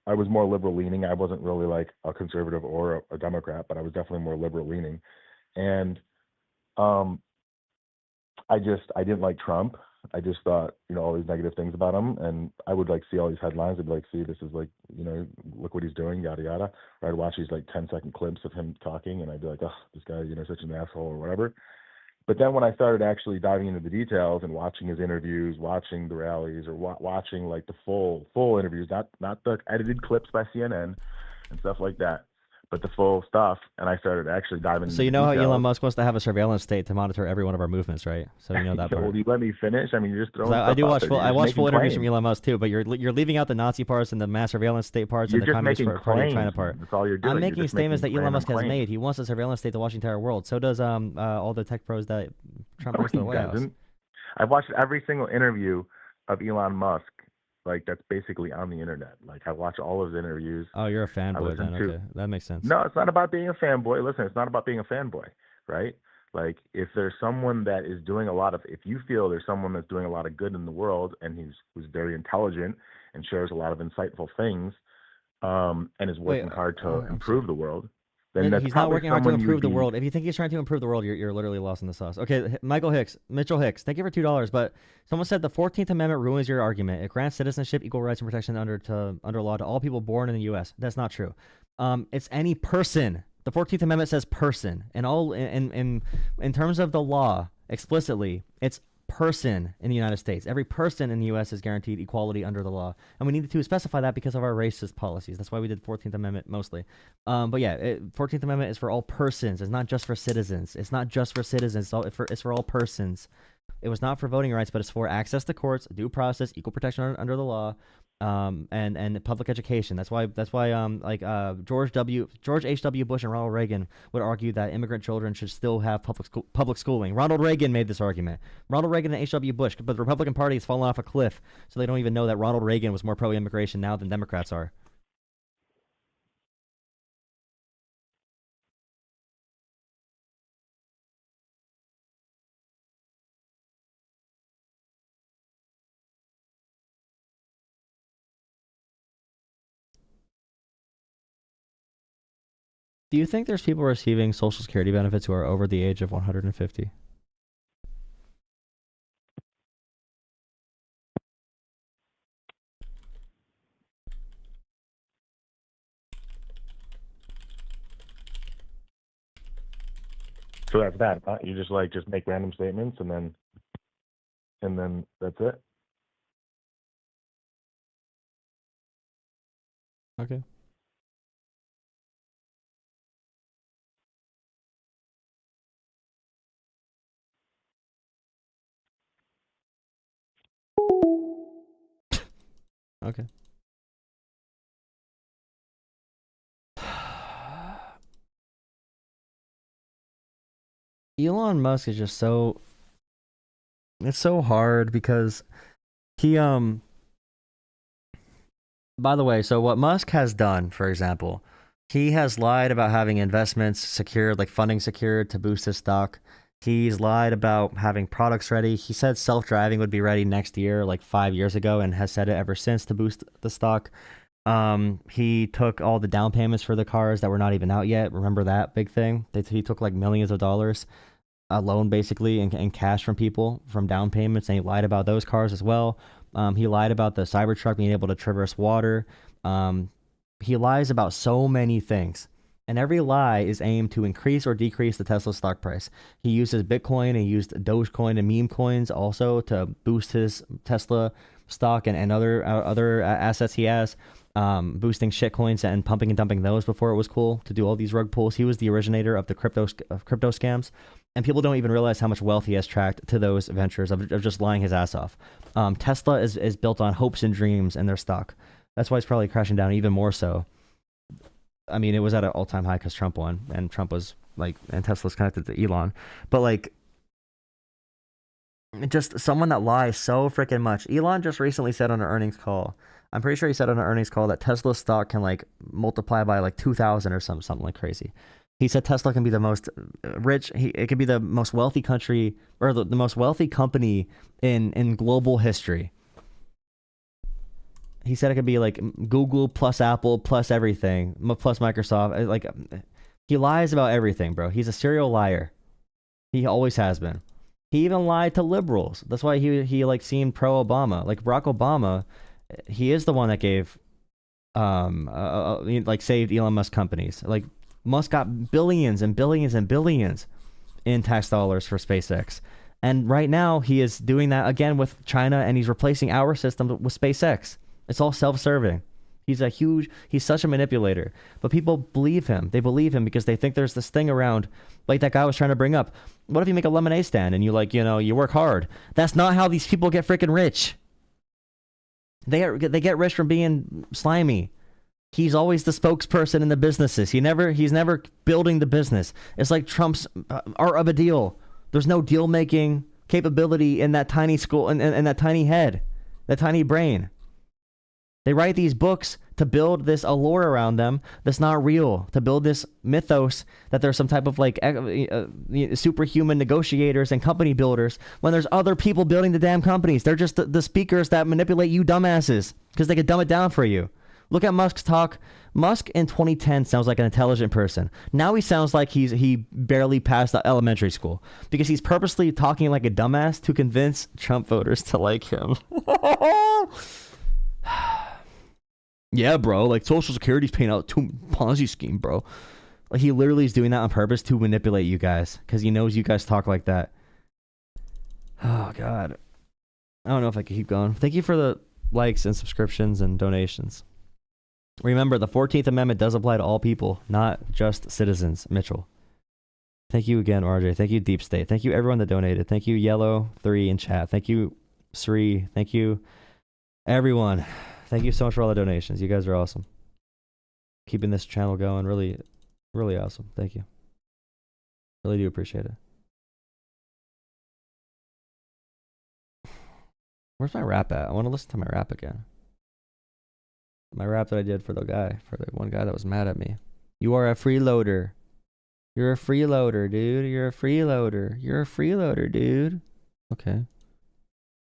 I was more liberal leaning. I wasn't really like a conservative or a Democrat, but I was definitely more liberal leaning. And I didn't like Trump. I just thought, all these negative things about him. And I would like see all these headlines. I'd be like, see, this is like, look what he's doing, yada, yada. Or I'd watch these like 10-second clips of him talking and I'd be like, oh, this guy, such an asshole or whatever. But then when I started actually diving into the details and watching his interviews, watching the rallies, or watching like the full interviews, not the edited clips by CNN and stuff like that, but the full stuff, and I started actually diving. So you know how Elon Musk wants to have a surveillance state to monitor every one of our movements, right? So you know that part. Well, you let me finish. I mean, you're just throwing. I do watch full. I watch full interviews from claims. Elon Musk too, but you're leaving out the Nazi parts and the mass surveillance state parts You're and the just Communist making Party of China claims. part. That's all you're doing. I'm You're making just statements that making Elon Musk has random made. He wants a surveillance state to watch the entire world. So does all the tech pros that Trump brings to the White House. I've watched every single interview of Elon Musk. Like, that's basically on the internet. Like, I watch all of his interviews. Oh, you're a fanboy then. Okay, that makes sense. No, it's not about being a fanboy. Listen, it's not about being a fanboy, right? Like, if there's someone that is doing if you feel there's someone that's doing a lot of good in the world and who's very intelligent and shares a lot of insightful things, and is working hard to improve the world, then that's he's not working hard to improve the be... world. If you think he's trying to improve the world, you're literally lost in the sauce. Okay, Mitchell Hicks, thank you for $2. But someone said the 14th Amendment ruins your argument. It grants citizenship, equal rights, and protection under law to all people born in the U.S. That's not true. It's any person. The 14th Amendment says person, and all in terms of the law explicitly, it's person in the United States. Every person in the U.S. is guaranteed equality under the law, and we needed to specify that because of our racist policies. That's why we did 14th Amendment mostly. But yeah, 14th Amendment is for all persons. It's not just for citizens. It's not just for citizens. It's for all persons. It was not for voting rights, but it's for access to courts, due process, equal protection under the law, and public education. That's why George H.W. Bush and Ronald Reagan would argue that immigrant children should still have public schooling. Ronald Reagan made this argument. Ronald Reagan and H.W. Bush, but the Republican Party has fallen off a cliff, so they don't even know that Ronald Reagan was more pro-immigration now than Democrats are. Do you think there's people receiving Social Security benefits who are over the age of 150? So that's that. Huh? You just make random statements and then that's it. Okay. Okay. Elon Musk is just so... It's so hard because he, by the way, so what Musk has done, for example, he has lied about having investments secured, like funding secured to boost his stock. He's lied about having products ready. He said self-driving would be ready next year, like 5 years ago, and has said it ever since to boost the stock. He took all the down payments for the cars that were not even out yet. Remember that big thing? He took like millions of dollars, a loan basically, in cash from people from down payments, and he lied about those cars as well. He lied about the Cybertruck being able to traverse water. He lies about so many things. And every lie is aimed to increase or decrease the Tesla stock price. He uses Bitcoin and used Dogecoin and meme coins also to boost his Tesla stock and other assets he has, boosting shit coins and pumping and dumping those before it was cool to do all these rug pulls. He was the originator of the crypto scams, and people don't even realize how much wealth he has tracked to those ventures of just lying his ass off. Tesla is built on hopes and dreams in their stock. That's why it's probably crashing down even more so. I mean, it was at an all-time high because Trump won, and Trump was like, and Tesla's connected to Elon. But like, just someone that lies so freaking much. Elon just recently said on an earnings call, I'm pretty sure he said on an earnings call that Tesla stock can like multiply by like 2,000 or something like crazy. He said Tesla can be the most rich, it could be the most wealthy country, or the most wealthy company in global history. He said it could be like Google plus Apple plus everything, plus Microsoft. Like, he lies about everything, bro. He's a serial liar. He always has been. He even lied to liberals. That's why he like seemed pro-Obama. Like Barack Obama, he is the one that gave, like saved Elon Musk companies. Like Musk got billions and billions and billions in tax dollars for SpaceX. And right now, he is doing that again with China, and he's replacing our system with SpaceX. It's all self-serving. He's such a manipulator. But people believe him. They believe him because they think there's this thing around, like that guy was trying to bring up. What if you make a lemonade stand and you work hard? That's not how these people get freaking rich. They get rich from being slimy. He's always the spokesperson in the businesses. He's never building the business. It's like Trump's art of a deal. There's no deal-making capability in that tiny school, in that tiny head, that tiny brain. They write these books to build this allure around them that's not real, to build this mythos that there's some type of superhuman negotiators and company builders when there's other people building the damn companies. They're just the speakers that manipulate you dumbasses because they can dumb it down for you. Look at Musk's talk. Musk in 2010 sounds like an intelligent person. Now he sounds like he barely passed the elementary school because he's purposely talking like a dumbass to convince Trump voters to like him. Yeah, bro. Like Social Security's paying out to Ponzi scheme, bro. Like he literally is doing that on purpose to manipulate you guys because he knows you guys talk like that. Oh God, I don't know if I can keep going. Thank you for the likes and subscriptions and donations. Remember, the 14th Amendment does apply to all people, not just citizens. Mitchell. Thank you again, RJ. Thank you, Deep State. Thank you, everyone that donated. Thank you, Yellow3 in chat. Thank you, Sri. Thank you, everyone. Thank you so much for all the donations. You guys are awesome. Keeping this channel going. Really, really awesome. Thank you. Really do appreciate it. Where's my rap at? I want to listen to my rap again. My rap that I did for the one guy that was mad at me. You are a freeloader. You're a freeloader, dude. You're a freeloader. You're a freeloader, dude. Okay.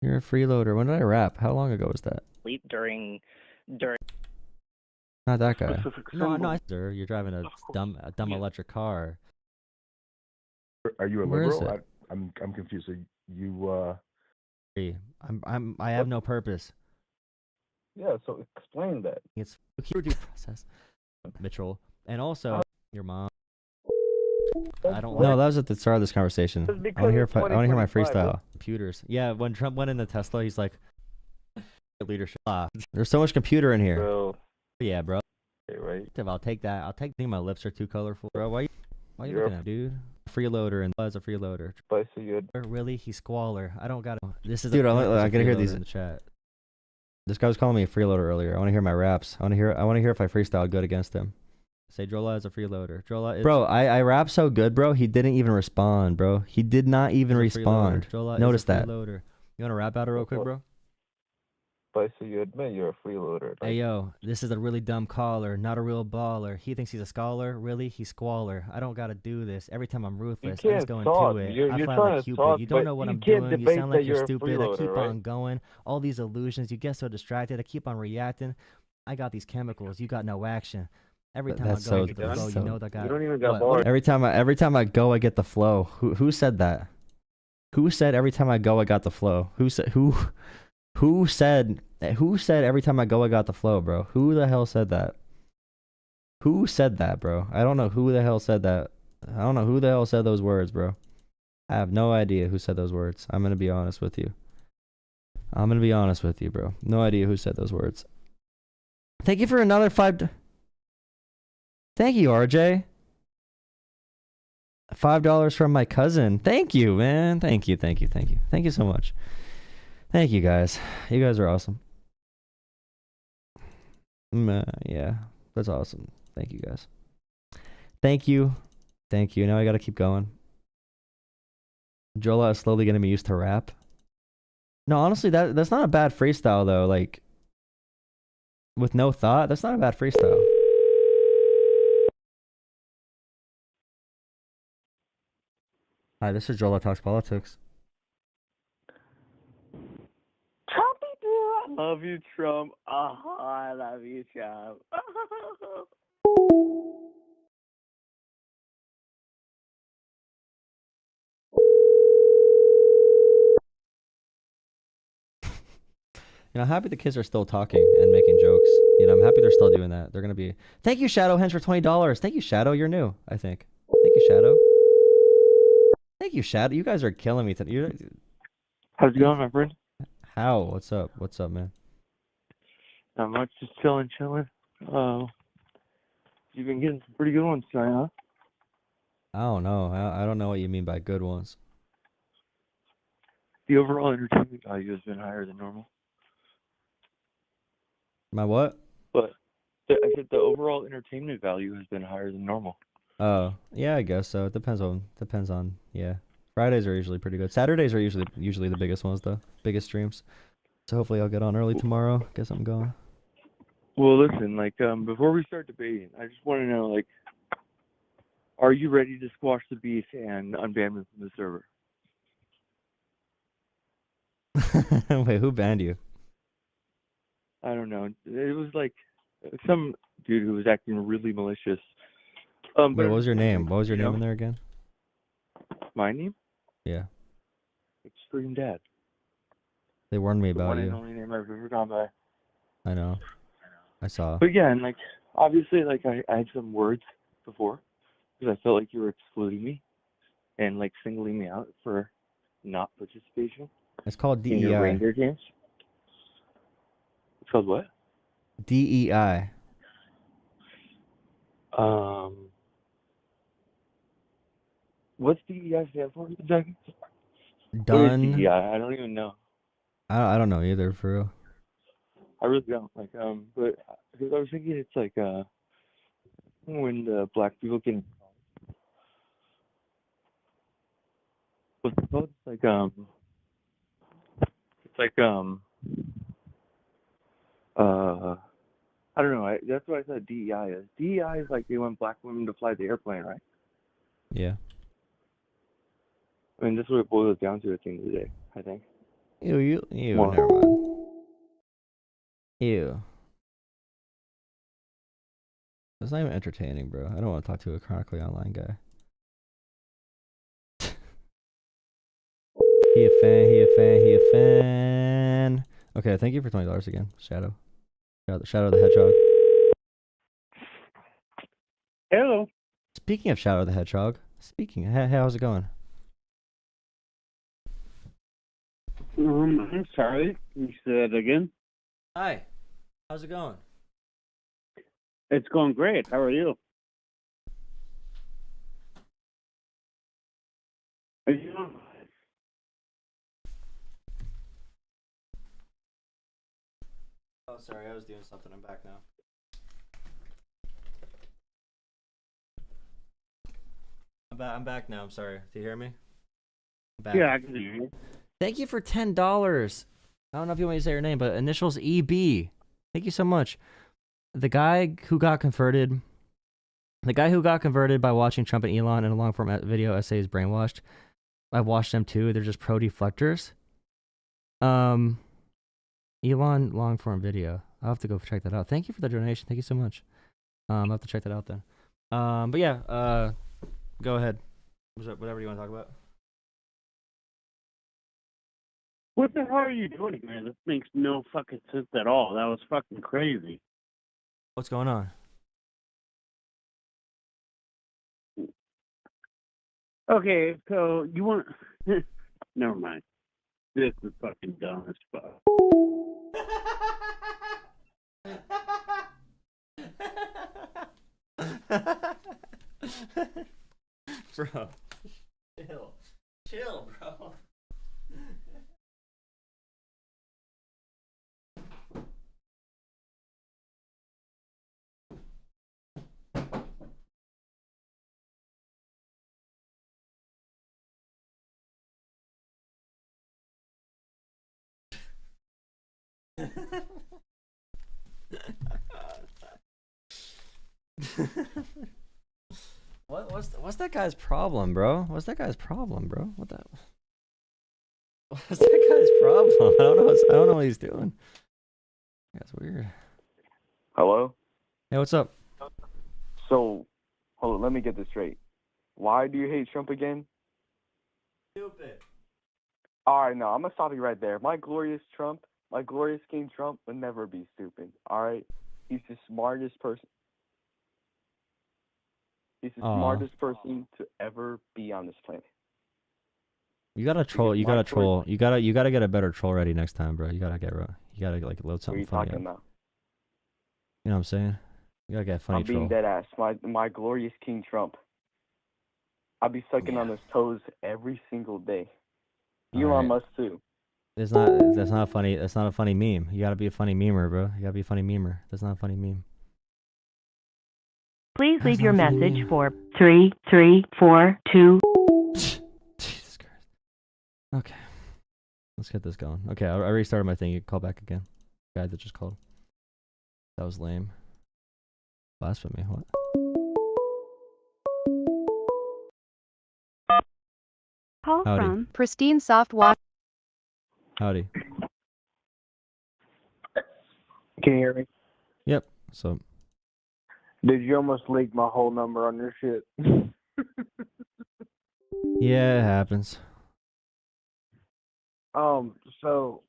You're a freeloader. When did I rap? How long ago was that? Sleep during. Not that guy. No. Sir, you're driving a dumb electric car. Are you a Where is liberal? it? I'm confused. So you I have no purpose. Yeah, so explain that. It's due process, Mitchell, and also your mom. I don't know. That was at the start of this conversation. I want to hear my freestyle. Computers. Yeah, when Trump went into Tesla, he's like, leadership. There's so much computer in here. Bro. Yeah, bro. Okay, right. I'll take that. I think my lips are too colorful, bro. Why you looking at, dude? Freeloader and as a freeloader. Spicy good. Really? He's squalor. I don't got it. This is dude. I gotta hear these in the chat. This guy was calling me a freeloader earlier. I want to hear my raps. I want to hear if I freestyle good against him. Say Jolah is a freeloader. Jolah is. Bro, I rap so good, bro. He didn't even respond, bro. He did not even respond. Notice that. You want to rap out it real quick, bro? Spicy, you admit you're a freeloader. Hey, yo, this is a really dumb caller, not a real baller. He thinks he's a scholar. Really? He's squalor. I don't got to do this. Every time I'm ruthless, I'm just going to it. You're I fly trying like to Cupid. talk, You don't know what I'm doing. You sound like you're stupid. I keep on going. All these illusions. You get so distracted. I keep on reacting. I got these chemicals. You got no action. Every time I go, I get the flow. You know that guy. You don't even got bars. Every time I go, I get the flow. Who said that? Who said every time I go, I got the flow? Who said every time I go, I got the flow, bro? Who the hell said that? Who said that, bro? I don't know who the hell said that. I don't know who the hell said those words, bro. I have no idea who said those words. I'm gonna be honest with you. Bro. No idea who said those words. Thank you for another $5. Thank you, RJ. $5 from my cousin. Thank you, man. Thank you so much. Thank you, guys. You guys are awesome. Yeah, that's awesome. Thank you, guys. Thank you. Now I gotta keep going. Jolah is slowly getting me used to rap. No, honestly, that's not a bad freestyle though. Like, with no thought, that's not a bad freestyle. Hi, this is Jolah Talks Politics. Trumpy dude, I love you, Trump. Oh, I love you, Trump. I'm happy the kids are still talking and making jokes. I'm happy they're still doing that. They're gonna be. Thank you, Shadow Henge, for $20. Thank you, Shadow. You're new, I think. Thank you, Shadow. Thank you, Shadow. You guys are killing me today. How's it going, my friend? How? What's up? What's up, man? Not much, just chilling. You've been getting some pretty good ones tonight, huh? I don't know. I don't know what you mean by good ones. The overall entertainment value has been higher than normal. My what? But I said the overall entertainment value has been higher than normal. Oh, yeah, I guess so. It depends on. Yeah. Fridays are usually pretty good. Saturdays are usually the biggest ones though. Biggest streams. So hopefully I'll get on early tomorrow. Guess I'm going. Well, listen, before we start debating, I just want to know, are you ready to squash the beef and unban me from the server? Wait, who banned you? I don't know. It was some dude who was acting really malicious. Wait, what was your name? What was your name in there again? My name? Yeah. Extreme Dad. They warned me The about one and you. only name I've ever gone by. I know. I saw. But yeah, and obviously, I had some words before because I felt like you were excluding me and singling me out for not participation. It's called in your DEI. reindeer games. It's called what? DEI. What's DEI stand for exactly? Done. What is DEI? I don't even know. I don't know either, for real. I really don't. But because I was thinking it's when the black people can. What's it called? I don't know. That's what I thought DEI is. DEI is they want black women to fly the airplane, right? Yeah. I mean, that's what it boils down to at the end of the day, I think. Ew, More. never mind. Ew. That's not even entertaining, bro. I don't want to talk to a chronically online guy. He a fan. Okay, thank you for $20 again, Shadow. Shadow the Hedgehog. Hello. Speaking of Shadow the Hedgehog, how's it going? I'm sorry. Can you say that again? Hi. How's it going? It's going great. How are you? Are you? Oh, sorry, I was doing something. I'm back now. I'm back now. I'm sorry. Do you hear me? I'm back. Yeah, I can hear you. Thank you for $10. I don't know if you want me to say your name, but initials EB. Thank you so much. The guy who got converted by watching Trump and Elon in a long form video essay is brainwashed. I've watched them too. They're just pro deflectors. Elon long form video. I'll have to go check that out. Thank you for the donation. Thank you so much. I'll have to check that out then. But yeah, go ahead. Whatever you want to talk about. What the hell are you doing, man? This makes no fucking sense at all. That was fucking crazy. What's going on? Okay, so you want... Never mind. This is fucking dumb as fuck. Bro. Chill, bro. What's that guy's problem, bro? What's that guy's problem, bro? What's that guy's problem? I don't know what he's doing. That's weird. Hello? Hey, what's up? So, hold on, let me get this straight. Why do you hate Trump again? Stupid. Alright, no, I'm gonna stop you right there. My glorious King Trump would never be stupid, alright? He's the smartest person. He's the smartest person to ever be on this planet. You gotta troll. You gotta troll. You gotta get a better troll ready next time, bro. You gotta like load What are something you funny. talking Up. about? You know what I'm saying? You gotta get a funny I'm being troll. dead ass. My glorious King Trump. I'll be sucking on his toes every single day. Elon Musk too. That's not funny. That's not a funny meme. You gotta be a funny memer, bro. You gotta be a funny memer. That's not a funny meme. Please leave your message for 3342. Jesus Christ. Okay. Let's get this going. Okay, I restarted my thing. You can call back again. Guy that just called. That was lame. Blasphemy. What? Call Howdy. from Pristine Soft Water. Howdy. Can you hear me? Yep. So. Did you almost leak my whole number on your shit? Yeah, it happens. So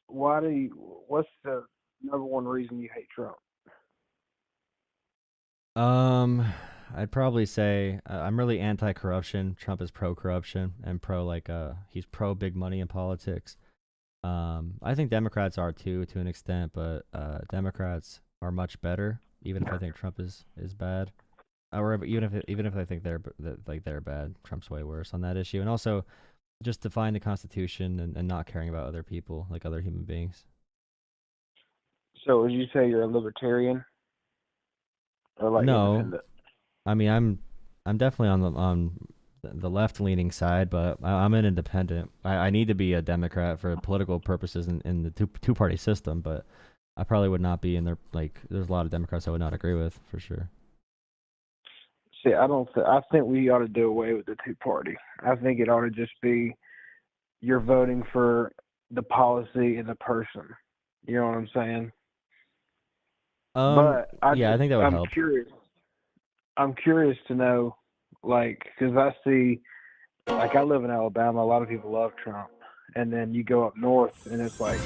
what's the number one reason you hate Trump? I'd probably say I'm really anti-corruption. Trump is pro-corruption and he's pro big money in politics. I think Democrats are too, to an extent, but Democrats are much better. Even if I think Trump is bad, or even if I think they're bad, Trump's way worse on that issue. And also, just defying the Constitution and not caring about other people, like other human beings. So would you say you're a libertarian? Or like No, independent? I mean I'm definitely on the left-leaning side, but I'm an independent. I need to be a Democrat for political purposes in the two-party system, but I probably would not be in there. Like, there's a lot of Democrats I would not agree with, for sure. See, I think we ought to do away with the two-party. I think it ought to just be you're voting for the policy and the person. You know what I'm saying? But I think that would help. I'm curious to know, like, because I see, like, I live in Alabama. A lot of people love Trump. And then you go up north, and it's like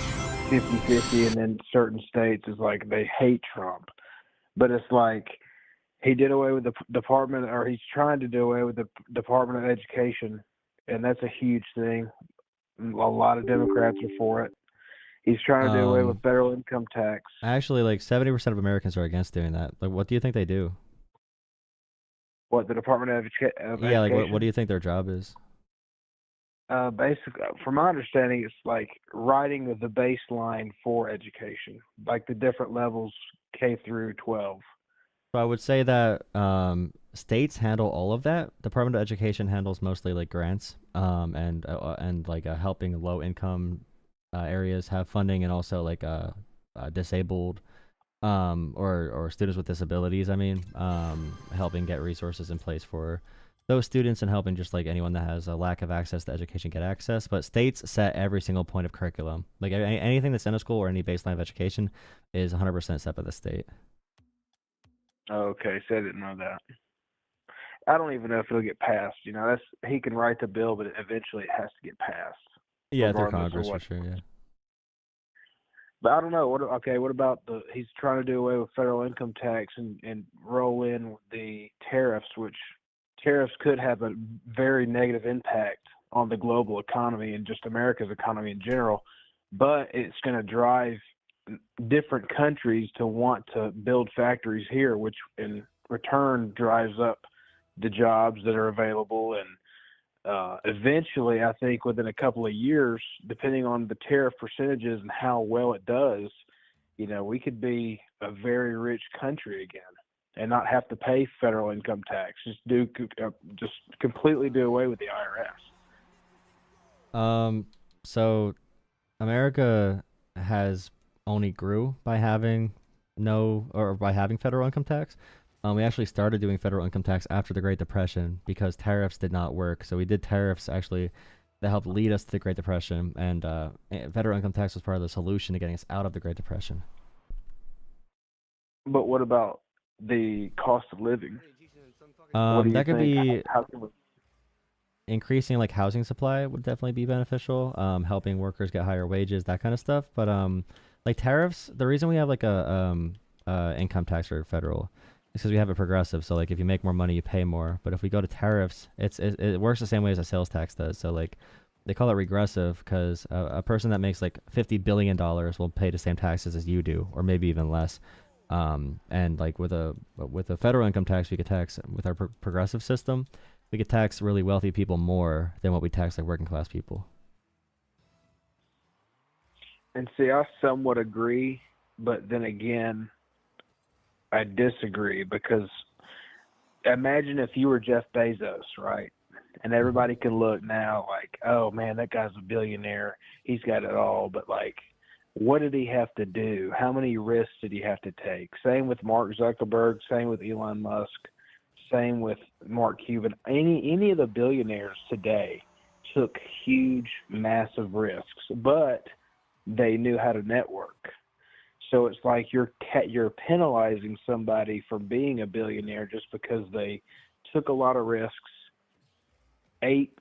50-50, and then certain states is like they hate Trump. But it's like he did away with the department, or he's trying to do away with the Department of Education, and that's a huge thing. A lot of Democrats are for it. He's trying to do away with federal income tax. Actually, like 70% of Americans are against doing that. Like, what do you think they do? What, the Department of Education? Yeah, like what do you think their job is? Basically, from my understanding, it's like writing the baseline for education, like the different levels K through 12. So I would say that states handle all of that. Department of Education handles mostly like grants and like helping low income areas have funding, and also like disabled or students with disabilities. I mean, helping get resources in place for those students and helping just like anyone that has a lack of access to education get access. But states set every single point of curriculum. Like anything that's in a school or any baseline of education is 100% set by the state. Okay, so I didn't know that. I don't even know if it'll get passed. You know, he can write the bill, but eventually it has to get passed. Yeah, through Congress for sure. Yeah. But I don't know. What about he's trying to do away with federal income tax and roll in the tariffs, which tariffs could have a very negative impact on the global economy and just America's economy in general. But it's going to drive different countries to want to build factories here, which in return drives up the jobs that are available. And eventually, I think within a couple of years, depending on the tariff percentages and how well it does, you know, we could be a very rich country again and not have to pay federal income tax. Just completely do away with the IRS. So America has only grew by having federal income tax. We actually started doing federal income tax after the Great Depression because tariffs did not work. So we did tariffs actually that helped lead us to the Great Depression, and federal income tax was part of the solution to getting us out of the Great Depression. But what about the cost of living? That could be increasing like housing supply would definitely be beneficial. Helping workers get higher wages, that kind of stuff. But like tariffs, the reason we have like a income tax or federal It's because we have a progressive. So like, if you make more money, you pay more. But if we go to tariffs, it works the same way as a sales tax does. So like, they call it regressive because a person that makes like $50 billion will pay the same taxes as you do, or maybe even less. And like with a federal income tax, we could tax with our progressive system. We could tax really wealthy people more than what we tax like working class people. And see, I somewhat agree, but then again, I disagree because imagine if you were Jeff Bezos, right? And everybody can look now like, oh man, that guy's a billionaire. He's got it all. But like, what did he have to do? How many risks did he have to take? Same with Mark Zuckerberg, same with Elon Musk, same with Mark Cuban. Any of the billionaires today took huge, massive risks, but they knew how to network. So it's like you're penalizing somebody for being a billionaire just because they took a lot of risks, ate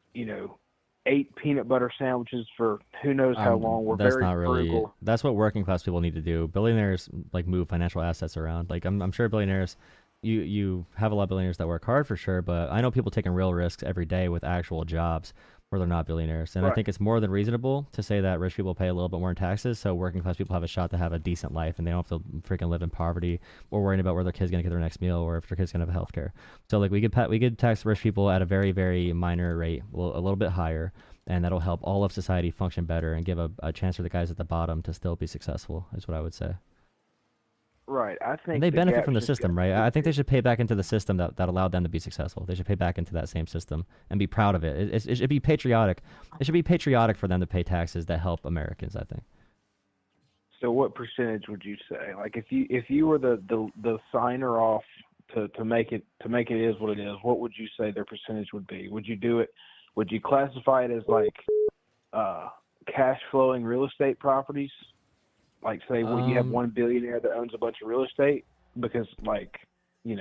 peanut butter sandwiches for who knows how long. We're that's very not really. frugal. That's what working class people need to do. Billionaires like move financial assets around. Like I'm sure billionaires, you have a lot of billionaires that work hard for sure, but I know people taking real risks every day with actual jobs where they're not billionaires. And I think it's more than reasonable to say that rich people pay a little bit more in taxes, so working class people have a shot to have a decent life and they don't have to freaking live in poverty or worrying about where their kid's going to get their next meal or if their kid's going to have health care. So like we could tax rich people at a very, very minor rate, a little bit higher, and that'll help all of society function better and give a chance for the guys at the bottom to still be successful, is what I would say. Right. I think And they benefit from the system, right? I think they should pay back into the system that allowed them to be successful. They should pay back into that same system and be proud of it. It should be patriotic. It should be patriotic for them to pay taxes that help Americans, I think. So what percentage would you say? Like if you were the signer off to make it is what it is, what would you say their percentage would be? Would you do it? Would you classify it as like cash flowing real estate properties? Like, say, you have one billionaire that owns a bunch of real estate? Because, like,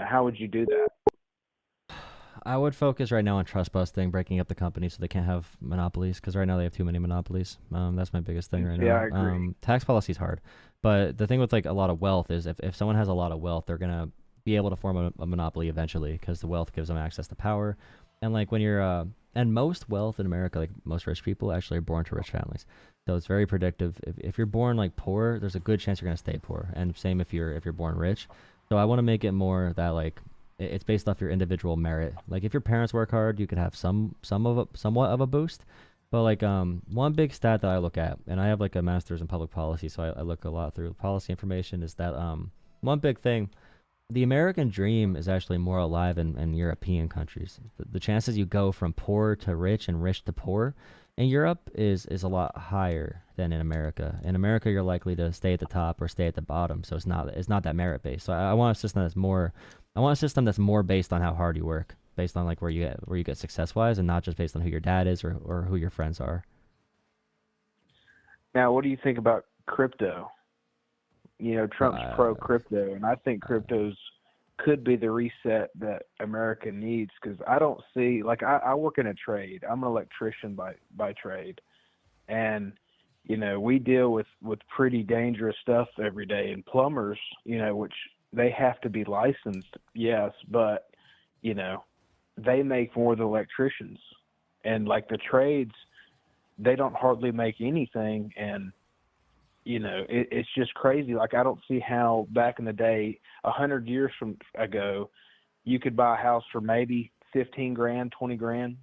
how would you do that? I would focus right now on trust busting, breaking up the company so they can't have monopolies, because right now they have too many monopolies. That's my biggest thing right now. Yeah, I agree. Tax policy is hard. But the thing with, like, a lot of wealth is if someone has a lot of wealth, they're going to be able to form a monopoly eventually because the wealth gives them access to power. And, like, when you're and most wealth in America, like most rich people, actually are born to rich families. So it's very predictive. If you're born like poor, there's a good chance you're gonna stay poor. And same if you're born rich. So I want to make it more that like it's based off your individual merit. Like if your parents work hard, you could have somewhat of a boost. But like one big stat that I look at, and I have like a master's in public policy, so I look a lot through policy information. Is that one big thing. The American dream is actually more alive in European countries. The chances you go from poor to rich and rich to poor in Europe is a lot higher than in America. In America, you're likely to stay at the top or stay at the bottom, so it's not that merit based. So I want a system that's more based on how hard you work, based on like where you get success wise, and not just based on who your dad is or who your friends are. Now, what do you think about crypto? Trump's pro crypto, and I think cryptos could be the reset that America needs, because I don't see, like, I work in a trade. I'm an electrician by trade, and we deal with pretty dangerous stuff every day. And plumbers, which they have to be licensed, yes, but they make more than electricians, and like the trades, they don't hardly make anything. And it's just crazy. Like, I don't see how back in the day, 100 years from ago, you could buy a house for maybe 15 grand, 20 grand.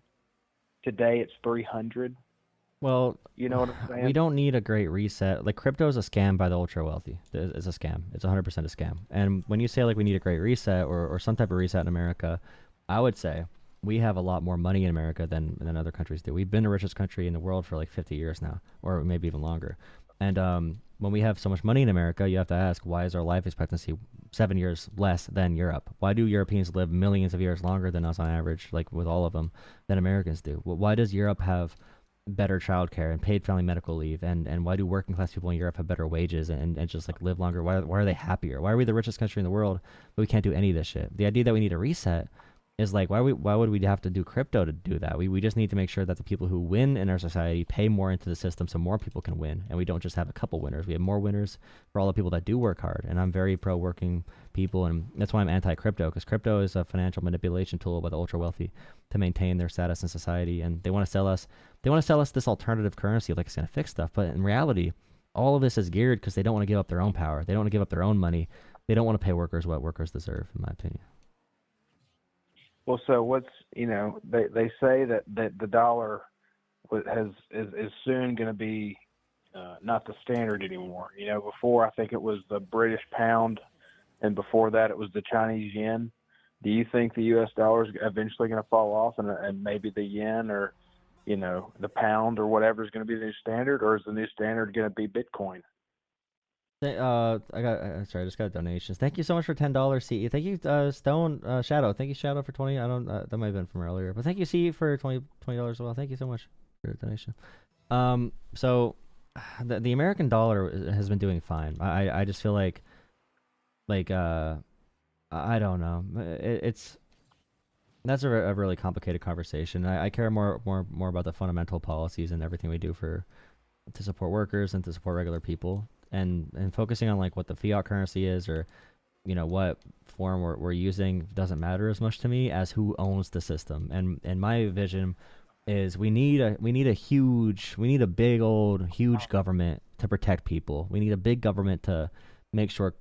Today it's 300. Well, you know what I'm saying? We don't need a great reset. Like, crypto is a scam by the ultra wealthy. It's a scam. It's 100% a scam. And when you say like we need a great reset or some type of reset in America, I would say we have a lot more money in America than other countries do. We've been the richest country in the world for like 50 years now, or maybe even longer. And when we have so much money in America, you have to ask, why is our life expectancy 7 years less than Europe? Why do Europeans live millions of years longer than us on average, like with all of them, than Americans do? Why does Europe have better childcare and paid family medical leave? And why do working class people in Europe have better wages and just like live longer? Why are they happier? Why are we the richest country in the world, but we can't do any of this shit? The idea that we need a reset is like, why would we have to do crypto to do that? We just need to make sure that the people who win in our society pay more into the system so more people can win, and we don't just have a couple winners. We have more winners for all the people that do work hard, and I'm very pro working people, and that's why I'm anti-crypto, because crypto is a financial manipulation tool by the ultra wealthy to maintain their status in society, and they want to sell us this alternative currency like it's going to fix stuff, but in reality, all of this is geared because they don't want to give up their own power. They don't want to give up their own money. They don't want to pay workers what workers deserve, in my opinion. Well, so what's, they say that the dollar is soon going to be not the standard anymore. Before I think it was the British pound, and before that it was the Chinese yen. Do you think the U.S. dollar is eventually going to fall off, and maybe the yen or the pound or whatever is going to be the new standard, or is the new standard going to be Bitcoin? I just got donations. Thank you so much for $10, CE. Thank you, Stone Shadow. Thank you, Shadow, for 20. I don't. That might have been from earlier, but thank you, CE, for $20 as well. Thank you so much for the donation. So the American dollar has been doing fine. I just feel like I don't know. That's a really complicated conversation. I care more about the fundamental policies and everything we do to support workers and to support regular people. And focusing on like what the fiat currency is, or what form we're using, doesn't matter as much to me as who owns the system. And my vision is we need a big old huge government to protect people. We need a big government to make sure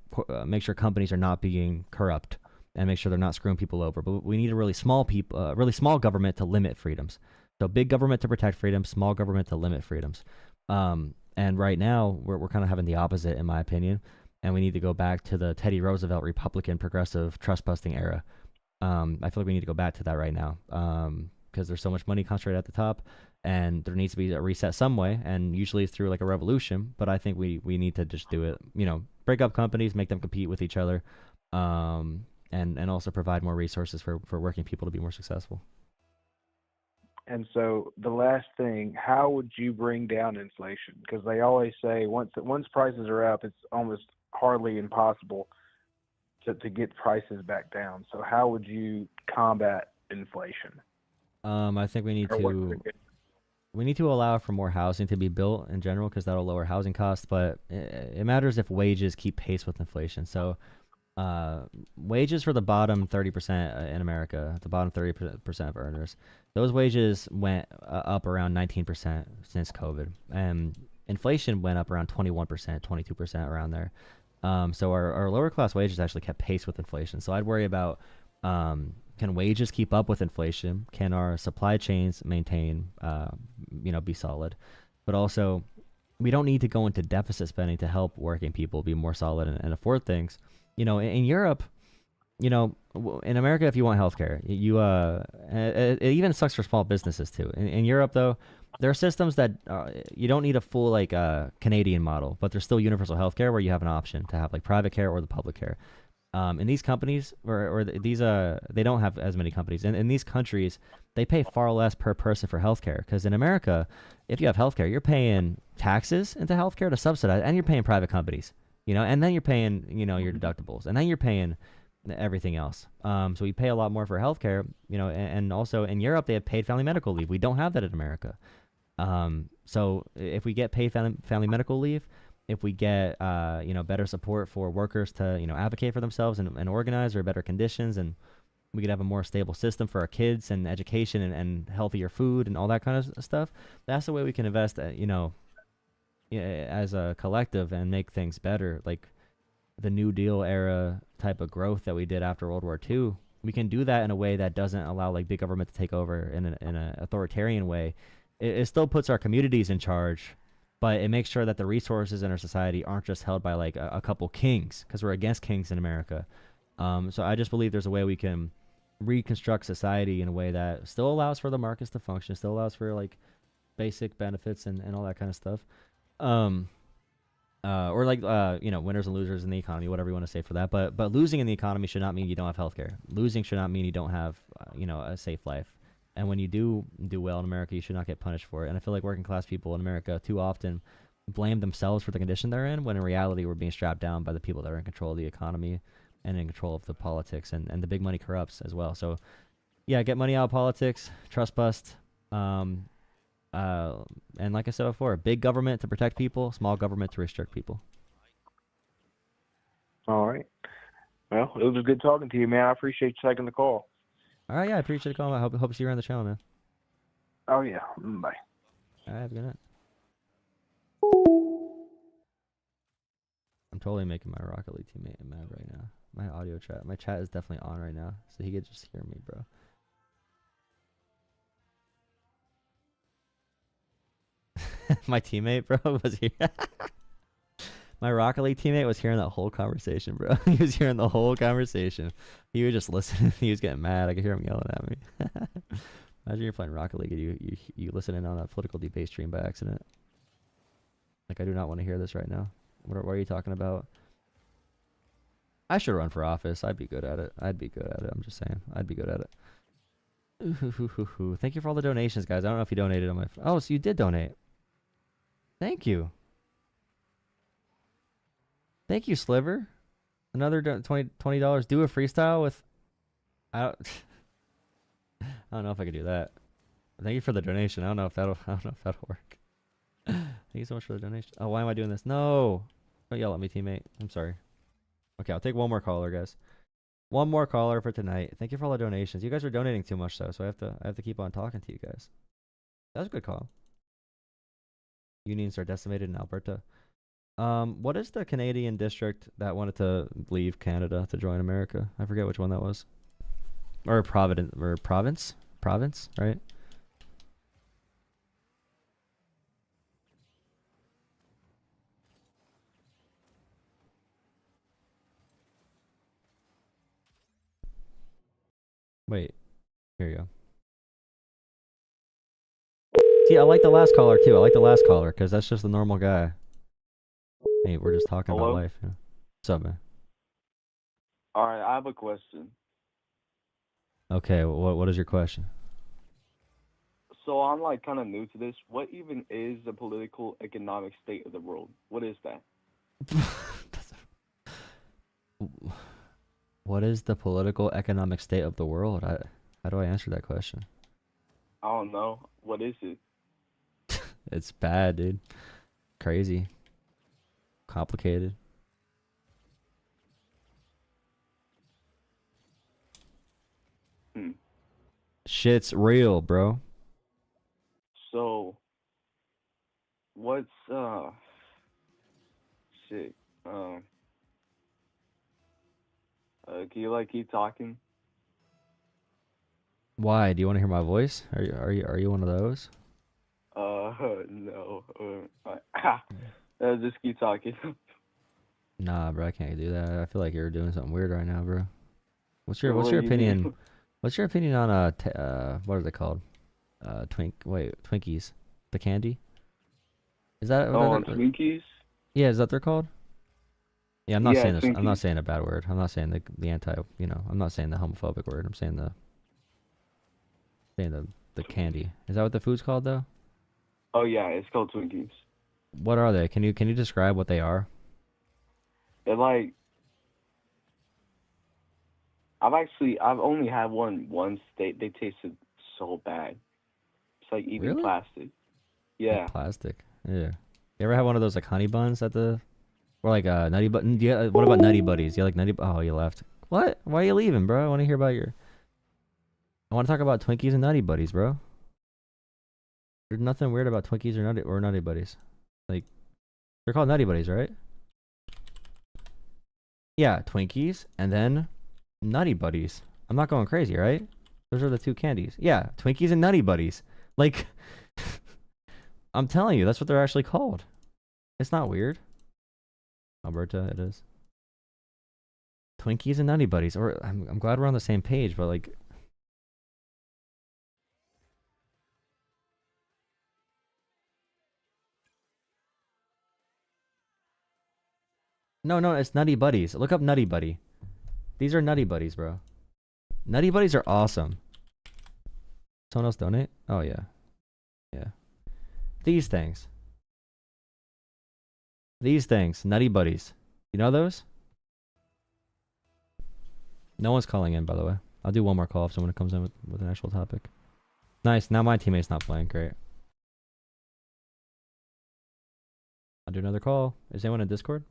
companies are not being corrupt and make sure they're not screwing people over. But we need a really small government to limit freedoms. So big government to protect freedoms, small government to limit freedoms. And right now, we're kind of having the opposite, in my opinion, and we need to go back to the Teddy Roosevelt Republican progressive trust-busting era. I feel like we need to go back to that right now, because there's so much money concentrated at the top, and there needs to be a reset some way, and usually it's through like a revolution, but I think we need to just do it, break up companies, make them compete with each other, and also provide more resources for working people to be more successful. And so the last thing, how would you bring down inflation? Because they always say once prices are up, it's almost hardly impossible to get prices back down. So how would you combat inflation? I think we need to allow for more housing to be built in general, because that'll lower housing costs. But it matters if wages keep pace with inflation. So wages for the bottom 30% in America, the bottom 30% of earners, those wages went up around 19% since COVID, and inflation went up around 21%, 22% around there. So our lower class wages actually kept pace with inflation. So I'd worry about, can wages keep up with inflation? Can our supply chains maintain, be solid? But also, we don't need to go into deficit spending to help working people be more solid and afford things. In Europe, in America, if you want healthcare, it even sucks for small businesses too. In Europe, though, there are systems that you don't need a full Canadian model, but there's still universal healthcare where you have an option to have like private care or the public care. In these companies, they don't have as many companies. And in these countries, they pay far less per person for healthcare. Because in America, if you have healthcare, you're paying taxes into healthcare to subsidize, and you're paying private companies. And then you're paying, your deductibles, and then you're paying everything else. So we pay a lot more for healthcare, and also in Europe, they have paid family medical leave. We don't have that in America. So if we get paid family medical leave, if we get, better support for workers to, advocate for themselves and organize, or better conditions, and we could have a more stable system for our kids and education and healthier food and all that kind of stuff. That's the way we can invest, as a collective and make things better. Like the New Deal era type of growth that we did after World War II, we can do that in a way that doesn't allow like big government to take over in an authoritarian way. It still puts our communities in charge, but it makes sure that the resources in our society aren't just held by like a couple kings, because we're against kings in America. So I just believe there's a way we can reconstruct society in a way that still allows for the markets to function, still allows for like basic benefits and all that kind of stuff. Or like winners and losers in the economy, whatever you want to say for that. But losing in the economy should not mean you don't have healthcare. Losing should not mean you don't have a safe life. And when you do well in America, you should not get punished for it. And I feel like working class people in America too often blame themselves for the condition they're in, when in reality we're being strapped down by the people that are in control of the economy and in control of the politics, and the big money corrupts as well. So Yeah, get money out of politics, trust bust. And like I said before, big government to protect people, small government to restrict people. All right. Well, it was good talking to you, man. I appreciate you taking the call. All right, yeah, I appreciate the call. I hope to see you around the channel, man. Oh, yeah. Bye. All right, have a good night. I'm totally making my Rocket League teammate mad right now. My audio chat, my chat is definitely on right now, so he could just hear me, bro. My teammate, bro, was here. My Rocket League teammate was hearing that whole conversation, bro. He was hearing the whole conversation. He was just listening. He was getting mad. I could hear him yelling at me. Imagine you're playing Rocket League and you listen in on a political debate stream by accident. Like, I do not want to hear this right now. What are you talking about? I should run for office. I'd be good at it. I'm just saying. I'd be good at it. Thank you for all the donations, guys. I don't know if you donated on my... Oh, so you did donate. Thank you. Thank you, Sliver. Another $20. Do a freestyle with... I don't know if I could do that. Thank you for the donation. I don't know if that'll work. Thank you so much for the donation. Oh, why am I doing this? No. Don't yell at me, teammate. I'm sorry. Okay, I'll take one more caller, guys. One more caller for tonight. Thank you for all the donations. You guys are donating too much though, so I have to keep on talking to you guys. That was a good call. Unions are decimated in Alberta. What is the Canadian district that wanted to leave Canada to join America? I forget which one that was. Or province, right? Wait, here you go. See, I like the last caller too. I like the last caller because that's just the normal guy. Hey, we're just talking about life. Yeah. What's up, man? All right, I have a question. Okay, what is your question? So I'm like kind of new to this. What even is the political economic state of the world? What is that? What is the political economic state of the world? How do I answer that question? I don't know. What is it? It's bad, dude. Crazy. Complicated. Shit's real, bro. So, what's shit? Can you like keep talking? Why? Do you want to hear my voice? Are you one of those? No. Just keep talking. Nah, bro, I can't do that. I feel like you're doing something weird right now, bro. What's your What do you opinion? mean? What's your opinion on what are they called? Twinkies, the candy. Is that? On Twinkies? Yeah, is that they're called? Yeah, I'm not saying this. I'm not Twinkies. saying a bad word. I'm not saying the anti. I'm not saying the homophobic word. I'm saying the candy. Is that what the food's called though? Oh yeah, it's called Twinkies. What are they? Can you describe what they are? They're like, I've only had one once. They tasted so bad. It's like eating Really? plastic. Yeah. Like plastic. Yeah. You ever have one of those like honey buns at the, or like nutty button? Yeah. What about Nutty Buddies? You like Nutty? Oh, you left. What? Why are you leaving, bro? I want to hear about your. I want to talk about Twinkies and Nutty Buddies, bro. There's nothing weird about Twinkies or Nutty Buddies. Like, they're called Nutty Buddies, right? Yeah, Twinkies and then Nutty Buddies. I'm not going crazy, right? Those are the two candies. Yeah, Twinkies and Nutty Buddies. Like, I'm telling you, that's what they're actually called. It's not weird. Alberta, it is. Twinkies and Nutty Buddies. Or I'm glad we're on the same page, but like. No, it's Nutty Buddies. Look up Nutty Buddy. These are Nutty Buddies, bro. Nutty Buddies are awesome. Someone else donate? Oh, yeah. Yeah. These things. These things. Nutty Buddies. You know those? No one's calling in, by the way. I'll do one more call if someone comes in with an actual topic. Nice. Now my teammate's not playing. Great. I'll do another call. Is anyone in Discord?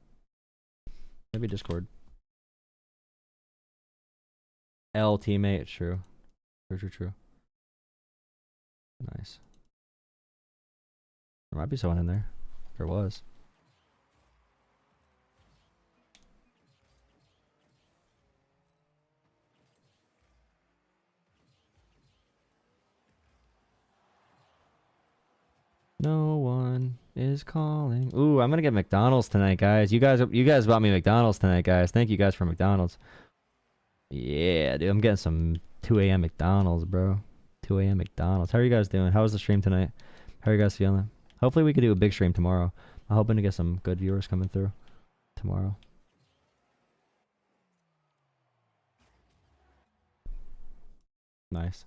Maybe Discord. L teammate. True. True. Nice. There might be someone in there. There was. No one is calling. Ooh, I'm gonna get McDonald's tonight, guys. You guys bought me McDonald's tonight, guys. Thank you guys for McDonald's. Yeah, dude, I'm getting some 2 a.m. McDonald's, bro. 2 a.m. McDonald's. How are you guys doing? How was the stream tonight? How are you guys feeling? Hopefully we could do a big stream tomorrow. I'm hoping to get some good viewers coming through tomorrow. Nice.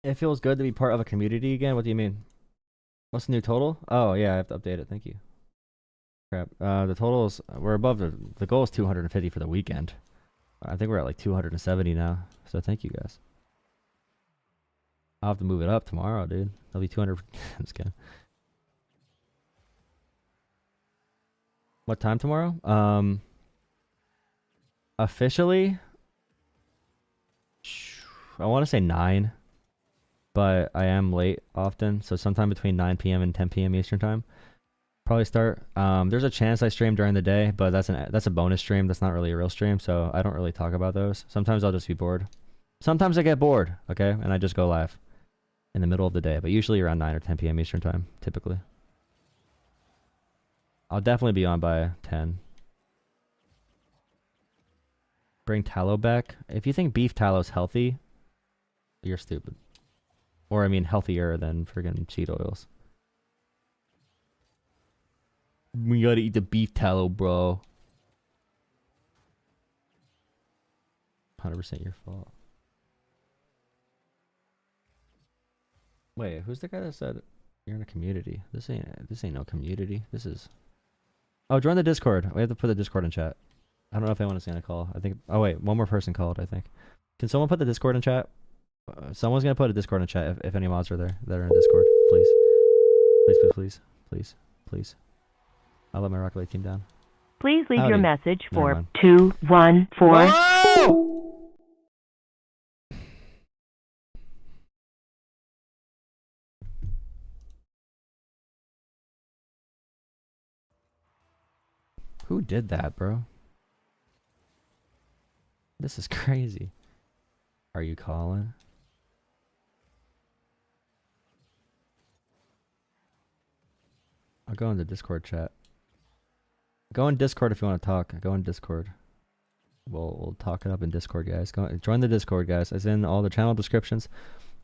It feels good to be part of a community again. What do you mean? What's the new total? Oh yeah, I have to update it. Thank you. Crap. The totals, we're above the goal is 250 for the weekend. I think we're at like 270 now. So thank you guys. I'll have to move it up tomorrow, dude. That'll be 200. I'm just kidding. What time tomorrow? Officially, I want to say 9, but I am late often, so sometime between 9 p.m. and 10 p.m. Eastern time. Probably start. There's a chance I stream during the day, but that's a bonus stream. That's not really a real stream, so I don't really talk about those. Sometimes I'll just be bored. Sometimes I get bored, okay, and I just go live in the middle of the day, but usually around 9 or 10 p.m. Eastern time, typically. I'll definitely be on by 10. Bring tallow back. If you think beef tallow's healthy, you're stupid. Or I mean healthier than friggin' seed oils. We gotta eat the beef tallow, bro. 100% your fault. Wait, who's the guy that said you're in a community? This ain't no community. This is. Oh, join the Discord. We have to put the Discord in chat. I don't know if anyone's gonna call. I think. Oh wait, one more person called. I think. Can someone put the Discord in chat? Someone's gonna put a Discord in chat if any mods are there that are in Discord. Please. Please. I'll let my Rocket League team down. Please leave Howdy. your message for Never mind. 214. Whoa! Who did that, bro? This is crazy. Are you calling? I'll go in the Discord chat. Go in Discord if you want to talk. Go in Discord. We'll talk it up in Discord, guys. Join the Discord, guys. It's in all the channel descriptions.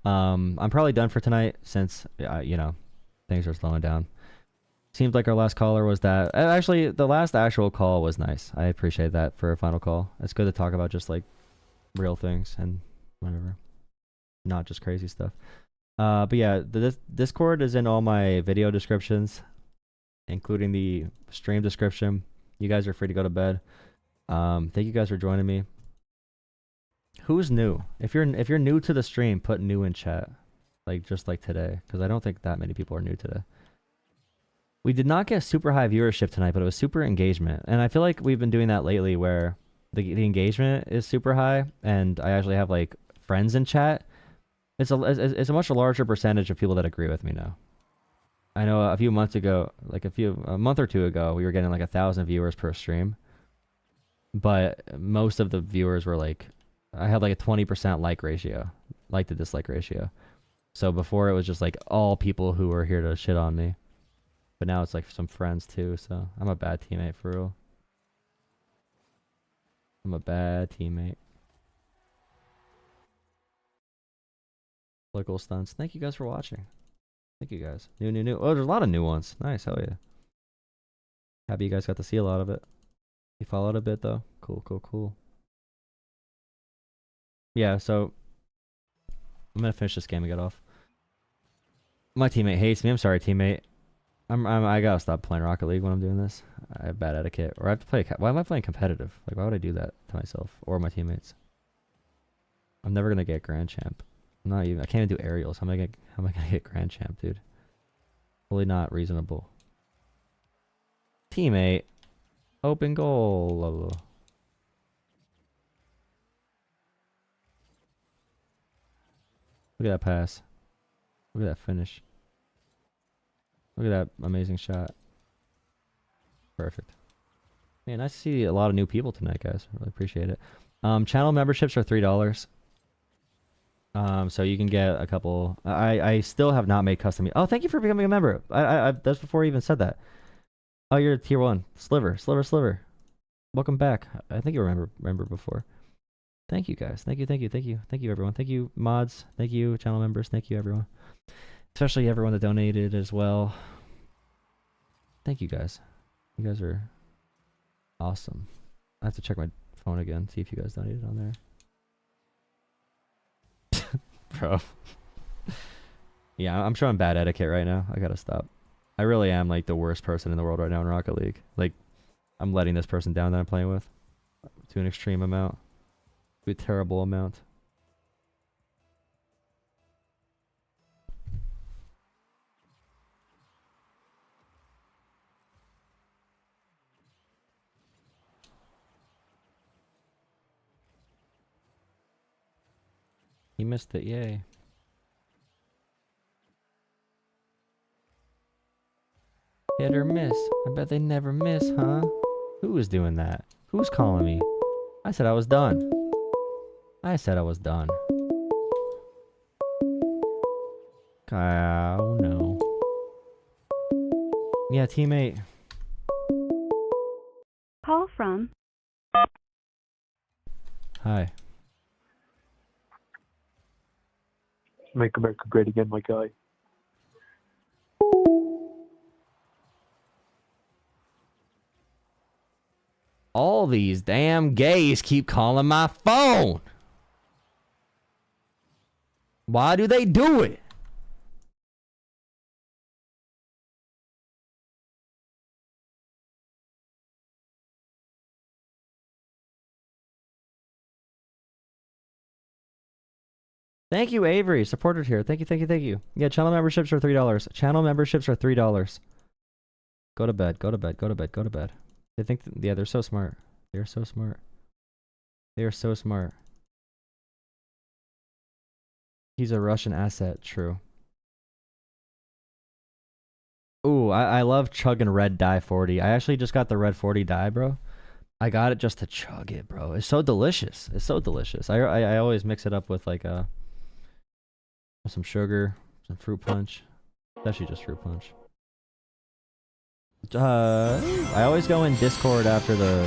I'm probably done for tonight since you know, things are slowing down. Seems like our last caller was that. Actually, the last actual call was nice. I appreciate that for a final call. It's good to talk about just like real things and whatever, not just crazy stuff. But yeah, the Discord is in all my video descriptions, including the stream description. You guys are free to go to bed. Thank you guys for joining me. Who's new? If you're new to the stream, put new in chat, like just like today, because I don't think that many people are new today. We did not get super high viewership tonight, but it was super engagement, and I feel like we've been doing that lately, where the engagement is super high, and I actually have like friends in chat. It's a much larger percentage of people that agree with me now. I know a few months ago, like a month or two ago, we were getting like 1,000 viewers per stream, but most of the viewers were like, I had like a 20% like ratio, like to dislike ratio. So before it was just like all people who were here to shit on me, but now it's like some friends too. So I'm a bad teammate for real. I'm a bad teammate. Local stunts. Thank you guys for watching. Thank you guys. New. Oh, there's a lot of new ones. Nice. Hell yeah. Happy you guys got to see a lot of it. You followed a bit though. Cool. Yeah, so I'm gonna finish this game and get off. My teammate hates me. I'm sorry, teammate. I gotta stop playing Rocket League when I'm doing this. I have bad etiquette. Or I have to play. Why am I playing competitive? Like, why would I do that to myself or my teammates? I'm never gonna get Grand Champ. I'm not even. I can't even do aerials. How am I gonna get Grand Champ, dude? Totally not reasonable. Teammate, open goal. Look at that pass. Look at that finish. Look at that amazing shot. Perfect. Man, nice to see a lot of new people tonight, guys. Really appreciate it. Channel memberships are $3. So you can get a couple. I still have not made custom. Oh, thank you for becoming a member. That's before I even said that. Oh, you're tier 1. Sliver. Welcome back. I think you remember before. Thank you, guys. Thank you, everyone. Thank you, mods. Thank you, channel members. Thank you, everyone. Especially everyone that donated as well. Thank you, guys. You guys are awesome. I have to check my phone again, see if you guys donated on there. Bro. Yeah, I'm showing bad etiquette right now. I gotta stop. I really am like the worst person in the world right now in Rocket League. Like, I'm letting this person down that I'm playing with to an extreme amount. To a terrible amount. He missed it, yay. Hit or miss. I bet they never miss, huh? Who was doing that? Who's calling me? I said I was done. Oh no. Yeah, teammate. Call from. Hi. Make America great again, my guy. All these damn gays keep calling my phone. Why do they do it? Thank you, Avery. Supported here. Thank you. Yeah, channel memberships are $3. Go to bed. They think, yeah, they're so smart. They are so smart. He's a Russian asset. True. Ooh, I love chugging red dye 40. I actually just got the red 40 dye, bro. I got it just to chug it, bro. It's so delicious. I always mix it up with like some sugar, some fruit punch. It's actually just fruit punch. I always go in Discord after the...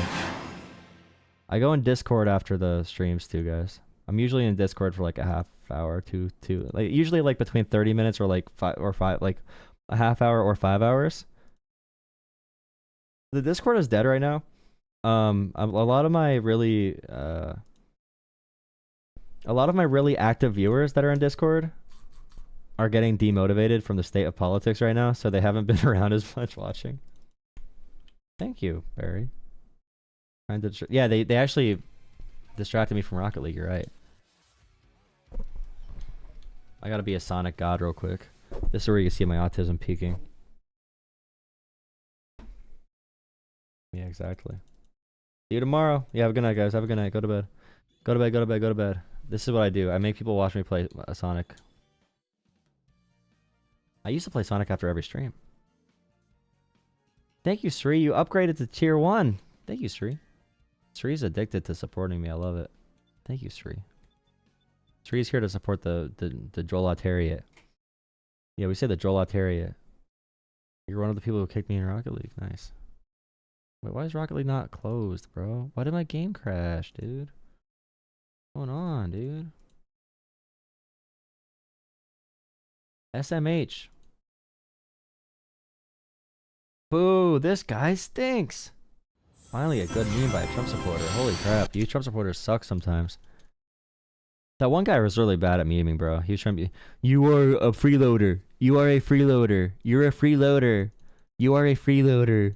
I go in Discord after the streams too, guys. I'm usually in Discord for like a half hour to like usually like between 30 minutes or like like a half hour or 5 hours. The Discord is dead right now. A lot of my really active viewers that are in Discord are getting demotivated from the state of politics right now, so they haven't been around as much watching. Thank you, Barry. Yeah, they actually distracted me from Rocket League, you're right. I gotta be a Sonic god real quick. This is where you can see my autism peaking. Yeah, exactly. See you tomorrow. Yeah, have a good night, guys. Have a good night. Go to bed. Go to bed. This is what I do. I make people watch me play Sonic. I used to play Sonic after every stream. Thank you, Sri. You upgraded to tier 1. Thank you, Sri. Sri's addicted to supporting me. I love it. Thank you, Sri. Sri's here to support the Jolah Talks. Yeah, we say the Jolah Talks. You're one of the people who kicked me in Rocket League. Nice. Wait, why is Rocket League not closed, bro? Why did my game crash, dude? What's going on, dude? SMH. Boo, this guy stinks. Finally a good meme by a Trump supporter. Holy crap, you Trump supporters suck sometimes. That one guy was really bad at memeing, bro. He was trying to be, you are a freeloader. You are a freeloader. You're a freeloader. You are a freeloader.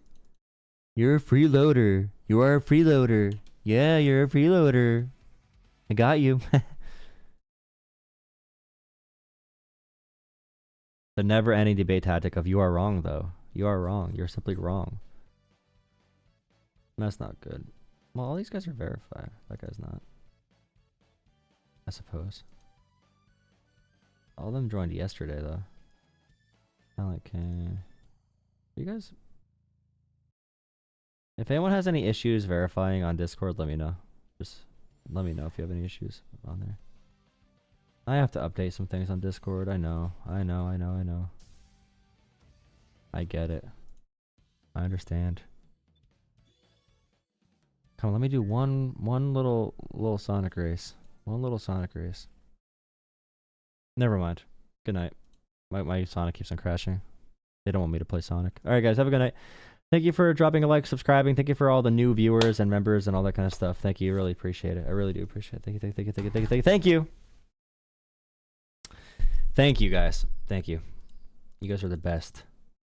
You're a freeloader. You are a freeloader. Yeah, you're a freeloader. I got you. The never-ending debate tactic of you are wrong, though. You are wrong. You're simply wrong. That's not good. Well, all these guys are verified. That guy's not. I suppose. All of them joined yesterday, though. You guys... If anyone has any issues verifying on Discord, let me know. Just let me know if you have any issues on there. I have to update some things on Discord. I know. I get it. I understand. Come on, let me do one little Sonic race. One little Sonic race. Never mind. Good night. My Sonic keeps on crashing. They don't want me to play Sonic. Alright guys, have a good night. Thank you for dropping a like, subscribing. Thank you for all the new viewers and members and all that kind of stuff. Thank you. Really appreciate it. I really do appreciate it. Thank you. Thank you. Thank you guys. Thank you. You guys are the best.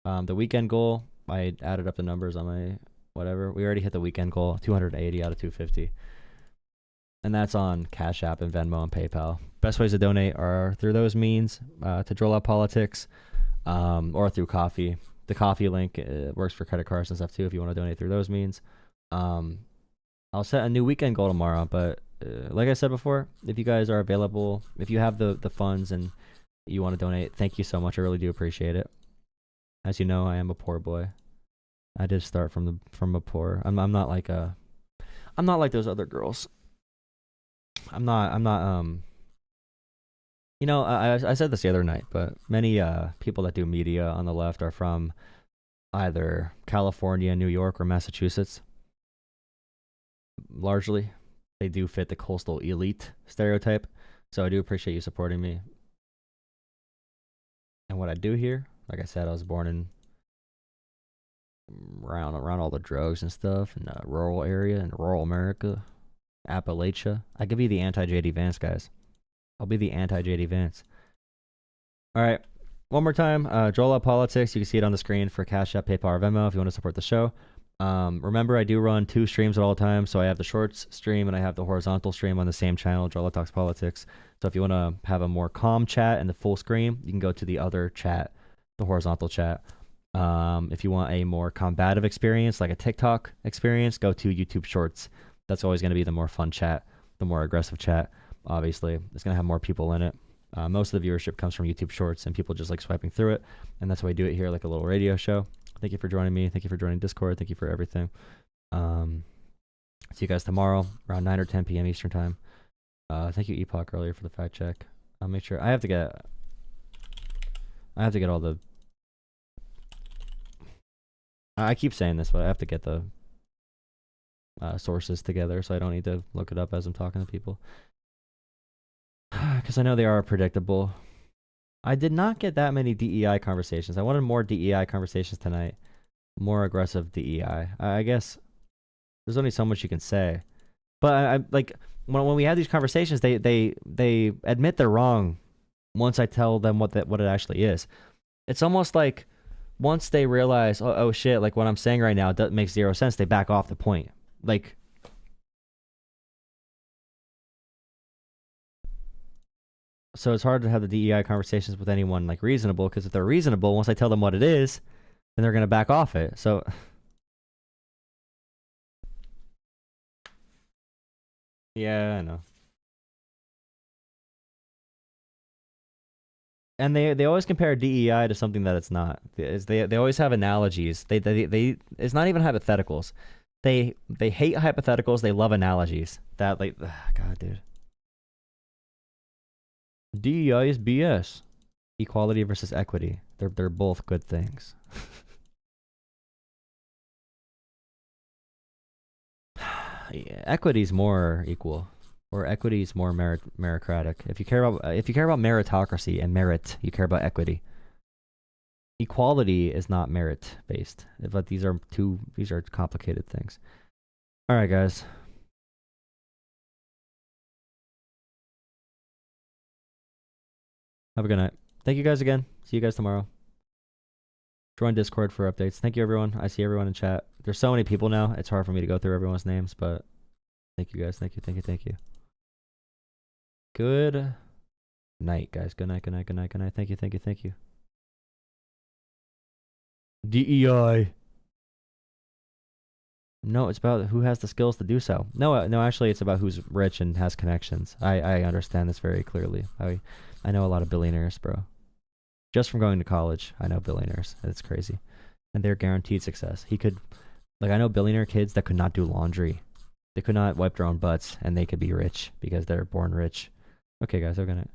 The weekend goal, I added up the numbers on my whatever. We already hit the weekend goal, 280 out of 250. And that's on Cash App and Venmo and PayPal. Best ways to donate are through those means, to Jolah Politics, or through coffee. The coffee link works for credit cards and stuff too if you want to donate through those means. I'll set a new weekend goal tomorrow, but like I said before, if you guys are available, if you have the funds and you want to donate, thank you so much. I really do appreciate it. As you know, I am a poor boy. I did start from a poor. I'm not like those other girls. I'm not you know, I said this the other night, but many people that do media on the left are from either California, New York, or Massachusetts. Largely, they do fit the coastal elite stereotype. So I do appreciate you supporting me. And what I do here, like I said, I was born in around all the drugs and stuff in a rural area in rural America, Appalachia. I could be the anti-JD Vance, guys. I'll be the anti-JD Vance. All right. One more time. Jolah Politics. You can see it on the screen for Cash App, PayPal, or Venmo if you want to support the show. Remember, I do run 2 streams at all times. So I have the shorts stream and I have the horizontal stream on the same channel, Jolah Talks Politics. So if you want to have a more calm chat and the full screen, you can go to the other chat, the horizontal chat. If you want a more combative experience, like a TikTok experience, go to YouTube Shorts. That's always going to be the more fun chat, the more aggressive chat. Obviously, it's going to have more people in it. Most of the viewership comes from YouTube Shorts and people just like swiping through it. And that's why we do it here, like a little radio show. Thank you for joining me. Thank you for joining Discord. Thank you for everything. See you guys tomorrow around 9 or 10 p.m. Eastern time. Thank you, Epoch, earlier for the fact check. I'll make sure. I have to get all the... I keep saying this, but I have to get the sources together, so I don't need to look it up as I'm talking to people. Because I know they are predictable. I did not get that many DEI conversations. I wanted more DEI conversations tonight. More aggressive DEI. I guess there's only so much you can say. But I like when we have these conversations, they admit they're wrong once I tell them what it actually is. It's almost like once they realize, oh shit, like what I'm saying right now makes zero sense, they back off the point. Like, so it's hard to have the DEI conversations with anyone like reasonable, because if they're reasonable, once I tell them what it is, then they're gonna back off it. So yeah, I know. And they always compare DEI to something that it's not. They always have analogies. They it's not even hypotheticals. They hate hypotheticals. They love analogies. That like, God, dude. DEI is BS. Equality versus equity. They're both good things. Yeah, equity's more equal, or equity's more meritocratic. If you care about meritocracy and merit, you care about equity. Equality is not merit based, but these are complicated things. All right, guys. Have a good night. Thank you guys again. See you guys tomorrow. Join Discord for updates. Thank you, everyone. I see everyone in chat. There's so many people now. It's hard for me to go through everyone's names, but thank you guys. Thank you. Thank you. Thank you. Good night, guys. Good night. Good night. Good night. Good night. Thank you. Thank you. Thank you. DEI. No, it's about who has the skills to do so. No, no, actually, it's about who's rich and has connections. I understand this very clearly. I know a lot of billionaires, bro. Just from going to college, I know billionaires. It's crazy. And they're guaranteed success. I know billionaire kids that could not do laundry. They could not wipe their own butts, and they could be rich because they're born rich. Okay, guys, I'm gonna